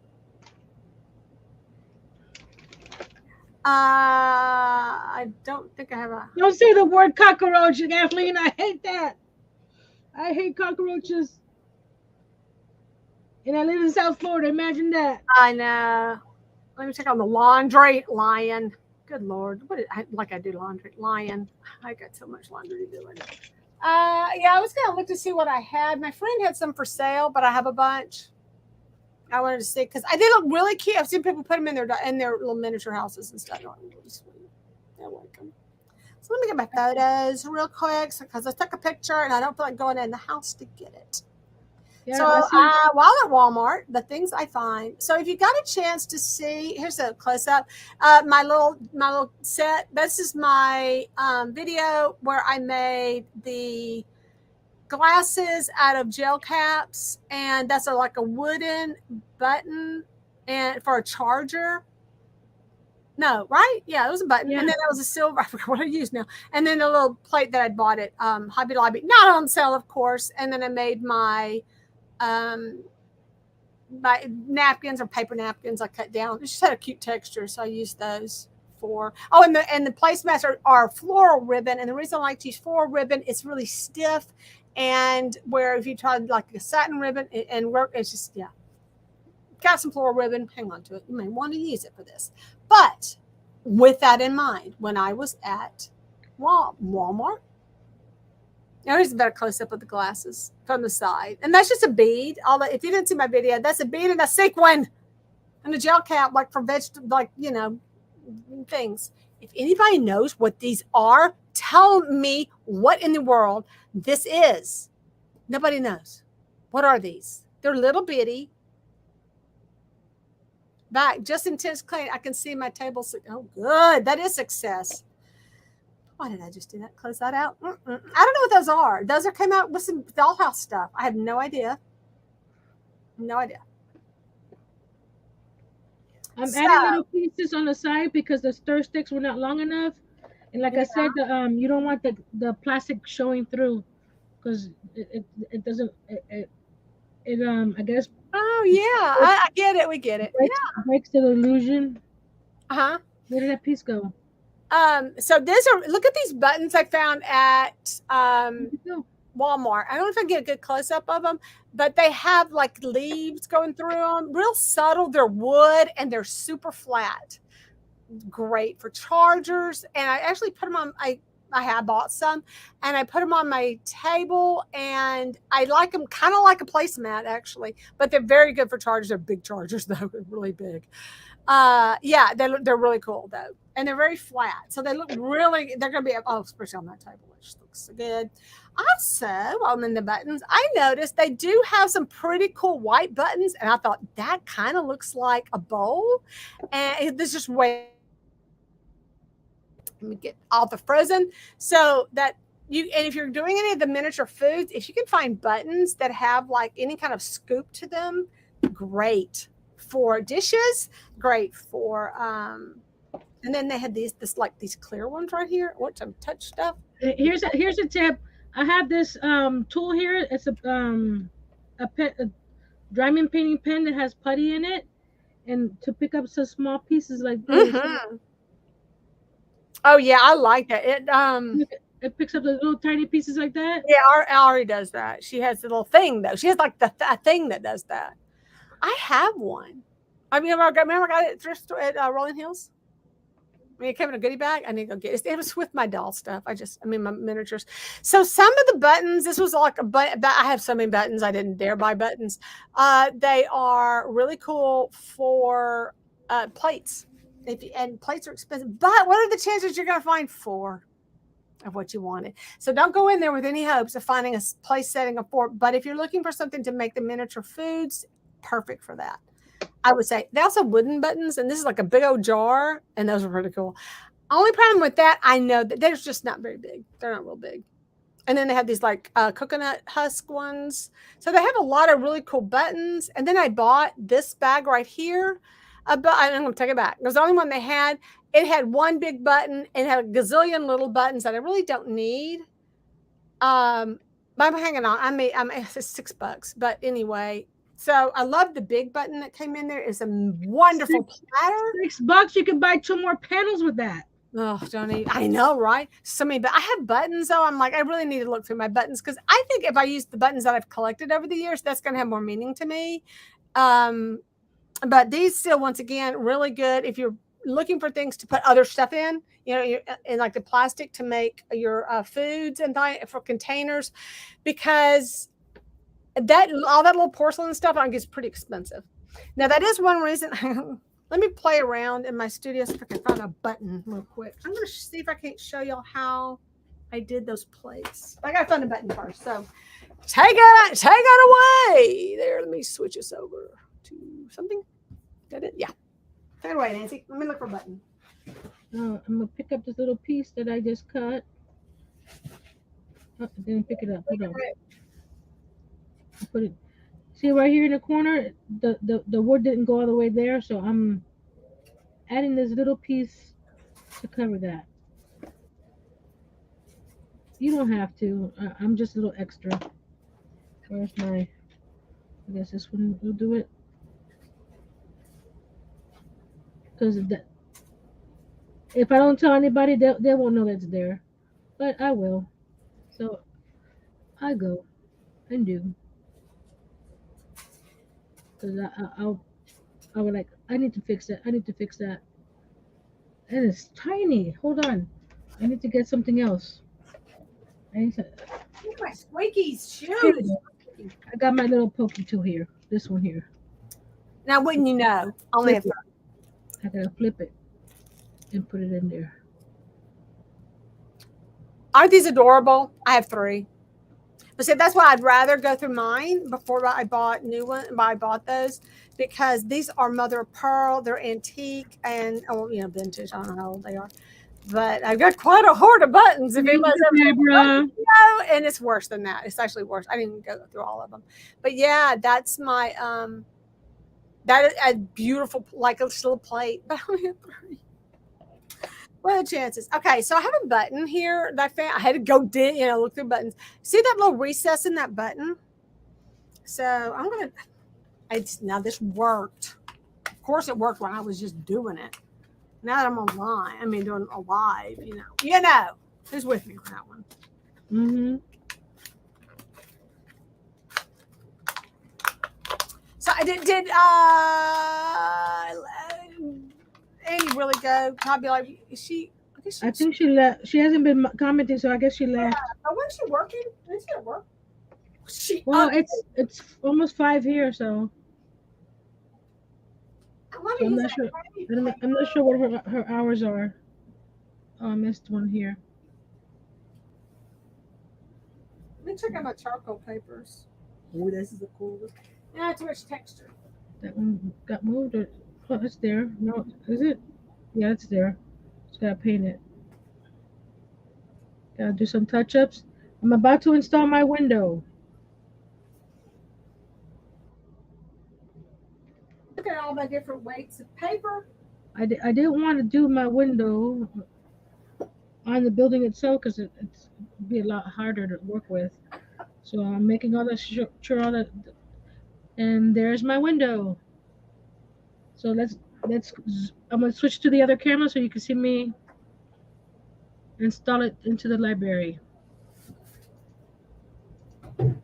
[SPEAKER 1] I don't think I have a.
[SPEAKER 2] Don't say the word cockroach, Kathleen. I hate that. I hate cockroaches. And I live in South Florida. Imagine that.
[SPEAKER 1] I know. Let me check on the laundry. Lion. Good Lord. I do laundry. Lion. I got so much laundry to do. Yeah, I was going to look to see what I had. My friend had some for sale, but I have a bunch. I wanted to see because they look really cute. I've seen people put them in their little miniature houses and stuff. They're really sweet. I like them. So let me get my photos real quick because I took a picture and I don't feel like going in the house to get it. Yeah, so while at Walmart, the things I find. So if you got a chance to see, here's a close up. My little set. This is my video where I made the glasses out of gel caps, and that's like a wooden button and for a charger. No, right? Yeah, it was a button, and then that was a silver. I forgot what I used now. And then a little plate that I bought at Hobby Lobby, not on sale, of course. And then I made my napkins or paper napkins I cut down. It just had a cute texture, so I used those for. Oh, and the placemats are floral ribbon, and the reason I like to use floral ribbon, it's really stiff, and where if you try like a satin ribbon and work, it's just got some floral ribbon. Hang on to it. You may want to use it for this, but with that in mind, when I was at Walmart. Now here's a better close-up of the glasses from the side. And that's just a bead. If you didn't see my video, that's a bead and a sequin and a gel cap, like for vegetable, things. If anybody knows what these are, tell me what in the world this is. Nobody knows. What are these? They're little bitty. Back, just intense clean. I can see my table. Oh, good. That is success. Why did I just do that? Close that out. I don't know what those are. Those came out with some dollhouse stuff. I have no idea. No idea.
[SPEAKER 2] I'm adding little pieces on the side because the stir sticks were not long enough. And like I said, you don't want the plastic showing through because it doesn't. I guess.
[SPEAKER 1] Oh yeah, I get it. We get it.
[SPEAKER 2] Breaks the illusion.
[SPEAKER 1] Where
[SPEAKER 2] did that piece go?
[SPEAKER 1] So look at these buttons I found at Walmart. I don't know if I can get a good close up of them, but they have like leaves going through them, real subtle. They're wood and they're super flat. Great for chargers. And I actually put them on, I bought some and I put them on my table, and I like them kind of like a placemat actually, but they're very good for chargers. They're big chargers though, they're really big. They're really cool though. And they're very flat. So they're going to be, especially on that table, which looks so good. Also, while I'm in the buttons, I noticed they do have some pretty cool white buttons. And I thought that kind of looks like a bowl. And this is way, let me get all the frozen. So that and if you're doing any of the miniature foods, if you can find buttons that have like any kind of scoop to them, great for dishes, great for, and then they had these clear ones right here. What some touch stuff?
[SPEAKER 2] Here's a tip. I have this tool here. It's a diamond painting pen that has putty in it, and to pick up some small pieces like this.
[SPEAKER 1] Mm-hmm. Oh yeah, I like that.
[SPEAKER 2] It picks up the little tiny pieces like that.
[SPEAKER 1] Yeah, Ari does that. She has a little thing though. She has like a thing that does that. I have one. I mean, remember I got it at thrift store at Rolling Hills? I mean, it came in a goodie bag. I need to go get it. It was with my doll stuff. My miniatures. So some of the buttons, this was like I have so many buttons. I didn't dare buy buttons. They are really cool for plates. And plates are expensive. But what are the chances you're going to find 4 of what you wanted? So don't go in there with any hopes of finding a place setting of 4. But if you're looking for something to make the miniature foods, perfect for that. I would say they also have wooden buttons, and this is like a big old jar, and those are pretty cool. Only problem with that, I know that they're just not very big. They're not real big. And then they have these like coconut husk ones. So they have a lot of really cool buttons. And then I bought this bag right here. But I'm going to take it back. It was the only one they had. It had one big button and had a gazillion little buttons that I really don't need. But I'm hanging on. It's $6. But anyway. So I love the big button that came in there. It's a wonderful platter.
[SPEAKER 2] $6. You can buy 2 more panels with that.
[SPEAKER 1] Oh, don't eat. I know, right? So many, but I have buttons though. I'm like, I really need to look through my buttons because I think if I use the buttons that I've collected over the years, that's going to have more meaning to me. But these still, once again, really good. If you're looking for things to put other stuff in, in like the plastic to make your foods and for containers, because all that little porcelain stuff, I think is pretty expensive. Now that is one reason. Let me play around in my studio so I can find a button real quick. I'm going to see if I can't show y'all how I did those plates. I got to find a button first. So take it away. There, let me switch this over to something. Got it? Yeah. Take it away, Nancy. Let me look for a button.
[SPEAKER 2] I'm going to pick up this little piece that I just cut. Oh, I didn't pick it up. Hold on. Put it. See right here in the corner, the wood didn't go all the way there, so I'm adding this little piece to cover that. You don't have to. I'm just a little extra. Where's my? I guess this one will do it. Because if I don't tell anybody, they won't know that's there. But I will. So I go and do. Because I would like, I need to fix that. I need to fix that. And it's tiny. Hold on. I need to get something else. I need to.
[SPEAKER 1] Look at my squeaky's shoes.
[SPEAKER 2] I got my little pokey tool here. This one here.
[SPEAKER 1] Now, wouldn't you know? Only if
[SPEAKER 2] I gotta flip it and put it in there.
[SPEAKER 1] Aren't these adorable? I have 3. But see, that's why I'd rather go through mine before I bought new one. I bought those because these are mother of pearl. They're antique and vintage. I don't know how old they are, but I've got quite a hoard of buttons. If anybody's ever, and it's worse than that. It's actually worse. I didn't go through all of them, but yeah, that's my that is a beautiful, like a little plate. But I only have 3. What are the chances? Okay, so I have a button here that I found. I had to go look through buttons. See that little recess in that button? So I'm gonna. Now this worked. Of course, it worked when I was just doing it. Now that I'm online, doing a live. Who's with me on that one?
[SPEAKER 2] Mm-hmm.
[SPEAKER 1] So I did. Annie really go? Probably like, is she?
[SPEAKER 2] I think she left. She hasn't been commenting, so I guess she left.
[SPEAKER 1] When's she working? Is she at work?
[SPEAKER 2] Well, it's almost 5 here, so. I'm not sure. I'm not sure what her hours are. Oh, I missed one here.
[SPEAKER 1] Let me check out my charcoal papers. Oh, this is a cool one. Yeah, too much texture.
[SPEAKER 2] That one got moved. Oh, it's there. No, is it? Yeah, it's there. Just gotta paint it. Gotta do some touch-ups. I'm about to install my window.
[SPEAKER 1] Look at all my different weights of paper.
[SPEAKER 2] I didn't want to do my window on the building itself because it'd be a lot harder to work with. So I'm making all that sure all that, and there's my window. So let's. I'm gonna switch to the other camera so you can see me install it into the library.
[SPEAKER 1] All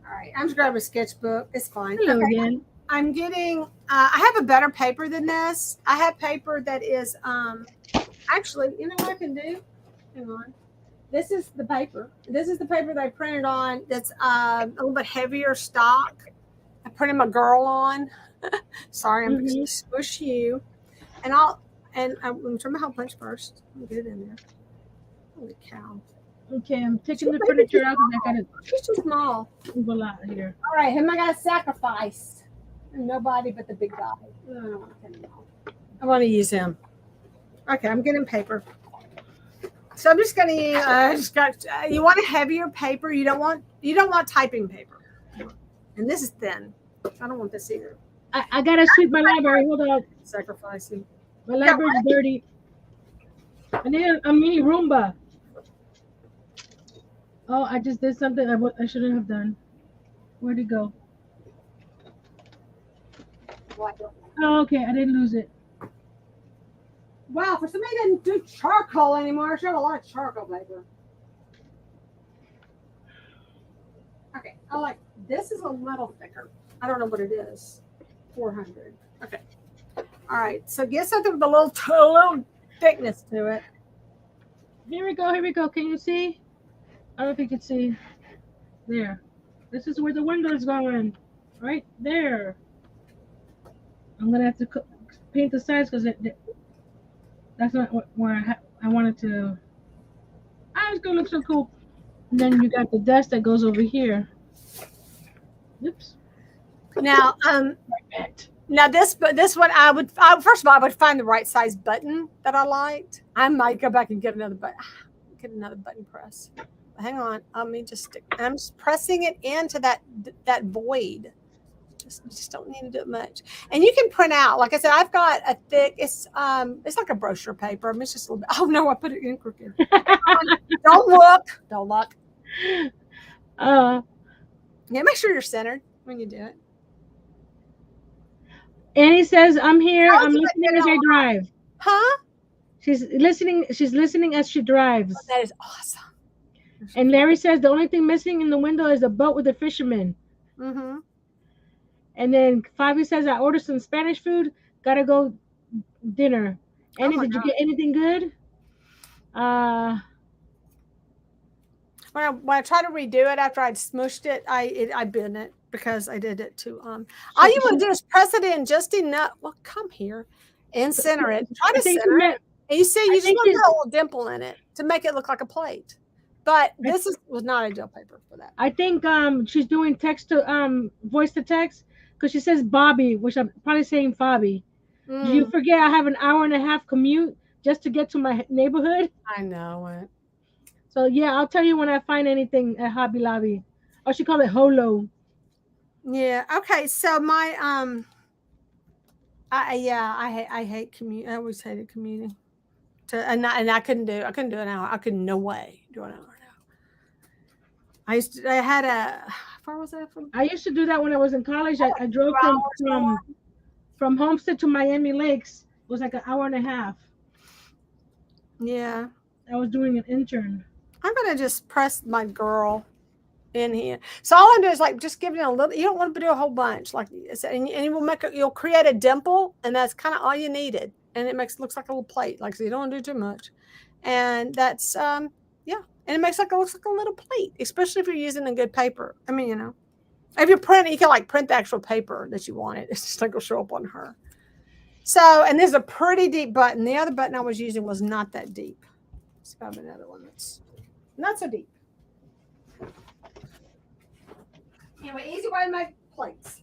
[SPEAKER 1] right, I'm just grabbing a sketchbook. It's fine.
[SPEAKER 2] Hello again.
[SPEAKER 1] I'm getting. I have a better paper than this. I have paper that is actually. You know what I can do? Hang on. This is the paper. This is the paper that I printed on. That's a little bit heavier stock. I printed my girl on. Sorry, I'm going to smush you. And I'm going to turn my hole punch first. Let me get it in there. Holy cow.
[SPEAKER 2] Okay, I'm taking the furniture out because I got it.
[SPEAKER 1] She's too small.
[SPEAKER 2] Move a lot here.
[SPEAKER 1] All right, who am I going to sacrifice? Nobody but the big guy. I want to use him. Okay, I'm getting paper. So I'm just going to use. You want a heavier paper. You don't want typing paper. And this is thin. I don't want this either.
[SPEAKER 2] I gotta sweep my library. Hold on.
[SPEAKER 1] Sacrificing.
[SPEAKER 2] My library's dirty. I need a mini Roomba. Oh, I just did something I shouldn't have done. Where'd it go? Oh, okay. I didn't lose it.
[SPEAKER 1] Wow, for somebody who doesn't do charcoal anymore, I should have a lot of charcoal paper. Okay, this is a little thicker. I don't know what it is. 400. Okay. All right. So get something with a little thickness to it.
[SPEAKER 2] Here we go. Here we go. Can you see? I don't know if you can see. There. This is where the window is going. Right there. I'm gonna have to paint the sides because that's not where I wanted to. It's gonna look so cool. And then you got the desk that goes over here. Oops.
[SPEAKER 1] Now, this one I would first of all I would find the right size button that I liked. I might go back and get another button press. Hang on, let me just stick. I'm just pressing it into that void. Just don't need to do it much. And you can print out. Like I said, I've got a thick. It's like a brochure paper. It's just a little bit. Oh no, I put it in crooked. Don't look. Yeah, make sure you're centered when you do it.
[SPEAKER 2] Annie says, I'm here. I'm listening as I drive.
[SPEAKER 1] Huh?
[SPEAKER 2] She's listening as she drives.
[SPEAKER 1] Oh, that is awesome.
[SPEAKER 2] And Larry says the only thing missing in the window is the boat with the fisherman.
[SPEAKER 1] Mm-hmm.
[SPEAKER 2] And then Fabi says, I ordered some Spanish food. Gotta go dinner. Annie, did you get anything good?
[SPEAKER 1] When I try to redo it after I'd smushed it, I bent it because I did it too. All you want to do is press it in just enough. Well, come here and center it. Try to center it. And you see, you just want to put a little dimple in it to make it look like a plate. But this was not ideal paper for that.
[SPEAKER 2] I think she's doing text to voice to text because she says Bobby, which I'm probably saying Fabi. Do you forget I have an hour and a half commute just to get to my neighborhood?
[SPEAKER 1] I know it.
[SPEAKER 2] So yeah, I'll tell you when I find anything at Hobby Lobby. Or she called it Holo.
[SPEAKER 1] Yeah. Okay. So my I hate commute. I always hated commuting. And I couldn't do an hour. I could no way do an hour now. How far was that from?
[SPEAKER 2] I used to do that when I was in college. I drove from Homestead to Miami Lakes. It was like an hour and a half.
[SPEAKER 1] Yeah.
[SPEAKER 2] I was doing an intern.
[SPEAKER 1] I'm gonna just press my girl in here. So all I'm doing is just giving it a little. You don't want to do a whole bunch, and you'll create a dimple, and that's kind of all you needed, and it looks like a little plate. So you don't want to do too much, and that's and it looks like a little plate, especially if you're using a good paper. I mean, if you're printing, you can print the actual paper that you want. It's just it'll show up on her. So, and there's a pretty deep button. The other button I was using was not that deep. Let's grab another one that's not so deep. Anyway, easy way to make plates.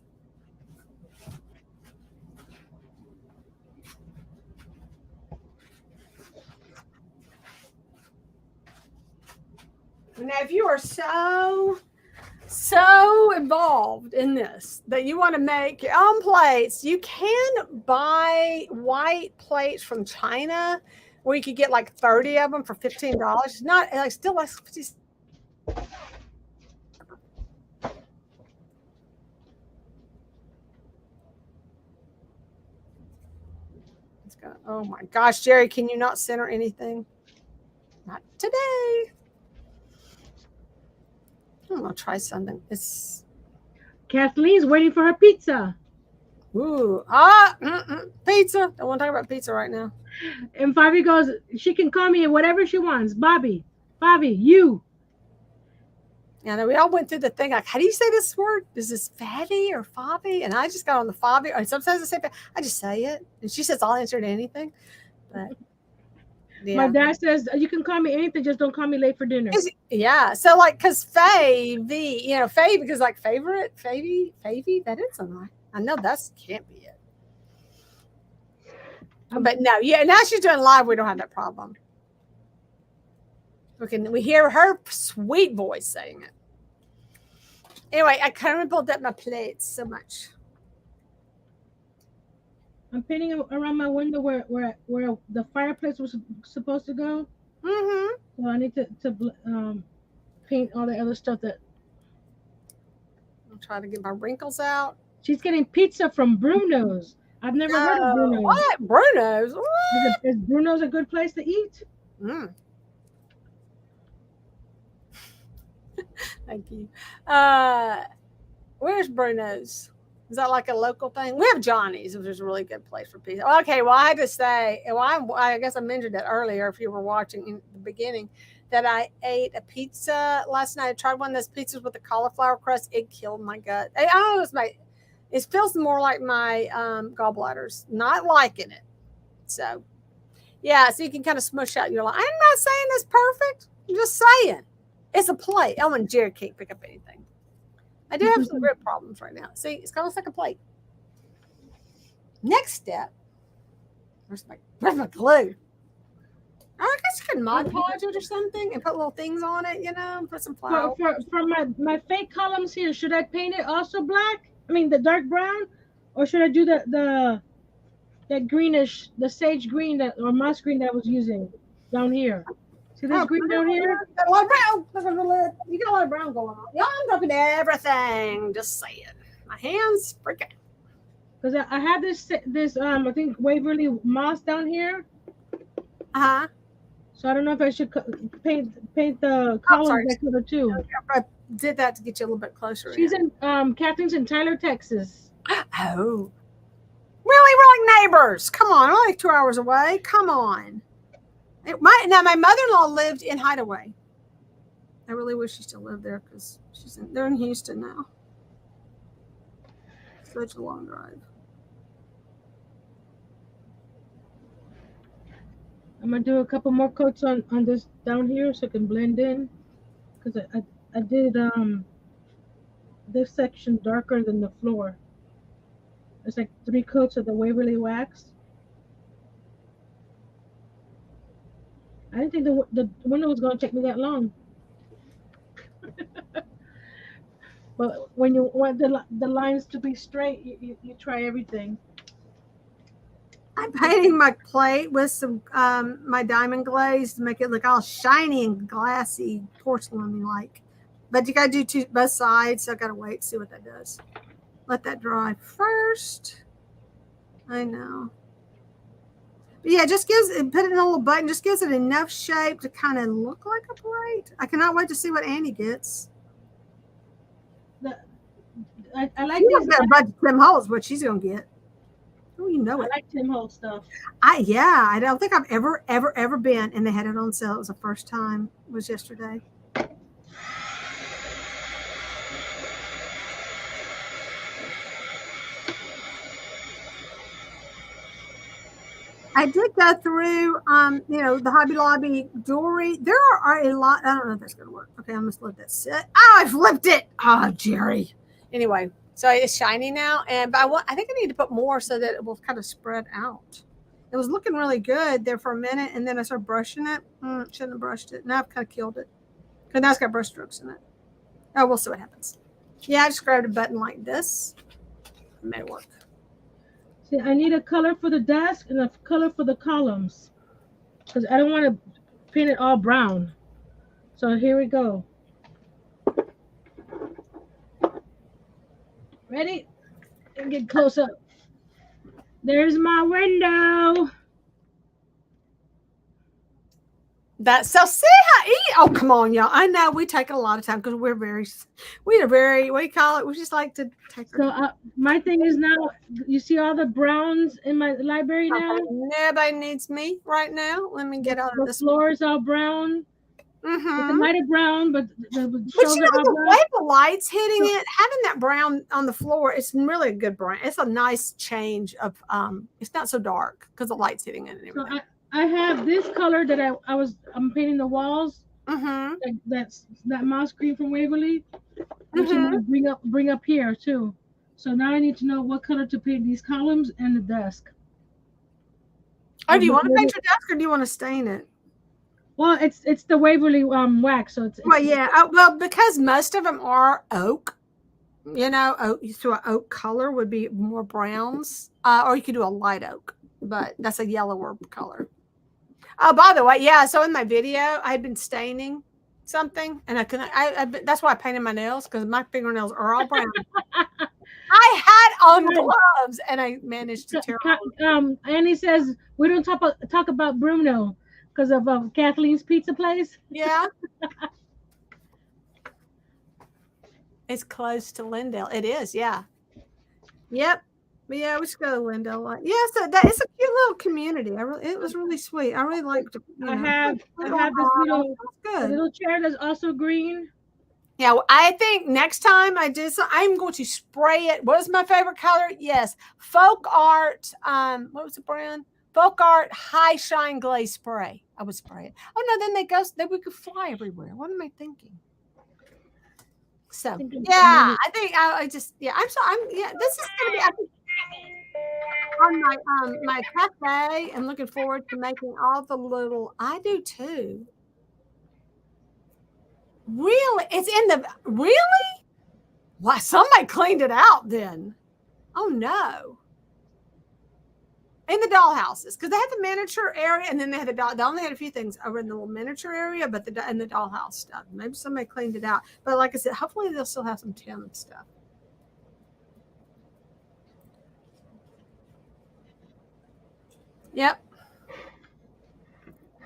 [SPEAKER 1] Now, if you are so involved in this that you want to make your own plates, you can buy white plates from China where you could get 30 of them for $15. It's not still less. Oh my gosh, Geri, can you not center anything? Not today. I'm gonna try something.
[SPEAKER 2] Kathleen's waiting for her pizza.
[SPEAKER 1] Ooh, pizza. I want to talk about pizza right now.
[SPEAKER 2] And Fabi goes, she can call me whatever she wants. Bobby, you.
[SPEAKER 1] Yeah, we all went through the thing like, how do you say this word? Is this Fabi or Fabi? And I just got on the Fabi. Or sometimes I say, I just say it, and she says I'll answer to anything. But
[SPEAKER 2] yeah. My dad says you can call me anything, just don't call me late for dinner.
[SPEAKER 1] Yeah, so like, cause Faye, Faye because like favorite, Favy, that is something. I know that's can't be it. But no, yeah, now she's doing live. We don't have that problem. We hear her sweet voice saying it. Anyway, I kind pulled up my plates so much.
[SPEAKER 2] I'm painting around my window where the fireplace was supposed to go.
[SPEAKER 1] Mm-hmm.
[SPEAKER 2] So I need to paint all the other stuff that.
[SPEAKER 1] I'm trying to get my wrinkles out.
[SPEAKER 2] She's getting pizza from Bruno's. I've never heard of Bruno's.
[SPEAKER 1] What? Bruno's? What?
[SPEAKER 2] Is Bruno's a good place to eat?
[SPEAKER 1] Thank you. Where's Bruno's? Is that like a local thing? We have Johnny's, which is a really good place for pizza. Okay, well, I had to say, I guess I mentioned it earlier if you were watching in the beginning, that I ate a pizza last night. I tried one of those pizzas with the cauliflower crust. It killed my gut. I don't know, it feels more like my gallbladders. Not liking it. So, yeah, so you can kind of smush out. You're like, I'm not saying this perfect. I'm just saying. It's a plate. Oh, and Geri can't pick up anything. I do have some grip problems right now. See, it's almost like a plate. Next step. Where's my glue? I guess you can Mod Podge it or something and put little things on it, put some flowers.
[SPEAKER 2] For my fake columns here, should I paint it also black? I mean, the dark brown? Or should I do that greenish, the sage green or moss green that I was using down here? See this green down here?
[SPEAKER 1] Got a lot of brown. You got a lot of brown going on. Y'all, I'm dropping everything. Just saying. My hands freaking.
[SPEAKER 2] Because I have this I think Waverly moss down here.
[SPEAKER 1] Uh-huh.
[SPEAKER 2] So I don't know if I should paint the columns that color too.
[SPEAKER 1] I did that to get you a little bit closer.
[SPEAKER 2] She's in Kathleen's in Tyler, Texas.
[SPEAKER 1] Oh. Really? We're like neighbors. Come on. We're like 2 hours away. Come on. My mother-in-law lived in Hideaway. I really wish she still lived there because they're in Houston now. Such a long drive.
[SPEAKER 2] I'm gonna do a couple more coats on this down here so it can blend in, because I did this section darker than the floor. It's like 3 coats of the Waverly wax. I didn't think the window was going to take me that long. But when you want the lines to be straight, you try everything.
[SPEAKER 1] I'm painting my plate with some my diamond glaze to make it look all shiny and glassy, porcelain like. But you got to do both sides, so I got to wait to see what that does. Let that dry first. I know. Yeah, just put it in a little button, just gives it enough shape to kind of look like a plate. I cannot wait to see what Annie gets.
[SPEAKER 2] I like this.
[SPEAKER 1] Got a bunch of Tim Holtz, what she's gonna get. Oh, you know it.
[SPEAKER 2] I like Tim Holtz stuff.
[SPEAKER 1] I don't think I've ever been, and they had it on sale. It was the first time. It was yesterday. I did go through, the Hobby Lobby jewelry. There are a lot. I don't know if that's going to work. Okay, I must let that sit. Oh, I flipped it. Oh, Geri. Anyway, so it's shiny now, but I think I need to put more so that it will kind of spread out. It was looking really good there for a minute, and then I started brushing it. Shouldn't have brushed it. Now I've kind of killed it because now it's got brush strokes in it. Oh, we'll see what happens. Yeah, I just grabbed a button like this. It may work.
[SPEAKER 2] See, I need a color for the desk and a color for the columns, because I don't want to paint it all brown. So here we go. Ready? And get close up. There's my window.
[SPEAKER 1] That's so see how oh come on, y'all. I know we take a lot of time because we are very what do you call it? We just like to take our
[SPEAKER 2] So my thing is now, you see all the browns in my library now?
[SPEAKER 1] Nobody needs me right now. Let me get out of
[SPEAKER 2] The
[SPEAKER 1] this.
[SPEAKER 2] floor is all brown. It's a
[SPEAKER 1] Mm-hmm.
[SPEAKER 2] lighter brown, but the
[SPEAKER 1] But
[SPEAKER 2] shelves
[SPEAKER 1] you
[SPEAKER 2] are
[SPEAKER 1] know,
[SPEAKER 2] all
[SPEAKER 1] the
[SPEAKER 2] brown.
[SPEAKER 1] way the light's hitting it, having that brown on the floor, it's really a good brown. It's a nice change of it's not so dark because the light's hitting it and
[SPEAKER 2] So
[SPEAKER 1] everything.
[SPEAKER 2] I have this color that I'm painting the walls.
[SPEAKER 1] Mm-hmm.
[SPEAKER 2] That's that mouse green from Waverly, which I'm
[SPEAKER 1] Mm-hmm.
[SPEAKER 2] gonna bring up here too. So now I need to know what color to paint these columns and the desk.
[SPEAKER 1] Oh, do you want to paint your desk or do you want to stain it?
[SPEAKER 2] Well, it's the Waverly wax, so it's
[SPEAKER 1] Well, yeah. Well, because most of them are oak, you know, oak, so an oak color would be more browns, or you could do a light oak, but that's a yellower color. Oh, by the way, yeah. So in my video, I had been staining something, and I couldn't. That's why I painted my nails because my fingernails are all brown. I had on gloves, and I managed to tear.
[SPEAKER 2] Annie says we don't talk about Bruno because of Kathleen's pizza place.
[SPEAKER 1] Yeah, it's close to Lindale. It is, yeah. Yep. But yeah, we should go to Lindale. Yeah, so that it's a cute little community. It was really sweet. I really liked, you know.
[SPEAKER 2] I have this little chair that's also green.
[SPEAKER 1] Yeah, well, I think next time I do so, I'm going to spray it. What is my favorite color? Yes, Folk Art. What was the brand? Folk Art High Shine Glaze Spray. I would spray it. Oh no, then we could fly everywhere. What am I thinking? So yeah, I think I just I'm yeah. This is gonna be on my cafe. I'm looking forward to making all the little. I do too. Really, it's in the really. Why somebody cleaned it out then? Oh no. In the dollhouses, because they had the miniature area, and then they had the doll. They only had a few things over in the little miniature area, but in the dollhouse stuff. Maybe somebody cleaned it out. But like I said, hopefully they'll still have some Tim stuff. Yep.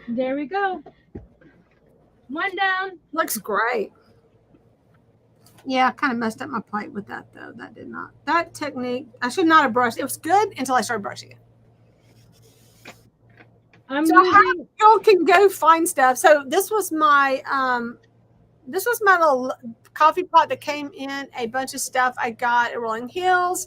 [SPEAKER 2] There we go. One down.
[SPEAKER 1] Looks great. Yeah, I kind of messed up my plate with that though. That did not. That technique, I should not have brushed. It was good until I started brushing it. Y'all can go find stuff. So this was my little coffee pot that came in a bunch of stuff I got at Rolling Hills,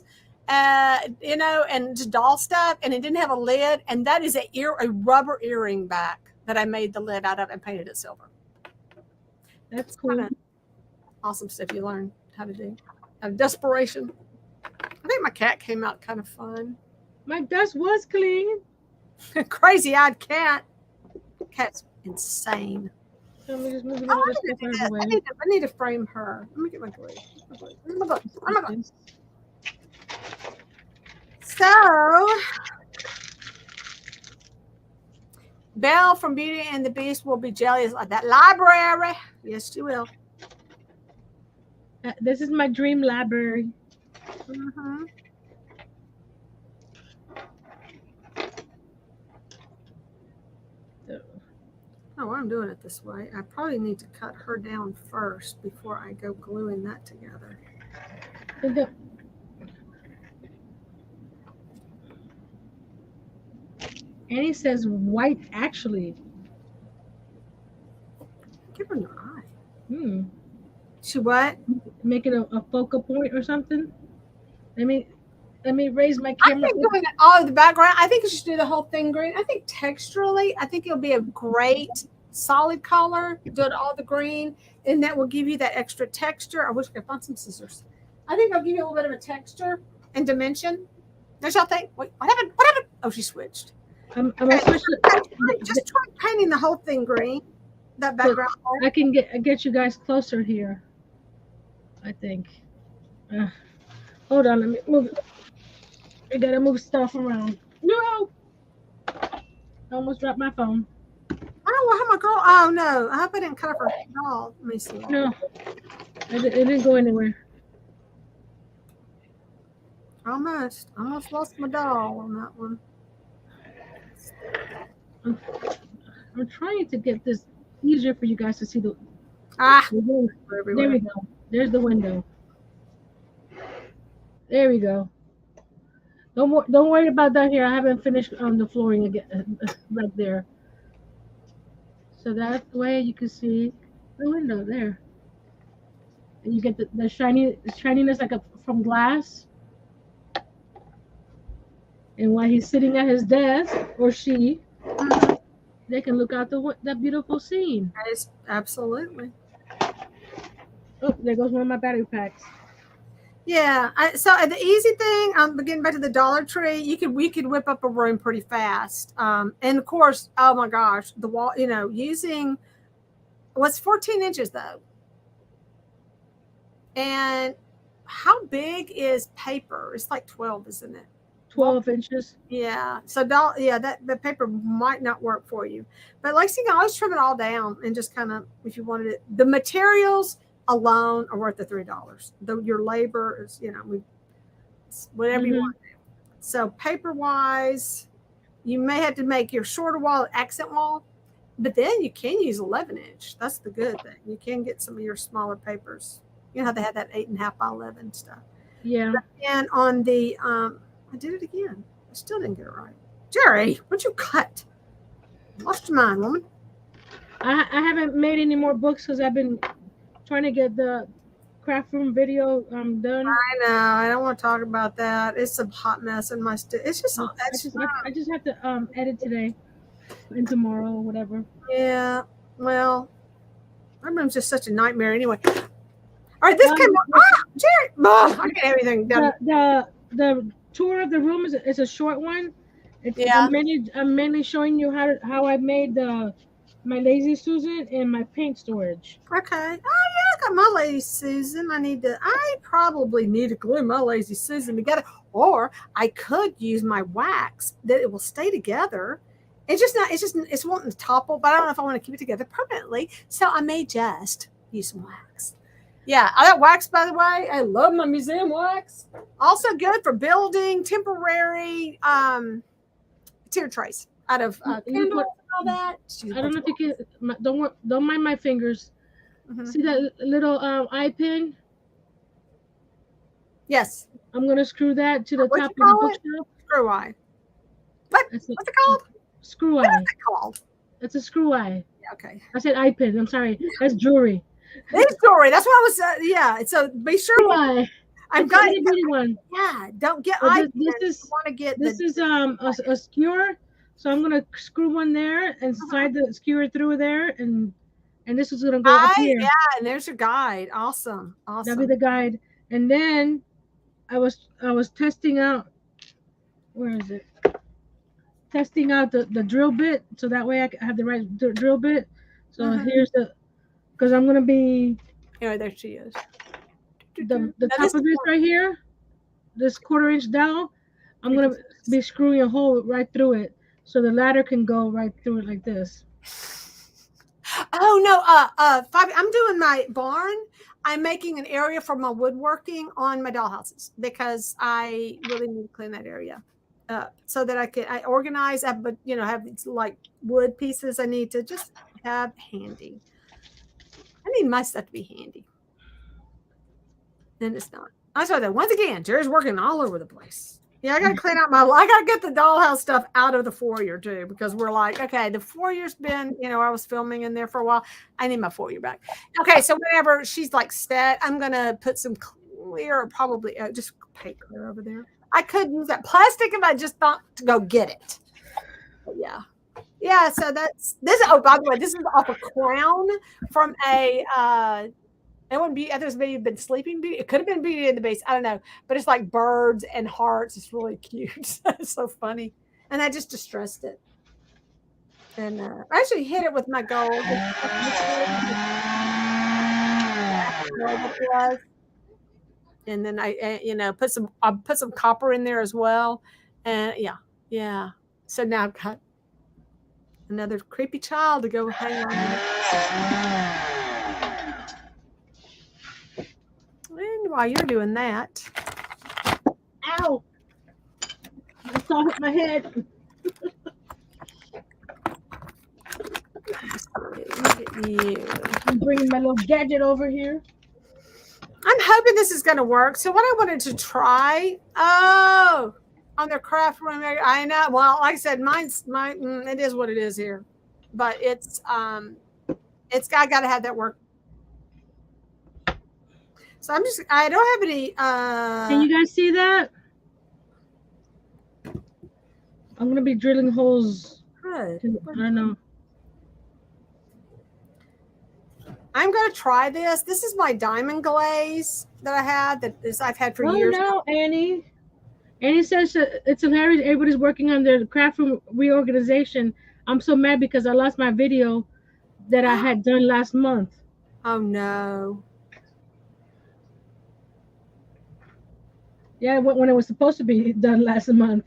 [SPEAKER 1] you know, and just doll stuff, and it didn't have a lid. And that is a rubber earring back that I made the lid out of and painted it silver.
[SPEAKER 2] That's cool.
[SPEAKER 1] Awesome stuff you learn how to do. Out of desperation. I think my cat came out kind of fun.
[SPEAKER 2] My desk was clean.
[SPEAKER 1] Crazy-eyed cat. Cat's insane.
[SPEAKER 2] Let me just move it all this stuff
[SPEAKER 1] I need to frame her. Let me get my glue. Oh my God. So, Belle from Beauty and the Beast will be jealous of that library. Yes, she will.
[SPEAKER 2] This is my dream library.
[SPEAKER 1] Mm-hmm. Oh, I'm doing it this way. I probably need to cut her down first before I go gluing that together.
[SPEAKER 2] Annie says white actually.
[SPEAKER 1] Give her your eye.
[SPEAKER 2] Hmm.
[SPEAKER 1] She what?
[SPEAKER 2] Make it a focal point or something. Let me raise my camera.
[SPEAKER 1] I think doing all of the background. I think you should do the whole thing green. I think texturally, I think it'll be a great solid color. Do it all the green, and that will give you that extra texture. I wish I could find some scissors. I think I'll give you a little bit of a texture and dimension. Don't y'all think? Wait, what happened? What happened? Oh, she switched. Just try painting the whole thing green. That background.
[SPEAKER 2] I can get you guys closer here. I think. Hold on, let me move it. I gotta move stuff around. No! I almost dropped my phone.
[SPEAKER 1] Oh, how my girl? Oh no! I hope I didn't cut off her doll. Let me see.
[SPEAKER 2] No, it didn't go anywhere.
[SPEAKER 1] Almost lost my doll on that one.
[SPEAKER 2] I'm trying to get this easier for you guys to see the.
[SPEAKER 1] Ah,
[SPEAKER 2] There we go. There's the window. There we go. Don't worry about that here. I haven't finished on the flooring again right there. So that way you can see the window there. And you get the shininess like from glass. And while he's sitting at his desk, or she, they can look out that beautiful scene.
[SPEAKER 1] Absolutely.
[SPEAKER 2] Oh, there goes one of my battery packs.
[SPEAKER 1] Yeah. So the easy thing, getting back to the Dollar Tree, we could whip up a room pretty fast. And of course, oh my gosh, the wall, using what's 14 inches though. And how big is paper? It's like 12, isn't it?
[SPEAKER 2] 12 inches.
[SPEAKER 1] Yeah. So that the paper might not work for you. But like you can always trim it all down and just kind of, if you wanted it, the materials alone are worth the $3. Though your labor is, whatever you want to do. So paper wise, you may have to make your shorter wall an accent wall, but then you can use 11-inch. That's the good thing. You can get some of your smaller papers. You know how they have that 8.5 by 11 stuff.
[SPEAKER 2] Yeah.
[SPEAKER 1] And on the I did it again. I still didn't get it right. Geri, what'd you cut? Lost your mind, woman.
[SPEAKER 2] I haven't made any more books because I've been trying to get the craft room video done.
[SPEAKER 1] I know. I don't want to talk about that. It's a hot mess in my It's just
[SPEAKER 2] I just have to edit today and tomorrow or whatever.
[SPEAKER 1] Yeah. Well, my room's just such a nightmare anyway. All right, this came up. Geri! I get everything done.
[SPEAKER 2] The tour of the room is a short one. I'm mainly showing you how I made my Lazy Susan and my paint storage.
[SPEAKER 1] Okay. Oh yeah, I got my Lazy Susan. I probably need to glue my Lazy Susan together, or I could use my wax that it will stay together. It's wanting to topple, but I don't know if I want to keep it together permanently. So I may just use some wax. Yeah, I got wax, by the way. I love my museum wax. Also good for building temporary tier trays out of candles and all that.
[SPEAKER 2] I don't know if you can. Don't mind my fingers. Mm-hmm. See that little eye pin?
[SPEAKER 1] Yes.
[SPEAKER 2] I'm gonna screw that to the top of the bookshelf.
[SPEAKER 1] Screw eye. What's it called?
[SPEAKER 2] Screw eye.
[SPEAKER 1] What is it called?
[SPEAKER 2] It's a screw eye.
[SPEAKER 1] Okay.
[SPEAKER 2] I said eye pin. I'm sorry. That's jewelry.
[SPEAKER 1] It's jewelry. That's what I was. Yeah. So be sure.
[SPEAKER 2] Screw eye.
[SPEAKER 1] I've got
[SPEAKER 2] one.
[SPEAKER 1] Yeah. Don't get eye.
[SPEAKER 2] This is a skewer. So I'm gonna screw one there and slide the skewer through there, and this is gonna go up here.
[SPEAKER 1] Yeah, and there's your guide. Awesome.
[SPEAKER 2] That'll be the guide. And then I was testing out. Where is it? Testing out the drill bit, so that way I have the right drill bit. So here's because I'm gonna be.
[SPEAKER 1] Yeah, there she is.
[SPEAKER 2] The top of this right here, this 1/4 inch dowel, I'm gonna be screwing a hole right through it, so the ladder can go right through it like this.
[SPEAKER 1] Oh no, Fabi, I'm doing my barn. I'm making an area for my woodworking on my dollhouses because I really need to clean that area up so that I organize. But have like wood pieces I need to just have handy. I need my stuff to be handy. Then it's not. I saw that once again. Geri's working all over the place. Yeah, I gotta clean out I gotta get the dollhouse stuff out of the foyer too, because we're like, okay, the foyer's been, I was filming in there for a while. I need my foyer back. Okay, so whenever she's like set, I'm gonna put some clear, probably just paint clear over there. I could use that plastic if I just thought to go get it. But yeah. So that's this. Oh, by the way, this is off a crown from a. It wouldn't be. I think it was been Sleeping Beauty. It could have been Beauty and the Beast. I don't know, but it's like birds and hearts. It's really cute. It's so funny, and I just distressed it, and I actually hit it with my gold. And then I put some copper in there as well, and yeah. So now I've got another creepy child to go hang on. And while you're doing that,
[SPEAKER 2] ow! I saw hit my head.
[SPEAKER 1] You.
[SPEAKER 2] I'm bringing my little gadget over here.
[SPEAKER 1] I'm hoping this is going to work. So what I wanted to try, on their craft room, I know. Well, like I said, it is what it is here, but it's I got to have that work. So I don't have any.
[SPEAKER 2] Can you guys see that? I'm gonna be drilling holes.
[SPEAKER 1] Good.
[SPEAKER 2] I don't know.
[SPEAKER 1] I'm going to try this. This is my diamond glaze that I had I've had for years.
[SPEAKER 2] Oh no, Annie. Annie says it's hilarious. Everybody's working on their craft room reorganization. I'm so mad because I lost my video that I had done last month.
[SPEAKER 1] Oh no.
[SPEAKER 2] Yeah, when it was supposed to be done last month.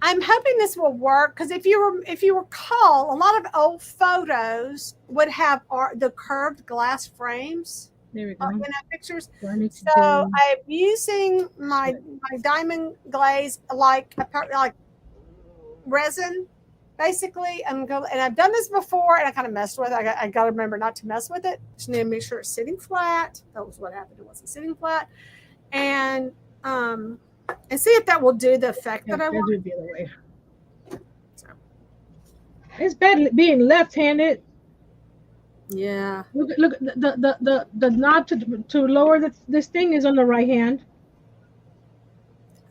[SPEAKER 1] I'm hoping this will work because if you recall, a lot of old photos would have the curved glass frames.
[SPEAKER 2] There we go.
[SPEAKER 1] In our pictures. So I'm using my diamond glaze like resin, basically. And I've done this before, and I kind of messed with it. I got to remember not to mess with it. Just need to make sure it's sitting flat. That was what happened. It wasn't sitting flat, and see if that will do the effect that I want.
[SPEAKER 2] Do it the other way. So. It's bad being left-handed.
[SPEAKER 1] Yeah.
[SPEAKER 2] Look! The knob to lower this thing is on the right hand.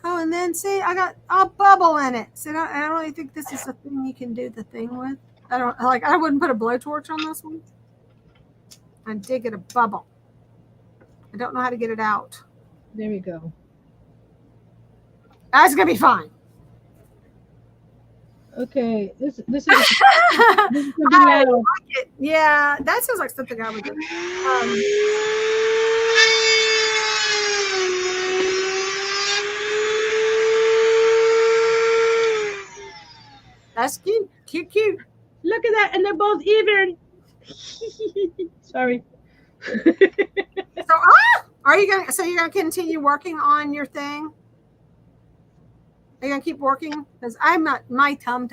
[SPEAKER 1] Oh, and then see, I got a bubble in it. So I don't really think this is a thing you can do the thing with. I wouldn't put a blowtorch on this one. I did get a bubble. I don't know how to get it out.
[SPEAKER 2] There we go.
[SPEAKER 1] That's gonna be fine.
[SPEAKER 2] Okay, this is this is something
[SPEAKER 1] I like it. Yeah, that sounds like something I would do. That's cute. Cute.
[SPEAKER 2] Look at that, and they're both even. Sorry.
[SPEAKER 1] So, you're gonna continue working on your thing? Are you gonna keep working? Because I'm not. My tum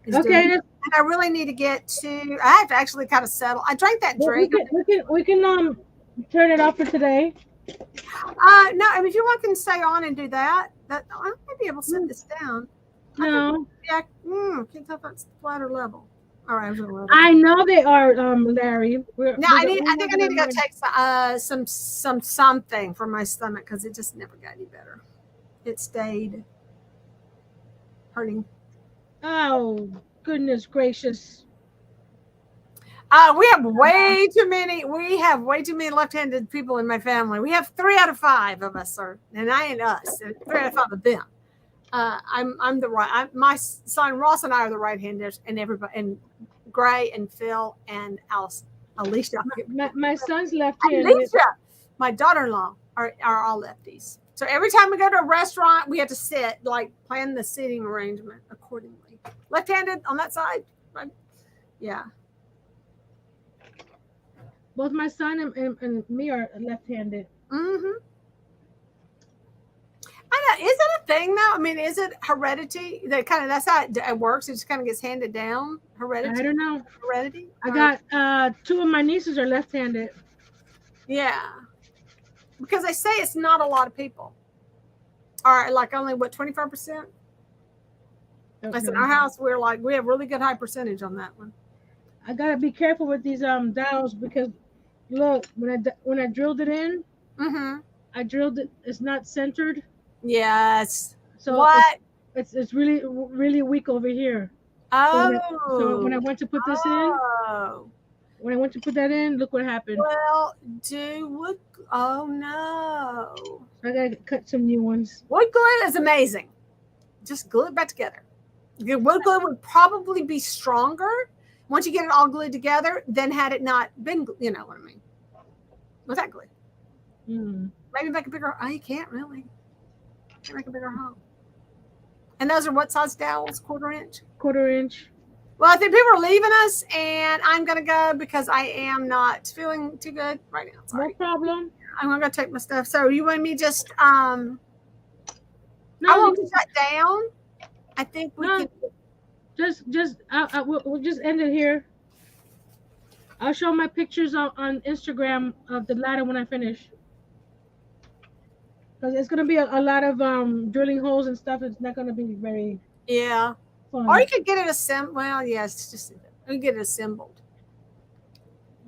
[SPEAKER 1] is
[SPEAKER 2] okay.
[SPEAKER 1] And I really need to get to. I have to actually kind of settle. I drank that drink.
[SPEAKER 2] We can turn it off for today.
[SPEAKER 1] No, I mean if you want, can stay on and do that. I might be able to set this down.
[SPEAKER 2] No.
[SPEAKER 1] Can't tell if that's flat or level. All right,
[SPEAKER 2] I know they are, Larry.
[SPEAKER 1] I think I need to go take something for my stomach because it just never got any better. It stayed hurting.
[SPEAKER 2] Oh, goodness gracious.
[SPEAKER 1] We have way too many left-handed people in my family. We have 3 out of 5 of us and I ain't us. 3 out of 5 of them. I'm the right. My son Ross and I are the right-handers, and everybody, and Gray and Phil and Alicia.
[SPEAKER 2] My son's left-handed.
[SPEAKER 1] Alicia, my daughter-in-law are all lefties. So every time we go to a restaurant, we have to plan the seating arrangement accordingly. Left-handed on that side, right? Yeah.
[SPEAKER 2] Both my son and me are left-handed.
[SPEAKER 1] Mm-hmm. Is that a thing though? I mean, is it heredity? That's how it works. It just kind of gets handed down. Heredity.
[SPEAKER 2] I don't know.
[SPEAKER 1] Heredity.
[SPEAKER 2] I got 2 of my nieces are left-handed.
[SPEAKER 1] Yeah, because they say it's not a lot of people. Or only 25%. That's in our house. We have really good high percentage on that one.
[SPEAKER 2] I gotta be careful with these dowels because look, when I drilled it in, I drilled it. It's not centered.
[SPEAKER 1] Yes.
[SPEAKER 2] So
[SPEAKER 1] what?
[SPEAKER 2] It's really really weak over here.
[SPEAKER 1] Oh.
[SPEAKER 2] So when I went to put this in, when I went to put that in, look what happened.
[SPEAKER 1] Well, oh no.
[SPEAKER 2] I gotta cut some new ones.
[SPEAKER 1] Wood glue is amazing. Just glue it back together. Wood glue would probably be stronger once you get it all glued together than had it not been. You know what I mean? With that glue. Maybe make a bigger. Oh, you can't really. Can't make a bigger hole. And those are what size dowels? 1/4 inch?
[SPEAKER 2] 1/4 inch.
[SPEAKER 1] Well, I think people are leaving us, and I'm going to go because I am not feeling too good right now. Sorry.
[SPEAKER 2] No problem.
[SPEAKER 1] I'm going to go take my stuff. So you want me just,
[SPEAKER 2] no,
[SPEAKER 1] I won't shut down. I think we can.
[SPEAKER 2] We'll just end it here. I'll show my pictures on Instagram of the ladder when I finish. Because it's gonna be a lot of drilling holes and stuff. It's not gonna be very
[SPEAKER 1] Or
[SPEAKER 2] fun.
[SPEAKER 1] you could get it assembled. Well, yes, it's just you can get it assembled.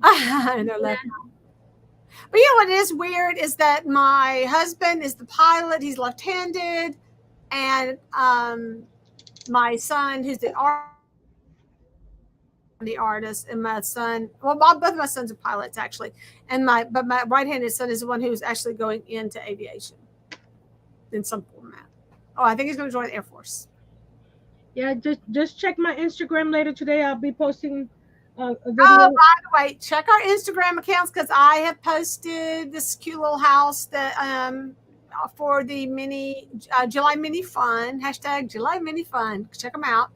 [SPEAKER 1] I know that. But you know what is weird is that my husband is the pilot. He's left-handed, and my son, who's the artist, and my son, well, both of my sons are pilots actually, and my right-handed son is the one who's actually going into aviation in some format. Oh, I think he's going to join the Air Force.
[SPEAKER 2] Yeah, just check my Instagram later today. I'll be posting a video.
[SPEAKER 1] Oh, by the way, check our Instagram accounts because I have posted this cute little house that for the mini July mini fun hashtag July mini fun. Check them out,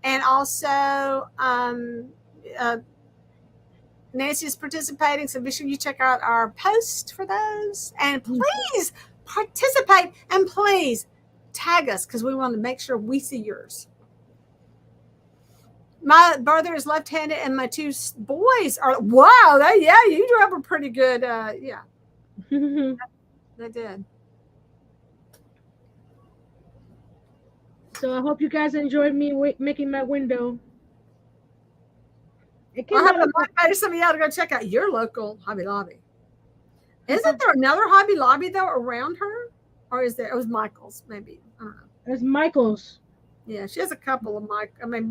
[SPEAKER 1] and also Nancy is participating, so be sure you check out our post for those, and please participate and please tag us because we want to make sure we see yours. My brother is left-handed, and my two boys are. Wow, you do have a pretty good. Yeah, they did.
[SPEAKER 2] So I hope you guys enjoyed me making my window.
[SPEAKER 1] I'll have to motivate some of y'all to go check out your local Hobby Lobby. Isn't there another Hobby Lobby though around her, or is there? It was Michael's, maybe. I don't know.
[SPEAKER 2] It's Michael's.
[SPEAKER 1] Yeah, she has a couple of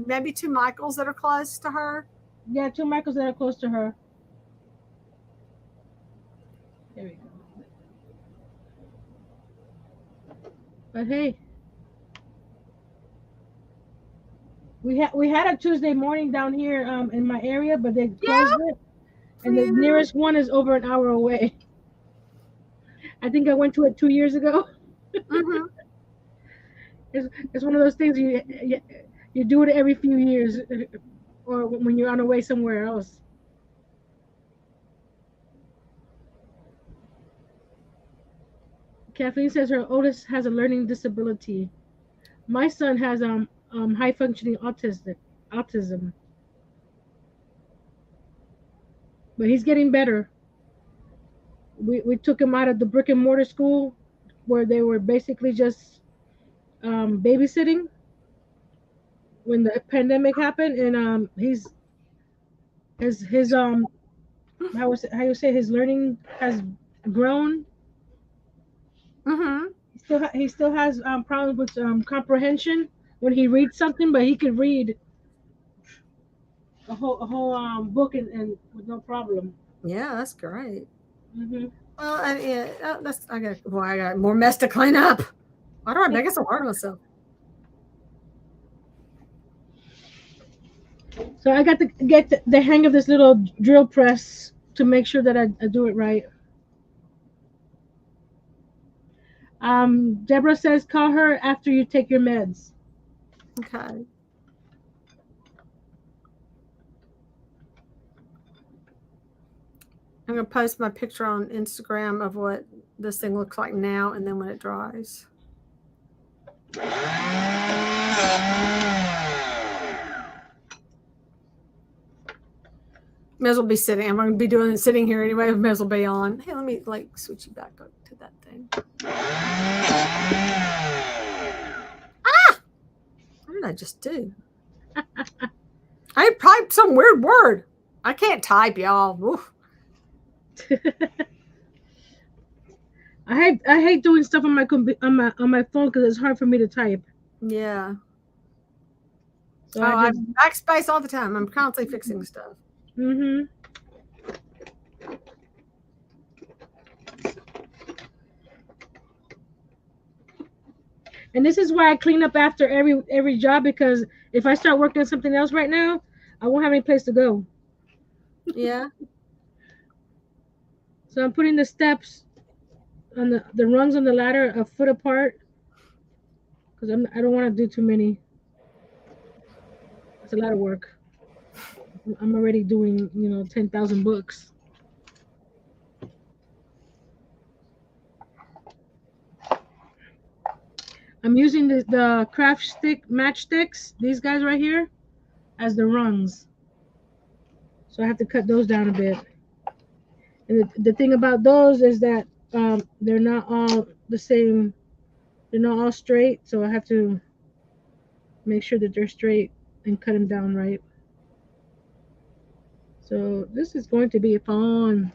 [SPEAKER 1] maybe two Michaels that are close to her.
[SPEAKER 2] Yeah, two Michaels that are close to her. There we go. But hey, we had a Tuesday morning down here in my area, but they closed it, and the nearest one is over an hour away. I think I went to it 2 years ago.
[SPEAKER 1] Mm-hmm.
[SPEAKER 2] It's one of those things you do it every few years, or when you're on the way somewhere else. Kathleen says her oldest has a learning disability. My son has high functioning autism, but he's getting better. We took him out of the brick and mortar school where they were basically just babysitting when the pandemic happened, and he's his how you say his learning has grown.
[SPEAKER 1] Mm-hmm.
[SPEAKER 2] He still has problems with comprehension when he reads something, but he could read a whole book and with no problem.
[SPEAKER 1] Yeah, that's great.
[SPEAKER 2] Mm-hmm.
[SPEAKER 1] Well, I got more mess to clean up. Why do I make it so hard on myself?
[SPEAKER 2] So I got to get the hang of this little drill press to make sure that I do it right. Deborah says call her after you take your meds.
[SPEAKER 1] Okay. I'm going to post my picture on Instagram of what this thing looks like now and then when it dries. May as well be sitting. I'm going to be sitting here anyway. May as well be on. Hey, let me switch you back up to that thing. Ah! What did I just do? I typed some weird word. I can't type, y'all.
[SPEAKER 2] I hate doing stuff on my phone because it's hard for me to type.
[SPEAKER 1] Yeah. So I backspace all the time. I'm constantly fixing stuff.
[SPEAKER 2] Mm-hmm. And this is why I clean up after every job, because if I start working on something else right now, I won't have any place to go.
[SPEAKER 1] Yeah.
[SPEAKER 2] So I'm putting the steps on the rungs on the ladder a foot apart because I don't want to do too many. It's a lot of work. I'm already doing 10,000 books. I'm using the craft stick matchsticks, these guys right here, as the rungs. So I have to cut those down a bit. And the thing about those is that they're not all the same. They're not all straight, so I have to make sure that they're straight and cut them down right. So this is going to be fun.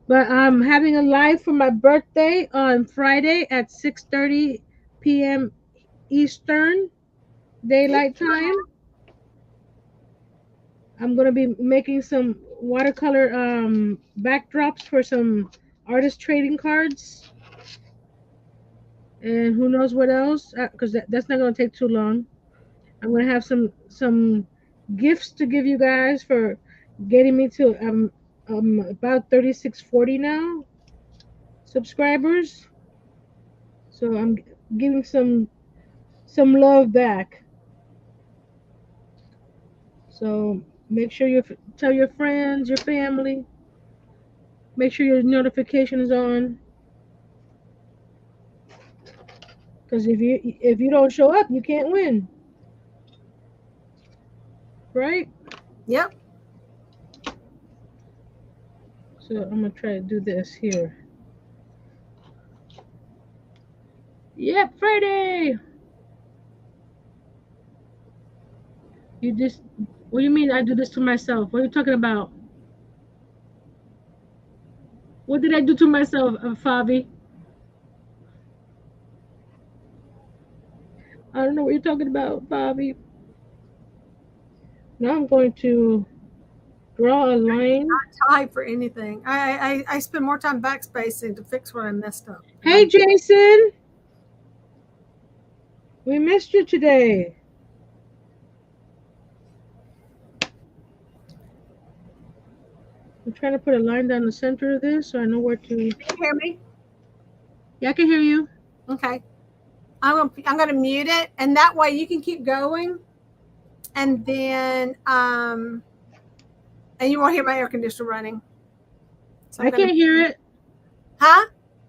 [SPEAKER 2] But I'm having a live for my birthday on Friday at 6:30 p.m. Eastern Daylight Time. I'm gonna be making some watercolor backdrops for some artist trading cards, and who knows what else? Because that's not gonna take too long. I'm gonna have some gifts to give you guys for getting me to about 3640 now subscribers. So I'm giving some love back. So make sure you tell your friends, your family. Make sure your notification is on. Because if you don't show up, you can't win, right?
[SPEAKER 1] Yep.
[SPEAKER 2] So I'm gonna try to do this here. Yep, Friday. You just. What do you mean? I do this to myself? What are you talking about? What did I do to myself, Fabi? I don't know what you're talking about, Fabi. Now I'm going to draw a line.
[SPEAKER 1] Not type for anything. I spend more time backspacing to fix what I messed up.
[SPEAKER 2] Hey, Jason. We missed you today. I'm trying to put a line down the center of this so I know where to.
[SPEAKER 1] Can you hear me?
[SPEAKER 2] Yeah, I can hear you.
[SPEAKER 1] Okay. I'm gonna mute it, and that way you can keep going, and then and you won't hear my air conditioner running.
[SPEAKER 2] So I can't hear it.
[SPEAKER 1] Huh?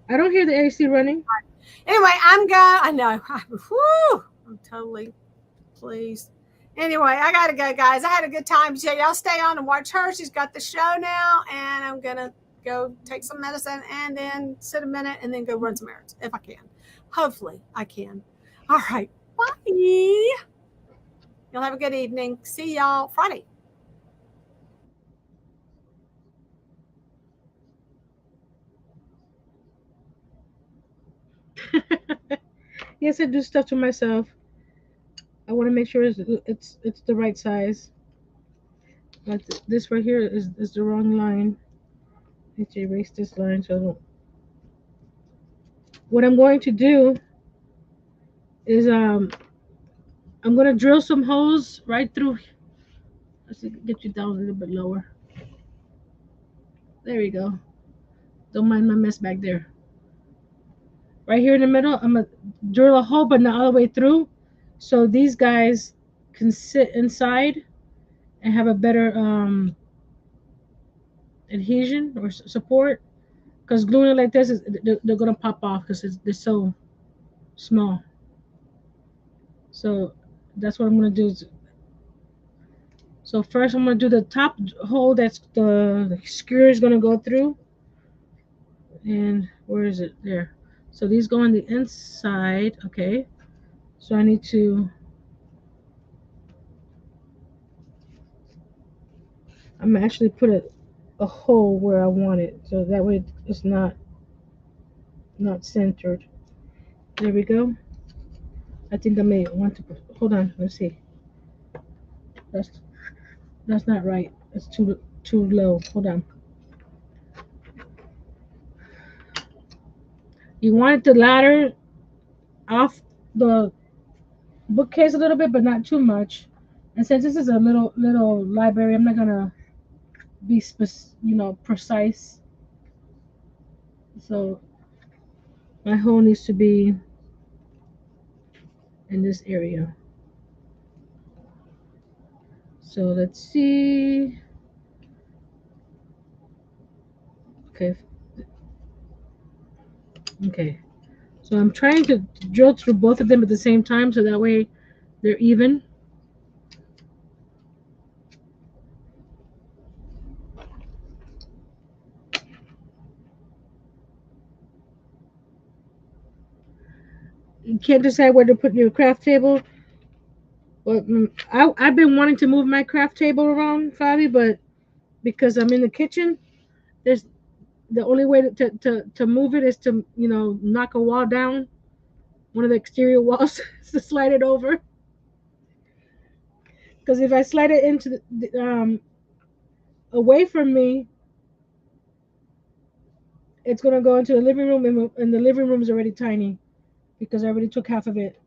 [SPEAKER 2] I don't hear the AC running.
[SPEAKER 1] Anyway, I'm going. I know. Whew, I'm totally pleased. Anyway, I gotta go, guys. I had a good time. So y'all stay on and watch her. She's got the show now, and I'm gonna go take some medicine and then sit a minute and then go run some errands if I can. Hopefully, I can. All right. Bye. You'll have a good evening. See y'all Friday.
[SPEAKER 2] Yes, I do stuff to myself. I want to make sure it's the right size. Like this right here is the wrong line. I need to erase this line so I don't. What I'm going to do is I'm gonna drill some holes right through. Let's get you down a little bit lower. There we go. Don't mind my mess back there. Right here in the middle, I'm gonna drill a hole, but not all the way through, so these guys can sit inside and have a better adhesion or support. Because gluing it like this is they're gonna pop off because they're so small. So that's what I'm gonna do. So first I'm gonna do the top hole that's the skewer is gonna go through. And where is it? There. So these go on the inside. Okay. So I need to. I'm gonna actually put a hole where I want it, so that way it's not centered. There we go. I think I may want to hold on. Let's see. That's that's not right. It's too low. Hold on. You want the ladder off the bookcase a little bit, but not too much. And since this is a little library, I'm not gonna be precise. So my hole needs to be in this area. So let's see. Okay. Okay. So I'm trying to drill through both of them at the same time so that way they're even. you can't decide where to put your craft table. Well, I've been wanting to move my craft table around, Fabi, but because I'm in the kitchen, there's the only way to move it is to knock a wall down, one of the exterior walls, to slide it over. Because if I slide it into away from me, it's gonna go into the living room, and the living room is already tiny because I already took half of it.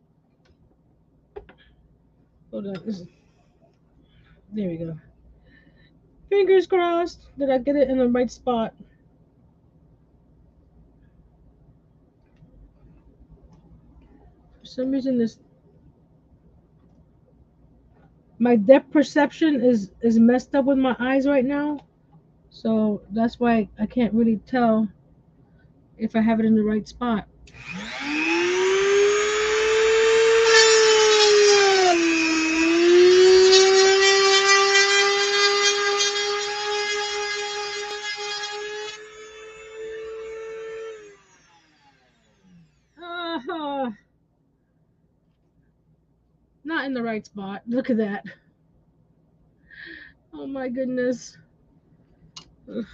[SPEAKER 2] Hold on, there we go. Fingers crossed that I get it in the right spot. For some reason, this my depth perception is messed up with my eyes right now, so that's why I can't really tell if I have it in the right spot. Uh, not in the right spot. Look at that. Oh my goodness. Ugh.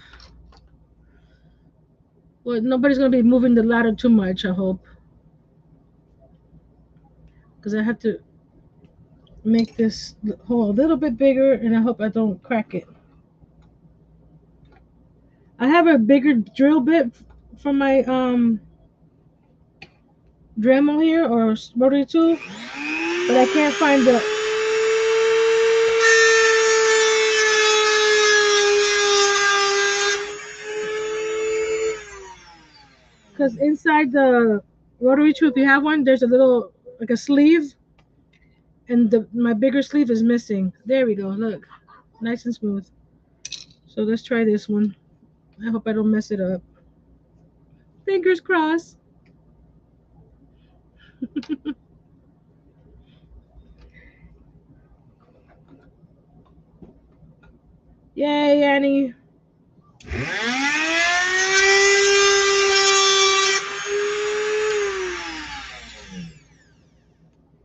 [SPEAKER 2] Well, nobody's gonna be moving the ladder too much, I hope, because I have to make this hole a little bit bigger, and I hope I don't crack it. I have a bigger drill bit for my Dremel here, or rotary tool, but I can't find the. Because inside the rotary tool, if you have one, there's a little, like a sleeve, and my bigger sleeve is missing. There we go. Look, nice and smooth. So let's try this one. I hope I don't mess it up. Fingers crossed. Yay, Annie.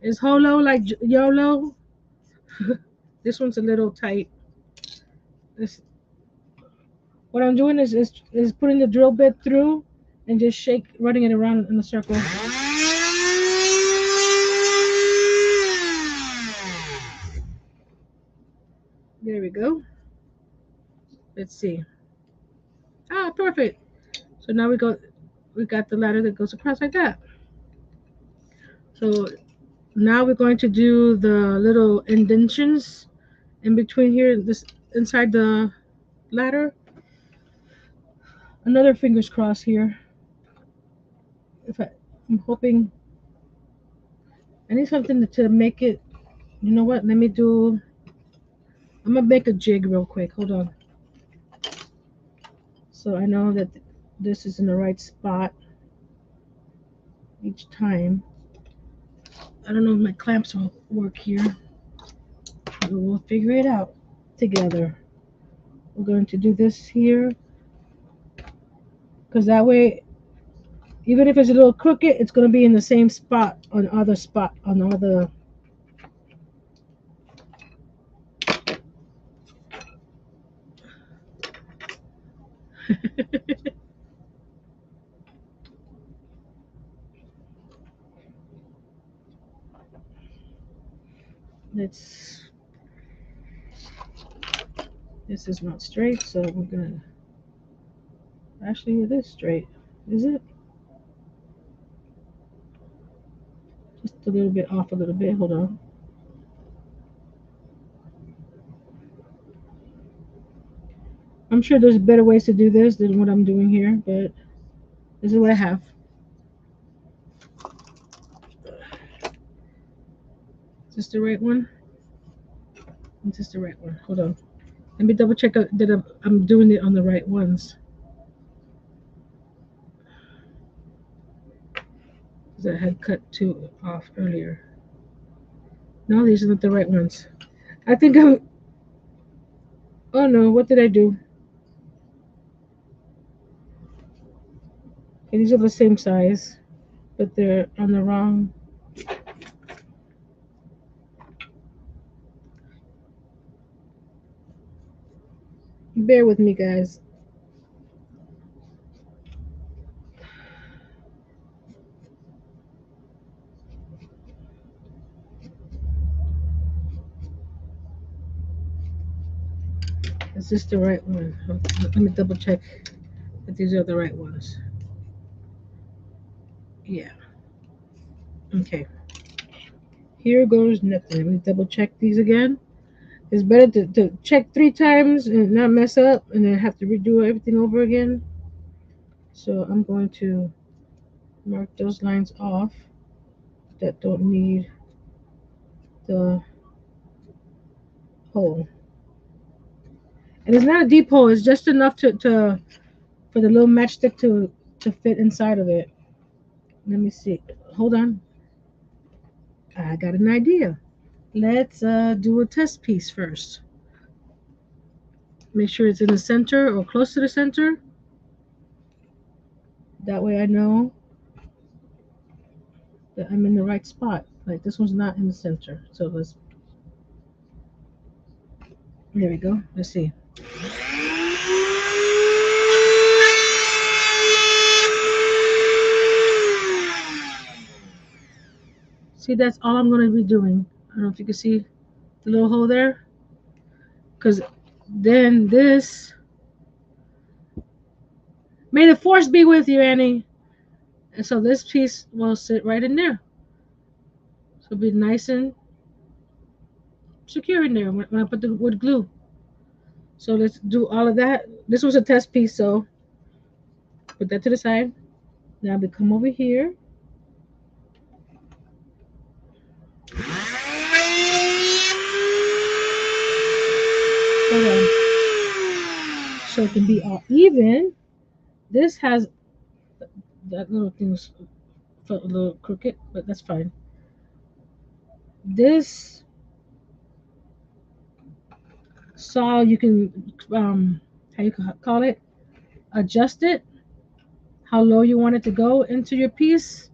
[SPEAKER 2] Is Holo like YOLO? This one's a little tight. This, what I'm doing is putting the drill bit through and just running it around in a circle. There we go. Let's see. Ah, perfect. So now we got the ladder that goes across like that. So now we're going to do the little indentions in between here, this inside the ladder. Another fingers crossed here. I'm hoping I need something to make it. You know what? Let me do. I'm gonna make a jig real quick. Hold on. So I know that this is in the right spot each time. I don't know if my clamps will work here, but we'll figure it out together. We're going to do this here because that way, even if it's a little crooked, it's going to be in the same spot on other spot on all the. Let's. This is not straight, so we're gonna. Actually, it is straight. Is it? Just a little bit off, a little bit. Hold on. I'm sure there's better ways to do this than what I'm doing here, but this is what I have. Is this the right one? Is this the right one? Hold on. Let me double check that I'm doing it on the right ones. Because I had cut two off earlier. No, these are not the right ones. I think I'm. Oh no, what did I do? Okay, these are the same size, but they're on the wrong. Bear with me, guys. Is this the right one? Let me double check that these are the right ones. Yeah. Okay. Here goes nothing. Let me double check these again. It's better to check 3 times and not mess up and then have to redo everything over again. So I'm going to mark those lines off that don't need the hole. And it's not a deep hole, it's just enough to for the little matchstick to fit inside of it. Let me see. Hold on. I got an idea. Let's do a test piece first. Make sure it's in the center or close to the center. That way I know that I'm in the right spot. Like this one's not in the center. So there we go. Let's see. See, that's all I'm going to be doing. I don't know if you can see the little hole there. Because then this, may the force be with you, Annie. And so this piece will sit right in there. So it'll be nice and secure in there when I put the wood glue. So let's do all of that. This was a test piece, so put that to the side. Now we come over here. Hold on. So it can be all even. This has that little thing's a little crooked, but that's fine. This saw you can how you call it, adjust it how low you want it to go into your piece.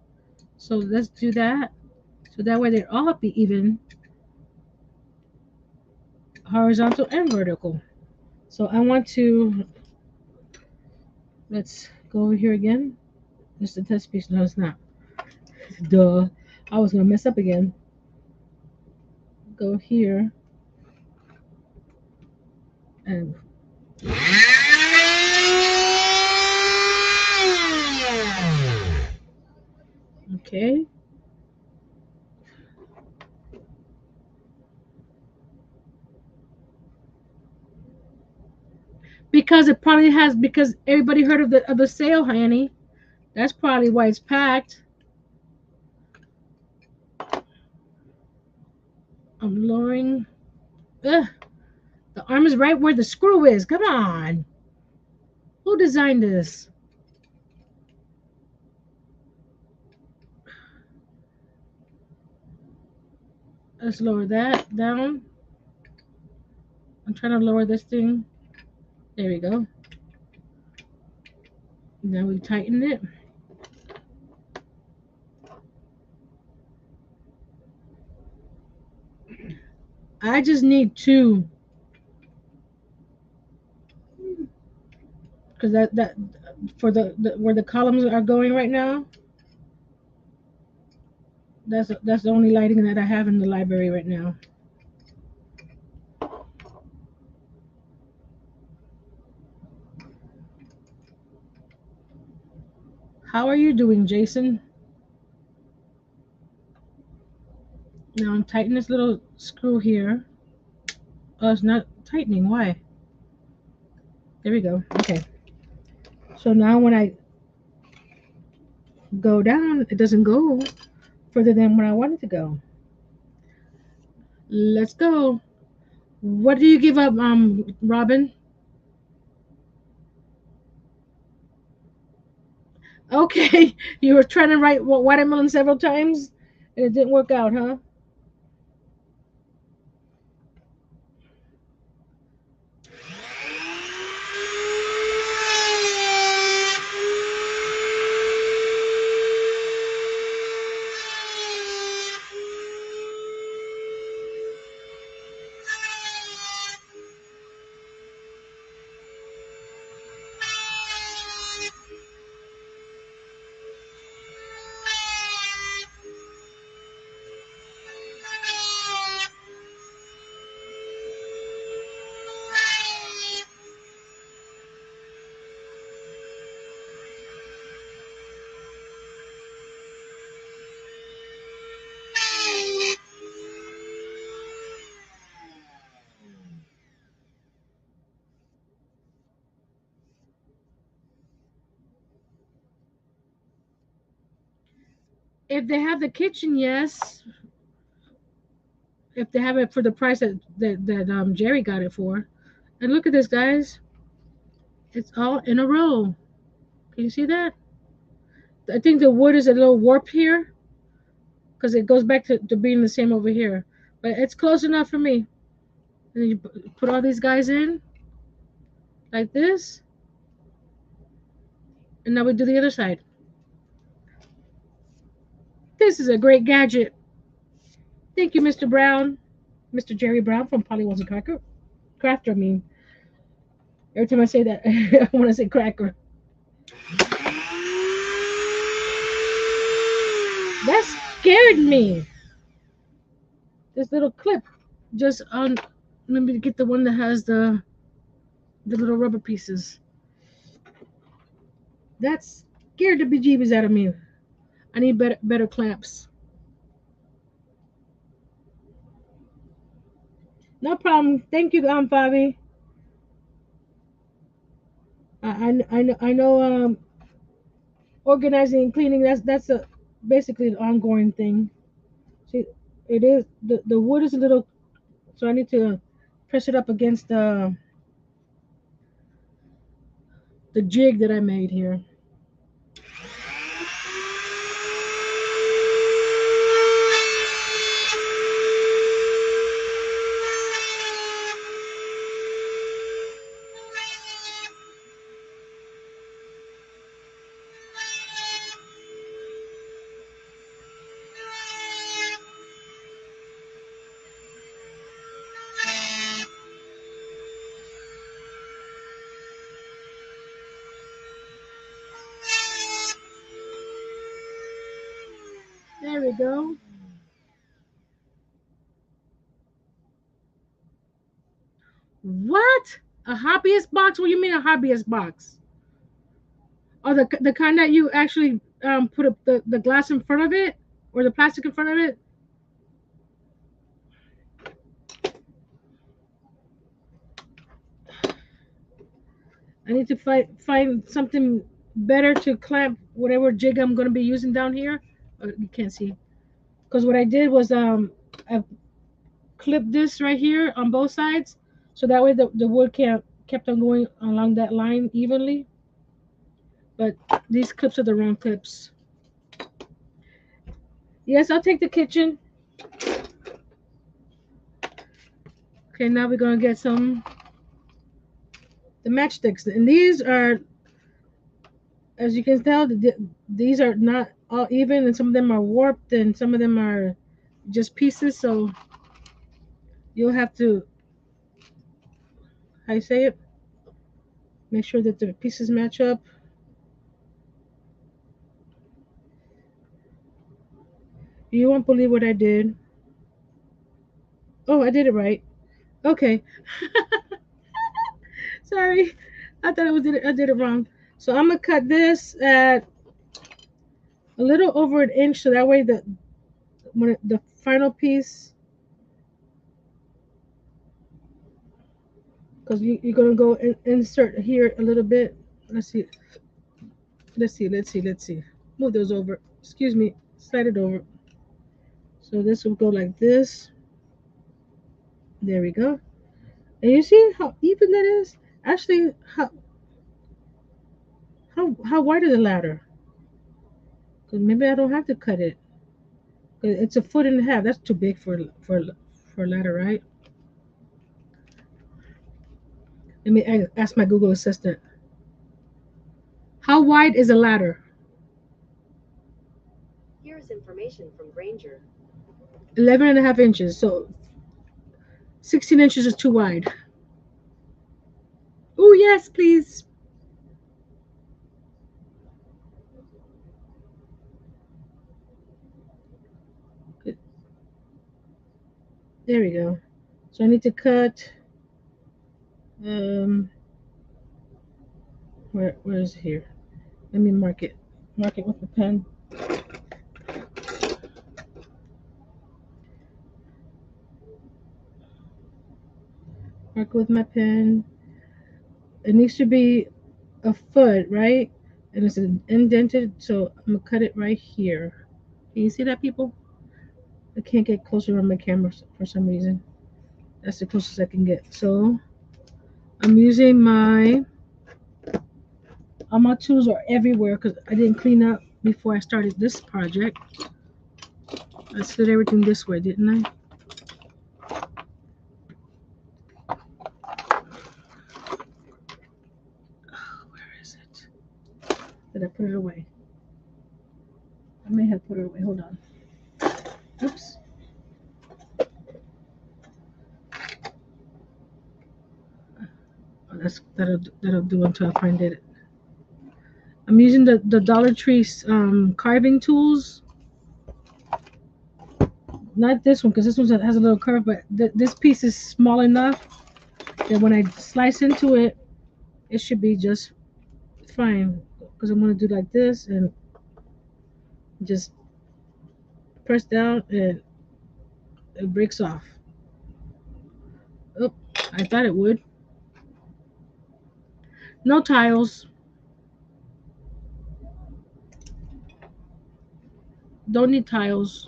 [SPEAKER 2] So let's do that. So that way they're all be even, horizontal and vertical. So I want to, let's go over here again. This is the test piece. No, it's not. Duh. I was gonna mess up again. Go here and okay. Because it probably has, because everybody heard of the sale, honey. That's probably why it's packed. I'm lowering. Ugh, the arm is right where the screw is. Come on. Who designed this? Let's lower that down. I'm trying to lower this thing. There we go. Now we tighten it. I just need 2. Because that for the where the columns are going right now. That's the only lighting that I have in the library right now. How are you doing, Jason? Now I'm tightening this little screw here. Oh, it's not tightening. Why? There we go. Okay. So now when I go down, it doesn't go further than what I want it to go. Let's go. What do you give up, Robin? Okay, you were trying to write watermelon several times, and it didn't work out, huh? If they have the kitchen, yes. If they have it for the price that Jerry got it for. And look at this, guys. It's all in a row. Can you see that? I think the wood is a little warped here because it goes back to being the same over here. But it's close enough for me. And then you put all these guys in like this. And now we do the other side. This is a great gadget. Thank you, Mr. Brown. Mr. Jerry Brown from Polly Wants a Cracker. Crafter, I mean. Every time I say that, I want to say cracker. That scared me. This little clip just on. Let me get the one that has the little rubber pieces. That scared the bejeebies out of me. I need better clamps. No problem. Thank you, Fabi. I know. Organizing and cleaning. That's a basically an ongoing thing. See, it is the wood is a little, so I need to press it up against the jig that I made here. There we go. What? A hobbyist box? What do you mean a hobbyist box? Oh, the kind that you actually put up the glass in front of it or the plastic in front of it? I need to find something better to clamp whatever jig I'm going to be using down here. You can't see. Because what I did was I clipped this right here on both sides, so that way the wood kept on going along that line evenly. But these clips are the wrong clips. Yes, I'll take the kitchen. Okay, now we're gonna get the matchsticks, and these are, as you can tell, these are not all even, and some of them are warped, and some of them are just pieces. So you'll have to, how you say it, make sure that the pieces match up. You won't believe what I did. Oh, I did it right. Okay. Sorry. I thought I did it wrong. So I'm gonna cut this at a little over an inch, so that way the final piece, because you're gonna go and insert here a little bit. Let's see. Let's see. Move those over. Excuse me. Slide it over. So this will go like this. There we go. And you see how even that is? Actually, how wide is the ladder? Because maybe I don't have to cut it. 'Cause it's a foot and a half. That's too big for a ladder, right? Let me ask my Google Assistant. How wide is a ladder?
[SPEAKER 3] Here's information from Granger.
[SPEAKER 2] 11 and a half inches. So 16 inches is too wide. Oh, yes, please. There we go. So I need to cut. Where is it here? Let me mark it. Mark it with a pen. Mark with my pen. It needs to be a foot, right? And it's indented, so I'm gonna cut it right here. Can you see that, people? I can't get closer on my camera for some reason. That's the closest I can get. So I'm using all my tools are everywhere because I didn't clean up before I started this project. I slid everything this way, didn't I? Where is it? Did I put it away? I may have put it away. Hold on. Oops. Oh, that'll do until I find it. I'm using the Dollar Tree carving tools. Not this one because this one has a little curve, but this piece is small enough that when I slice into it, it should be just fine. Because I'm gonna do like this and just press down and it breaks off. Oh, I thought it would. No tiles. Don't need tiles.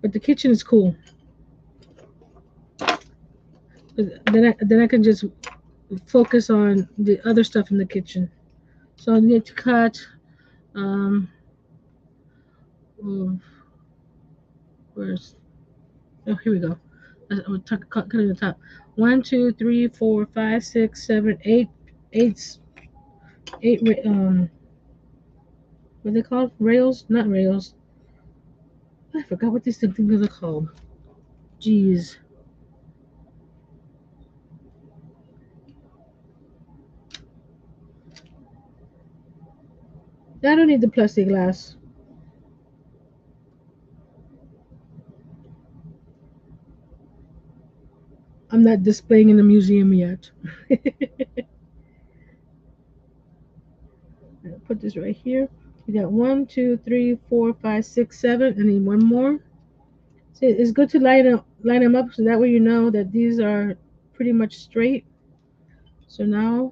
[SPEAKER 2] But the kitchen is cool. Then I can just focus on the other stuff in the kitchen. So I need to cut. Um, oh, where's? Oh, here we go. I'm cutting the top. 1, 2, 3, 4, 5, 6, 7, 8, 8, 8. What are they called? Rails? Not rails. I forgot what these things are called. Jeez. I don't need the plexiglass. I'm not displaying in the museum yet. Put this right here. We got 1, 2, 3, 4, 5, 6, 7. I need one more. See, it's good to line them up so that way you know that these are pretty much straight. So now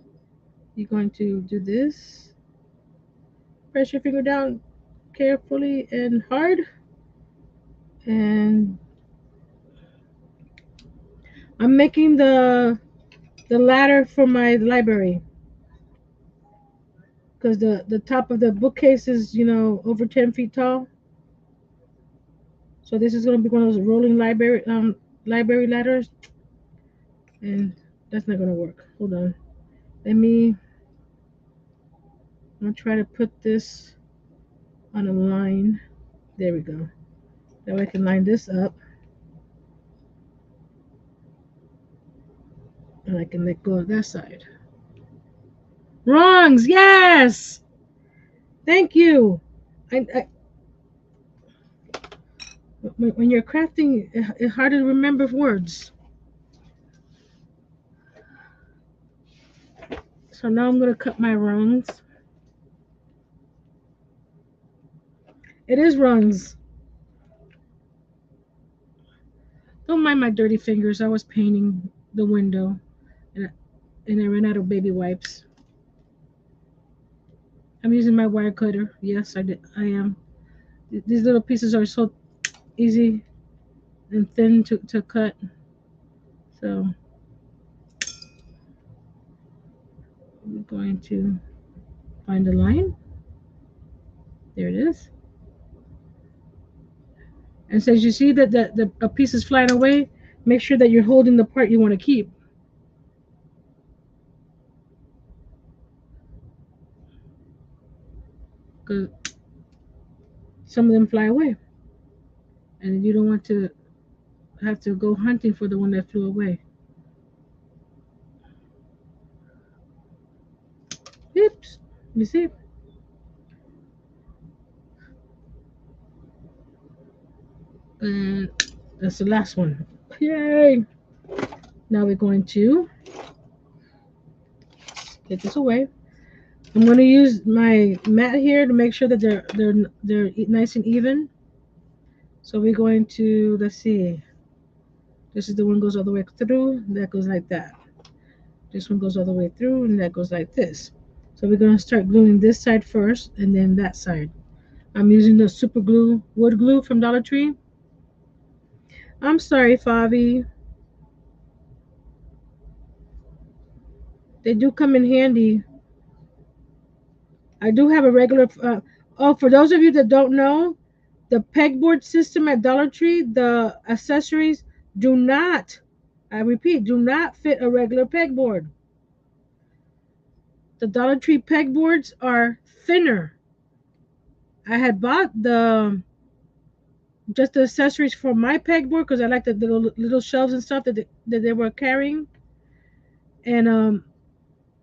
[SPEAKER 2] you're going to do this. Press your finger down carefully and hard. And I'm making the ladder for my library because the top of the bookcase is over 10 feet tall. So this is going to be one of those rolling library ladders, and that's not going to work. Hold on, I'm gonna try to put this on a line. There we go. That way I can line this up, and I can let go of that side. Wrongs, yes. Thank you. When you're crafting, it's hard to remember words. So now I'm gonna cut my rungs. It is rungs. Don't mind my dirty fingers. I was painting the window, and I ran out of baby wipes. I'm using my wire cutter. Yes, I am. These little pieces are so easy and thin to cut. So I'm going to find a line. There it is. And since you see that a piece is flying away, make sure that you're holding the part you want to keep. Because some of them fly away. And you don't want to have to go hunting for the one that flew away. Oops. You see? And that's the last one. Yay! Now we're going to get this away. I'm going to use my mat here to make sure that they're nice and even. So we're going to, let's see. This is the one goes all the way through. That goes like that. This one goes all the way through, and that goes like this. So we're going to start gluing this side first, and then that side. I'm using the super glue, wood glue from Dollar Tree. I'm sorry, Favi. They do come in handy. I do have a regular. Oh, for those of you that don't know, the pegboard system at Dollar Tree, the accessories do not, I repeat, do not fit a regular pegboard. The Dollar Tree pegboards are thinner. I had bought the just the accessories for my pegboard because I like the little shelves and stuff that they were carrying, and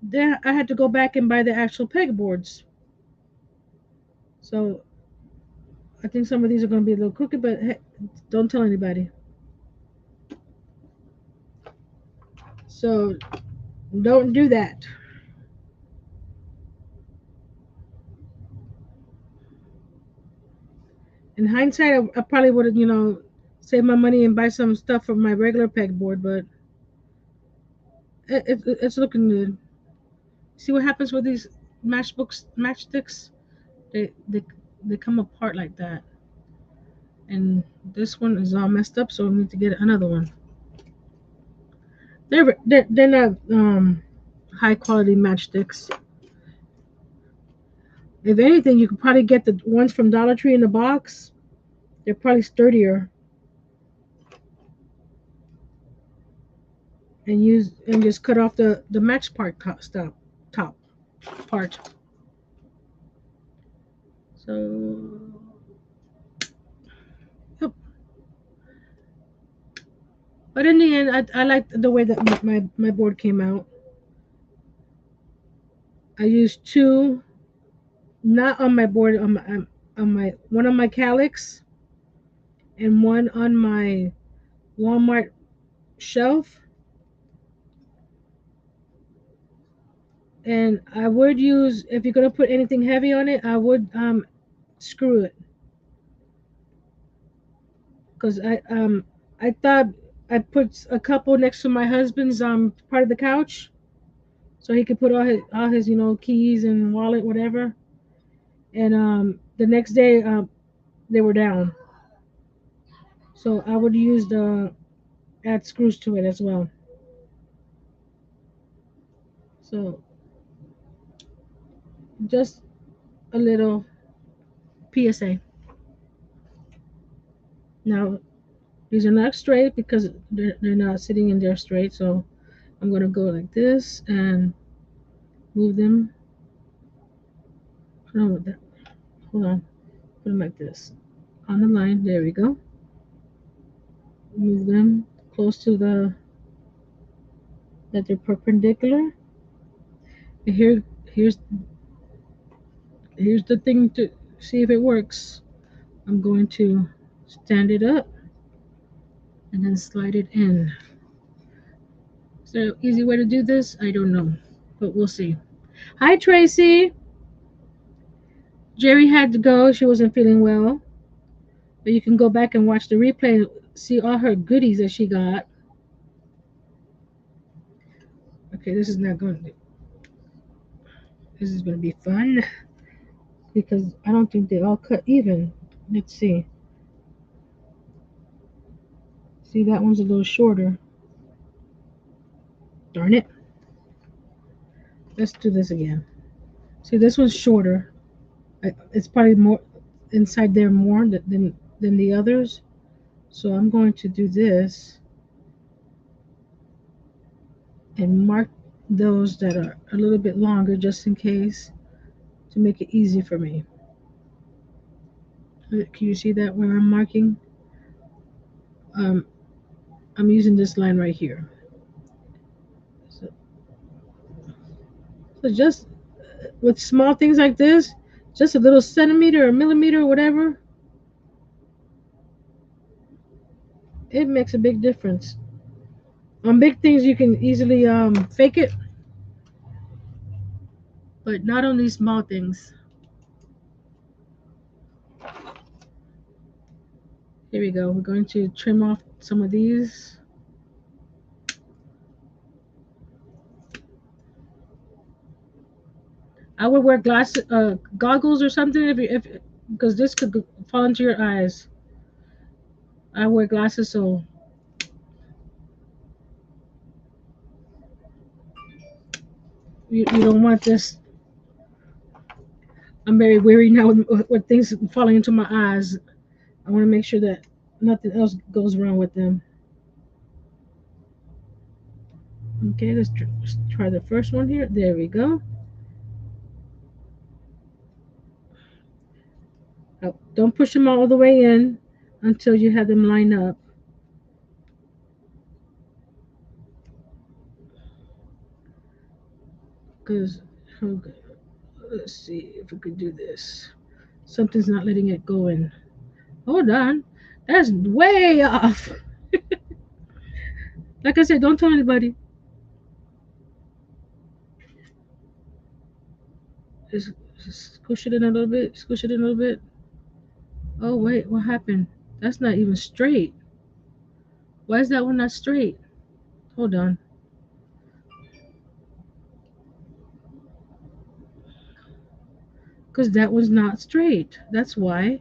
[SPEAKER 2] then I had to go back and buy the actual pegboards. So I think some of these are going to be a little crooked, but hey, don't tell anybody. So don't do that. In hindsight, I probably would have, save my money and buy some stuff for my regular pegboard, but it's looking good. See what happens with these matchsticks? They they come apart like that, and this one is all messed up, so I need to get another one. They're not high quality matchsticks. If anything, you could probably get the ones from Dollar Tree in the box. They're probably sturdier and just cut off the match part top part. So yep. But in the end, I like the way that my board came out. I used two, not on my board, on my one on my Calyx and one on my Walmart shelf. And I would use, if you're gonna put anything heavy on it, I would screw it, because I thought I put a couple next to my husband's part of the couch, so he could put all his keys and wallet, whatever. And the next day they were down, so I would use the add screws to it as well. So just a little PSA. Now these are not straight because they're not sitting in there straight, so I'm gonna go like this and move them. Hold on with that. Hold on. Put them like this on the line. There we go. Move them close to that they're perpendicular. And here's the thing to see if it works. I'm going to stand it up and then slide it in. Is there an easy way to do this? I don't know, but we'll see. Hi, Tracy. Geri had to go. She wasn't feeling well. But you can go back and watch the replay and see all her goodies that she got. Okay, this is not going to. This is going to be fun because I don't think they all cut even. Let's see. See, that one's a little shorter. Darn it. Let's do this again. See, this one's shorter. It's probably more inside there more than the others. So I'm going to do this and mark those that are a little bit longer just in case to make it easy for me. Can you see that where I'm marking? Um, I'm using this line right here. So just with small things like this, just a little centimeter or millimeter or whatever, it makes a big difference. On big things, you can easily fake it, but not on these small things. Here we go. We're going to trim off some of these. I would wear goggles or something if because this could fall into your eyes. I wear glasses, so you don't want this. I'm very wary now with things falling into my eyes. I want to make sure that nothing else goes wrong with them. Okay, let's try the first one here. There we go. Oh, don't push them all the way in until you have them lined up. Because, okay, let's see if we could do this. Something's not letting it go in. Hold on. That's way off. Like I said, don't tell anybody. Just squish it in a little bit. Squish it in a little bit. Oh, wait. What happened? That's not even straight. Why is that one not straight? Hold on. Because that one's not straight. That's why.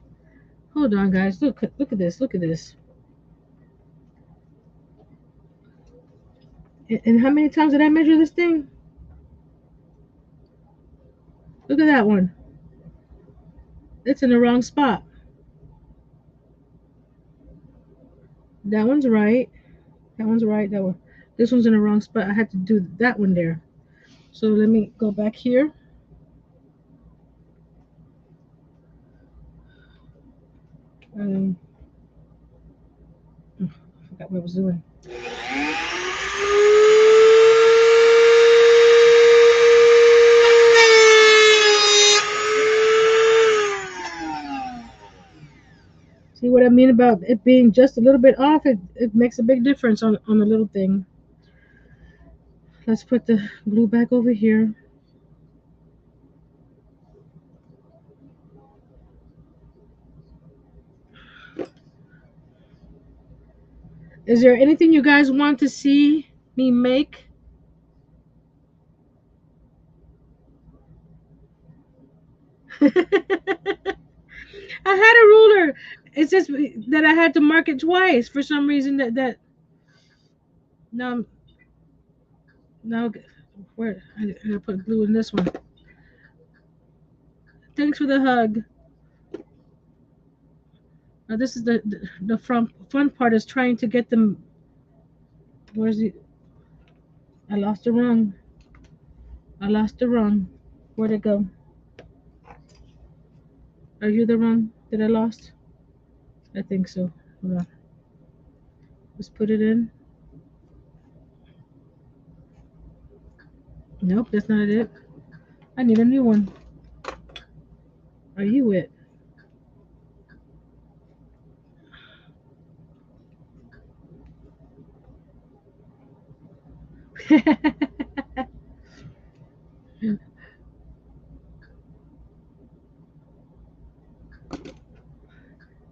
[SPEAKER 2] Hold on, guys. Look at this. Look at this. And how many times did I measure this thing? Look at that one. It's in the wrong spot. That one's right. That one's right. That one. This one's in the wrong spot. I had to do that one there. So let me go back here. I forgot what I was doing. See what I mean about it being just a little bit off? It makes a big difference on a little thing. Let's put the glue back over here. Is there anything you guys want to see me make? I had a ruler. It's just that I had to mark it twice for some reason. That now now where I gotta put glue in this one. Thanks for the hug. Now this is the fun part is trying to get them. Where's the? I lost the rung. I lost the rung. Where'd it go? Are you the rung that I lost? I think so. Hold on. Let's put it in. Nope, that's not it. I need a new one. Are you it?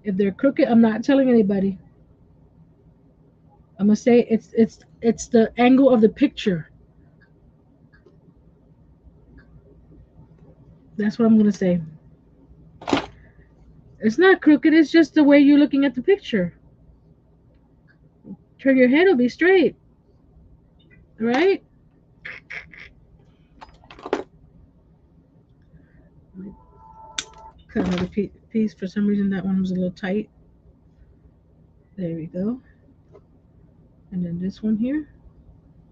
[SPEAKER 2] If they're crooked, I'm not telling anybody. I'm gonna say it's the angle of the picture. That's what I'm gonna say. It's not crooked. It's just the way you're looking at the picture. Turn your head, it'll be straight, right? Cut another piece. For some reason, that one was a little tight. There we go. And then this one here.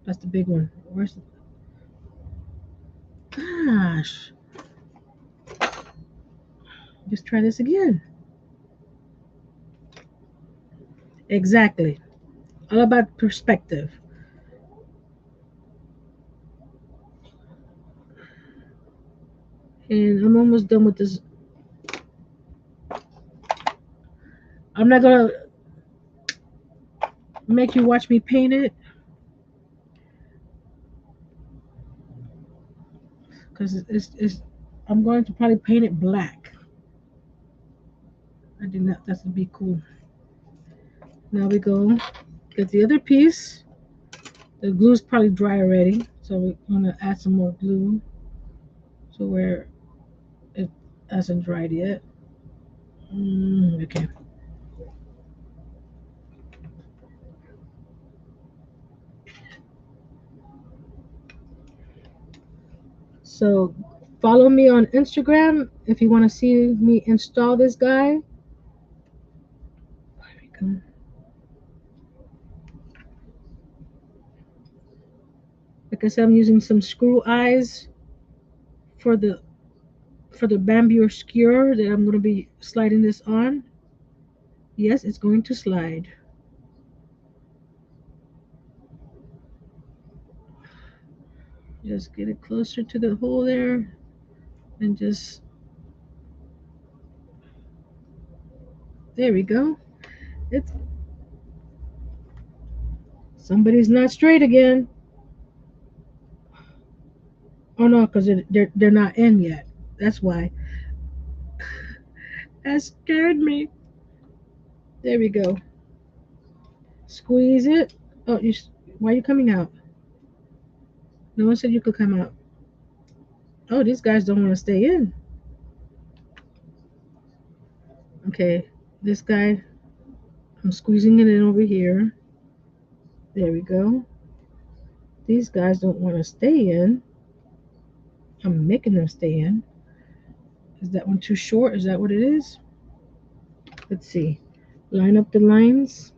[SPEAKER 2] That's the big one. Where's the... Gosh. Just try this again. Exactly. All about perspective. And I'm almost done with this. I'm not gonna make you watch me paint it because it's I'm going to probably paint it black. I did not. That's would be cool. Now we go get the other piece. The glue's probably dry already, so we're gonna add some more glue. So where it hasn't dried yet. Okay. So follow me on Instagram if you want to see me install this guy. There we go. Like I said, I'm using some screw eyes for the bamboo skewer that I'm going to be sliding this on. Yes, it's going to slide. Just get it closer to the hole there and just, there we go. It's, somebody's not straight again. Oh no, because they're not in yet. That's why. That scared me. There we go. Squeeze it. Oh, why are you coming out? No one said you could come out. Oh, these guys don't want to stay in. Okay, this guy, I'm squeezing it in over here. There we go. These guys don't want to stay in. I'm making them stay in. Is that one too short? Is that what it is? Let's see. Line up the lines.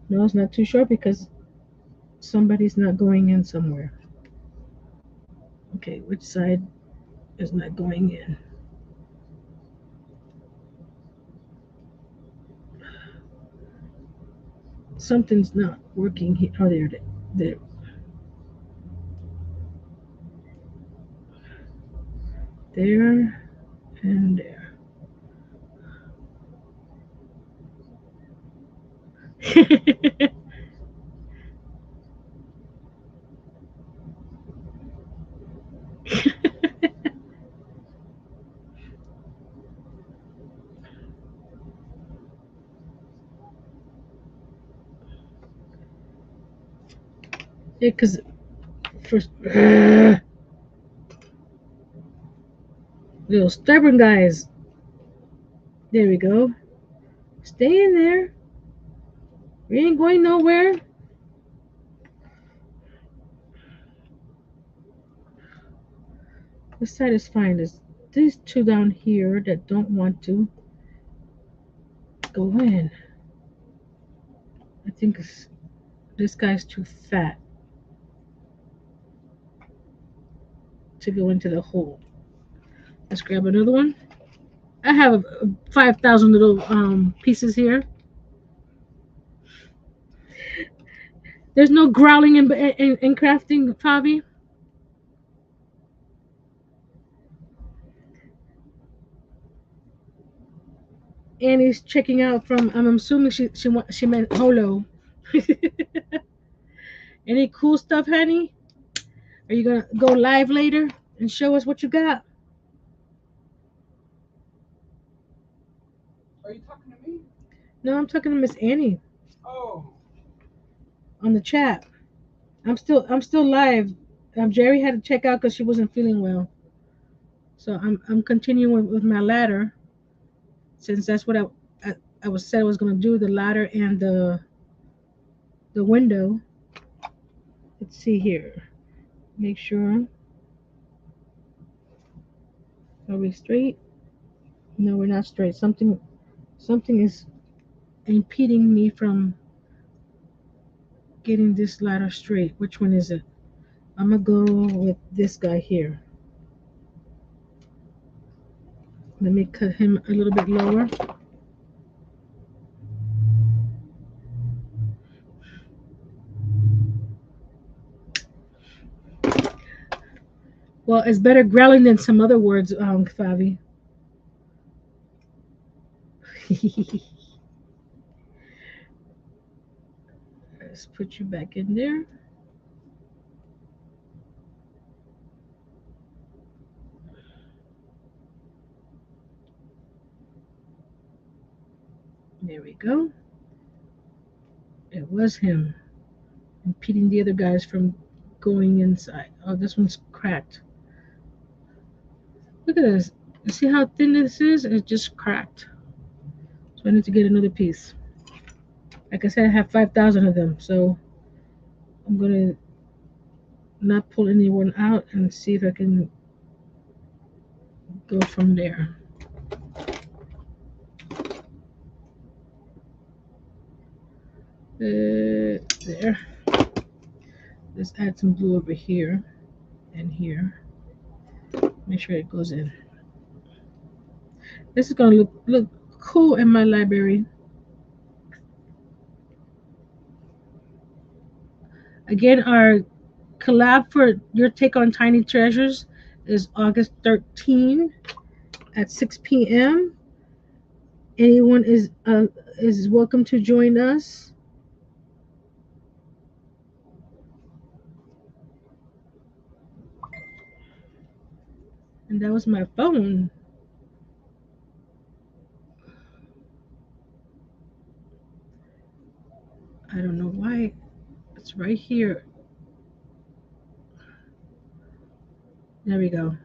[SPEAKER 2] No, it's not too short because somebody's not going in somewhere. Okay, which side is not going in? Something's not working here. Oh, there it is. There. There and there. Yeah, because first, little stubborn guys. There we go. Stay in there. We ain't going nowhere. This side is fine. There's these two down here that don't want to go in. I think this guy's too fat to go into the hole. Let's grab another one. I have 5,000 little pieces here. There's no growling in crafting, Fabi. Annie's checking out from. I'm assuming she meant holo. Any cool stuff, honey? Are you gonna go live later and show us what you got?
[SPEAKER 4] Are you talking to me?
[SPEAKER 2] No, I'm talking to Miss Annie
[SPEAKER 4] Oh,
[SPEAKER 2] on the chat. I'm still live. Jerry had to check out because she wasn't feeling well. So I'm continuing with my ladder since that's what I was said I was gonna do, the ladder and the window. Let's see here. Make sure. Are we straight? No, we're not straight. Something is impeding me from getting this ladder straight. Which one is it? I'm gonna go with this guy here. Let me cut him a little bit lower. Well, it's better growling than some other words, Fabi. Let's put you back in there. There we go. It was him impeding the other guys from going inside. Oh, this one's cracked. Look at this. You see how thin this is? It's just cracked. So I need to get another piece. Like I said, I have 5,000 of them, so I'm gonna not pull anyone out and see if I can go from there. There. Let's add some glue over here and here. Make sure it goes in. This is gonna look cool in my library. Again, our collab for Your Take on Tiny Treasures is August 13 at 6 p.m. Anyone is welcome to join us. And that was my phone. I don't know why. It's right here. There we go.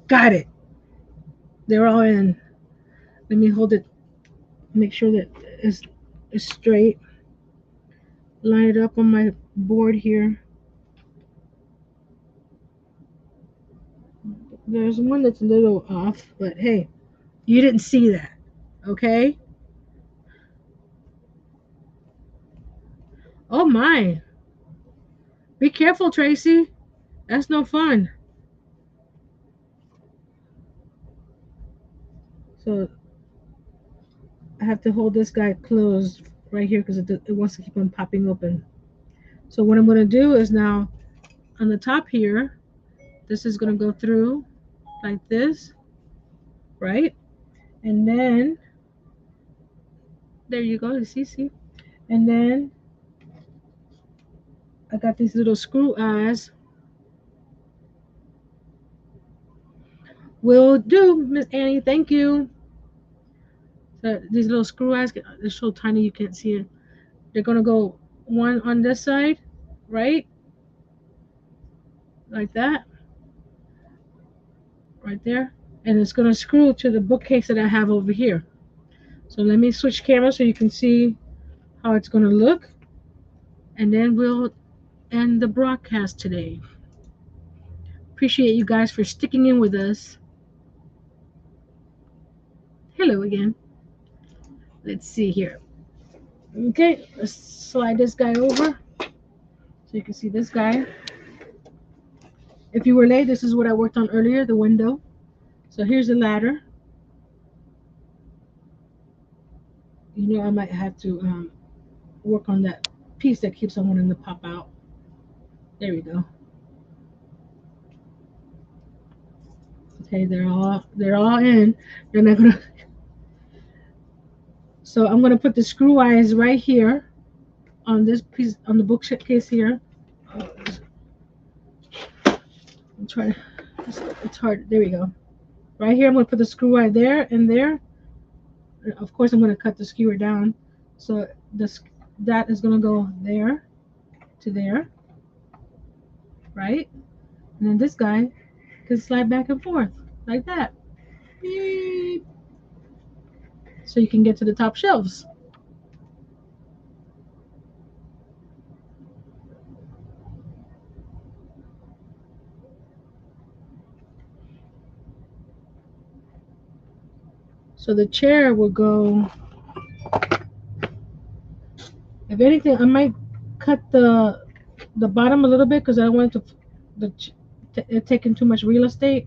[SPEAKER 2] Got it. They're all in. Let me hold it. Make sure that it's straight. Line it up on my board here. There's one that's a little off, but hey, you didn't see that. Okay? Oh my. Be careful, Tracy. That's no fun. So I have to hold this guy closed right here because it wants to keep on popping open. So what I'm going to do is now on the top here, this is going to go through like this, right? And then, there you go, you see? And then I got these little screw eyes. Will do, Miss Annie, thank you. So these little screw eyes, they're so tiny you can't see it. They're going to go one on this side, right? Like that. Right there. And it's going to screw to the bookcase that I have over here. So let me switch cameras so you can see how it's going to look. And then we'll end the broadcast today. Appreciate you guys for sticking in with us. Hello again. Let's see here. Okay, let's slide this guy over so you can see this guy. If you were late, this is what I worked on earlier, the window. So here's the ladder. You know, I might have to work on that piece that keeps on wanting to pop out. There we go. Okay, they're all in. They're not gonna. So I'm gonna put the screw eyes right here on this piece on the bookcase here. I'm trying. It's hard. There we go. Right here, I'm gonna put the screw eye there and there. Of course, I'm gonna cut the skewer down. So that is gonna go there to there, right? And then this guy can slide back and forth like that. Beep. So you can get to the top shelves. So the chair will go. If anything, I might cut the bottom a little bit because I don't want it taking too much real estate.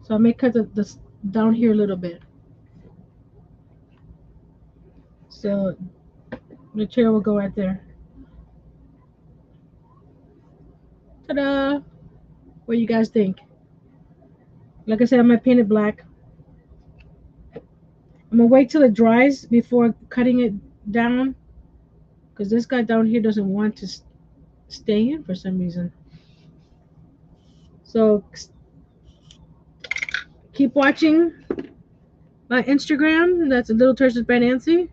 [SPEAKER 2] So I may cut the down here a little bit. So the chair will go right there. Ta-da! What do you guys think? Like I said, I might paint it black. I'm gonna wait till it dries before cutting it down because this guy down here doesn't want to stay in for some reason. So keep watching my Instagram. That's Little Treasures by Nancy.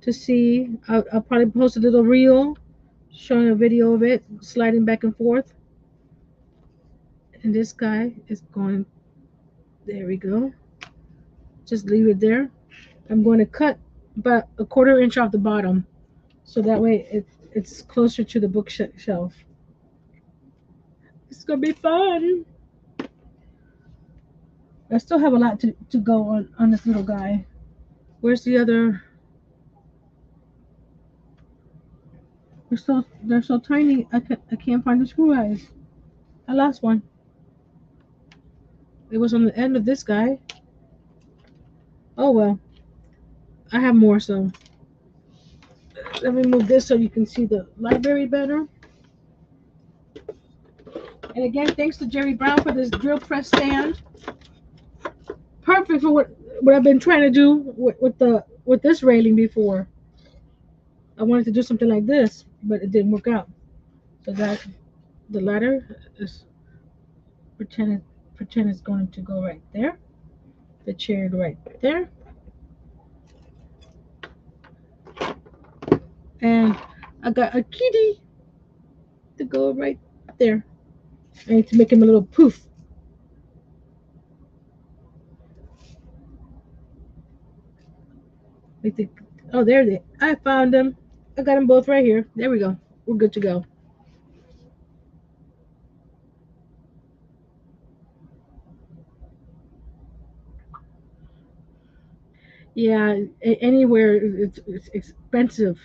[SPEAKER 2] To see, I'll probably post a little reel showing a video of it sliding back and forth. And this guy is going, there we go. Just leave it there. I'm going to cut about a quarter inch off the bottom, so that way it's closer to the bookshelf. It's gonna be fun. I still have a lot to go on this little guy. Where's the other? They're so tiny. I can't find the screw eyes. I lost one. It was on the end of this guy. Oh well. I have more, so let me move this so you can see the library better. And again, thanks to Jerry Brown for this drill press stand. Perfect for what I've been trying to do with this railing before. I wanted to do something like this, but it didn't work out. So that the ladder is pretend it's going to go right there. The chair right there. And I got a kitty to go right there. I need to make him a little poof. Oh, there they. I found them. I got them both right here. There we go. We're good to go. Yeah, anywhere it's expensive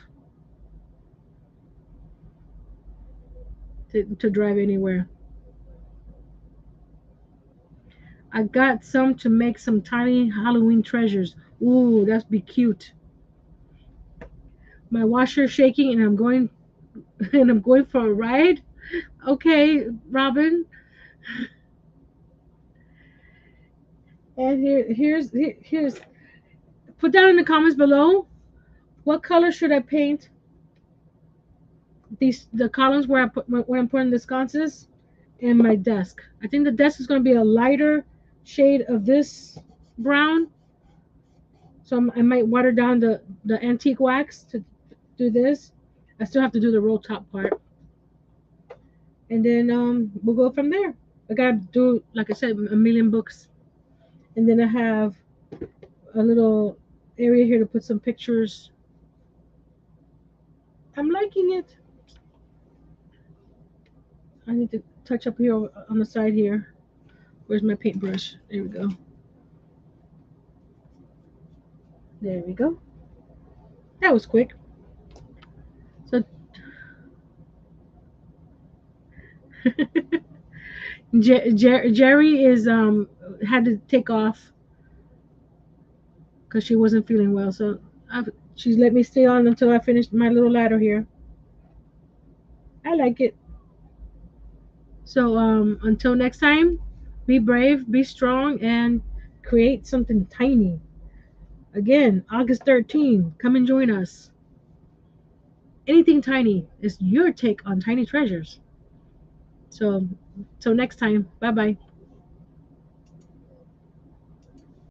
[SPEAKER 2] to drive anywhere. I got some to make some tiny Halloween treasures. Ooh, that's be cute. My washer is shaking and I'm going and I'm going for a ride. Okay, Robin. And here's put down in the comments below what color should I paint the columns where I'm putting the sconces and my desk. I think the desk is going to be a lighter shade of this brown. So I might water down the antique wax to do this. I still have to do the roll top part. And then we'll go from there. I gotta do, like I said, a million books. And then I have a little area here to put some pictures. I'm liking it. I need to touch up here on the side here. Where's my paintbrush? There we go. There we go. That was quick. So Geri is had to take off because she wasn't feeling well. So she's let me stay on until I finish my little ladder here. I like it. So until next time, be brave, be strong, and create something tiny. Again, August 13th, come and join us. Anything tiny is your take on tiny treasures. So, till next time, bye bye.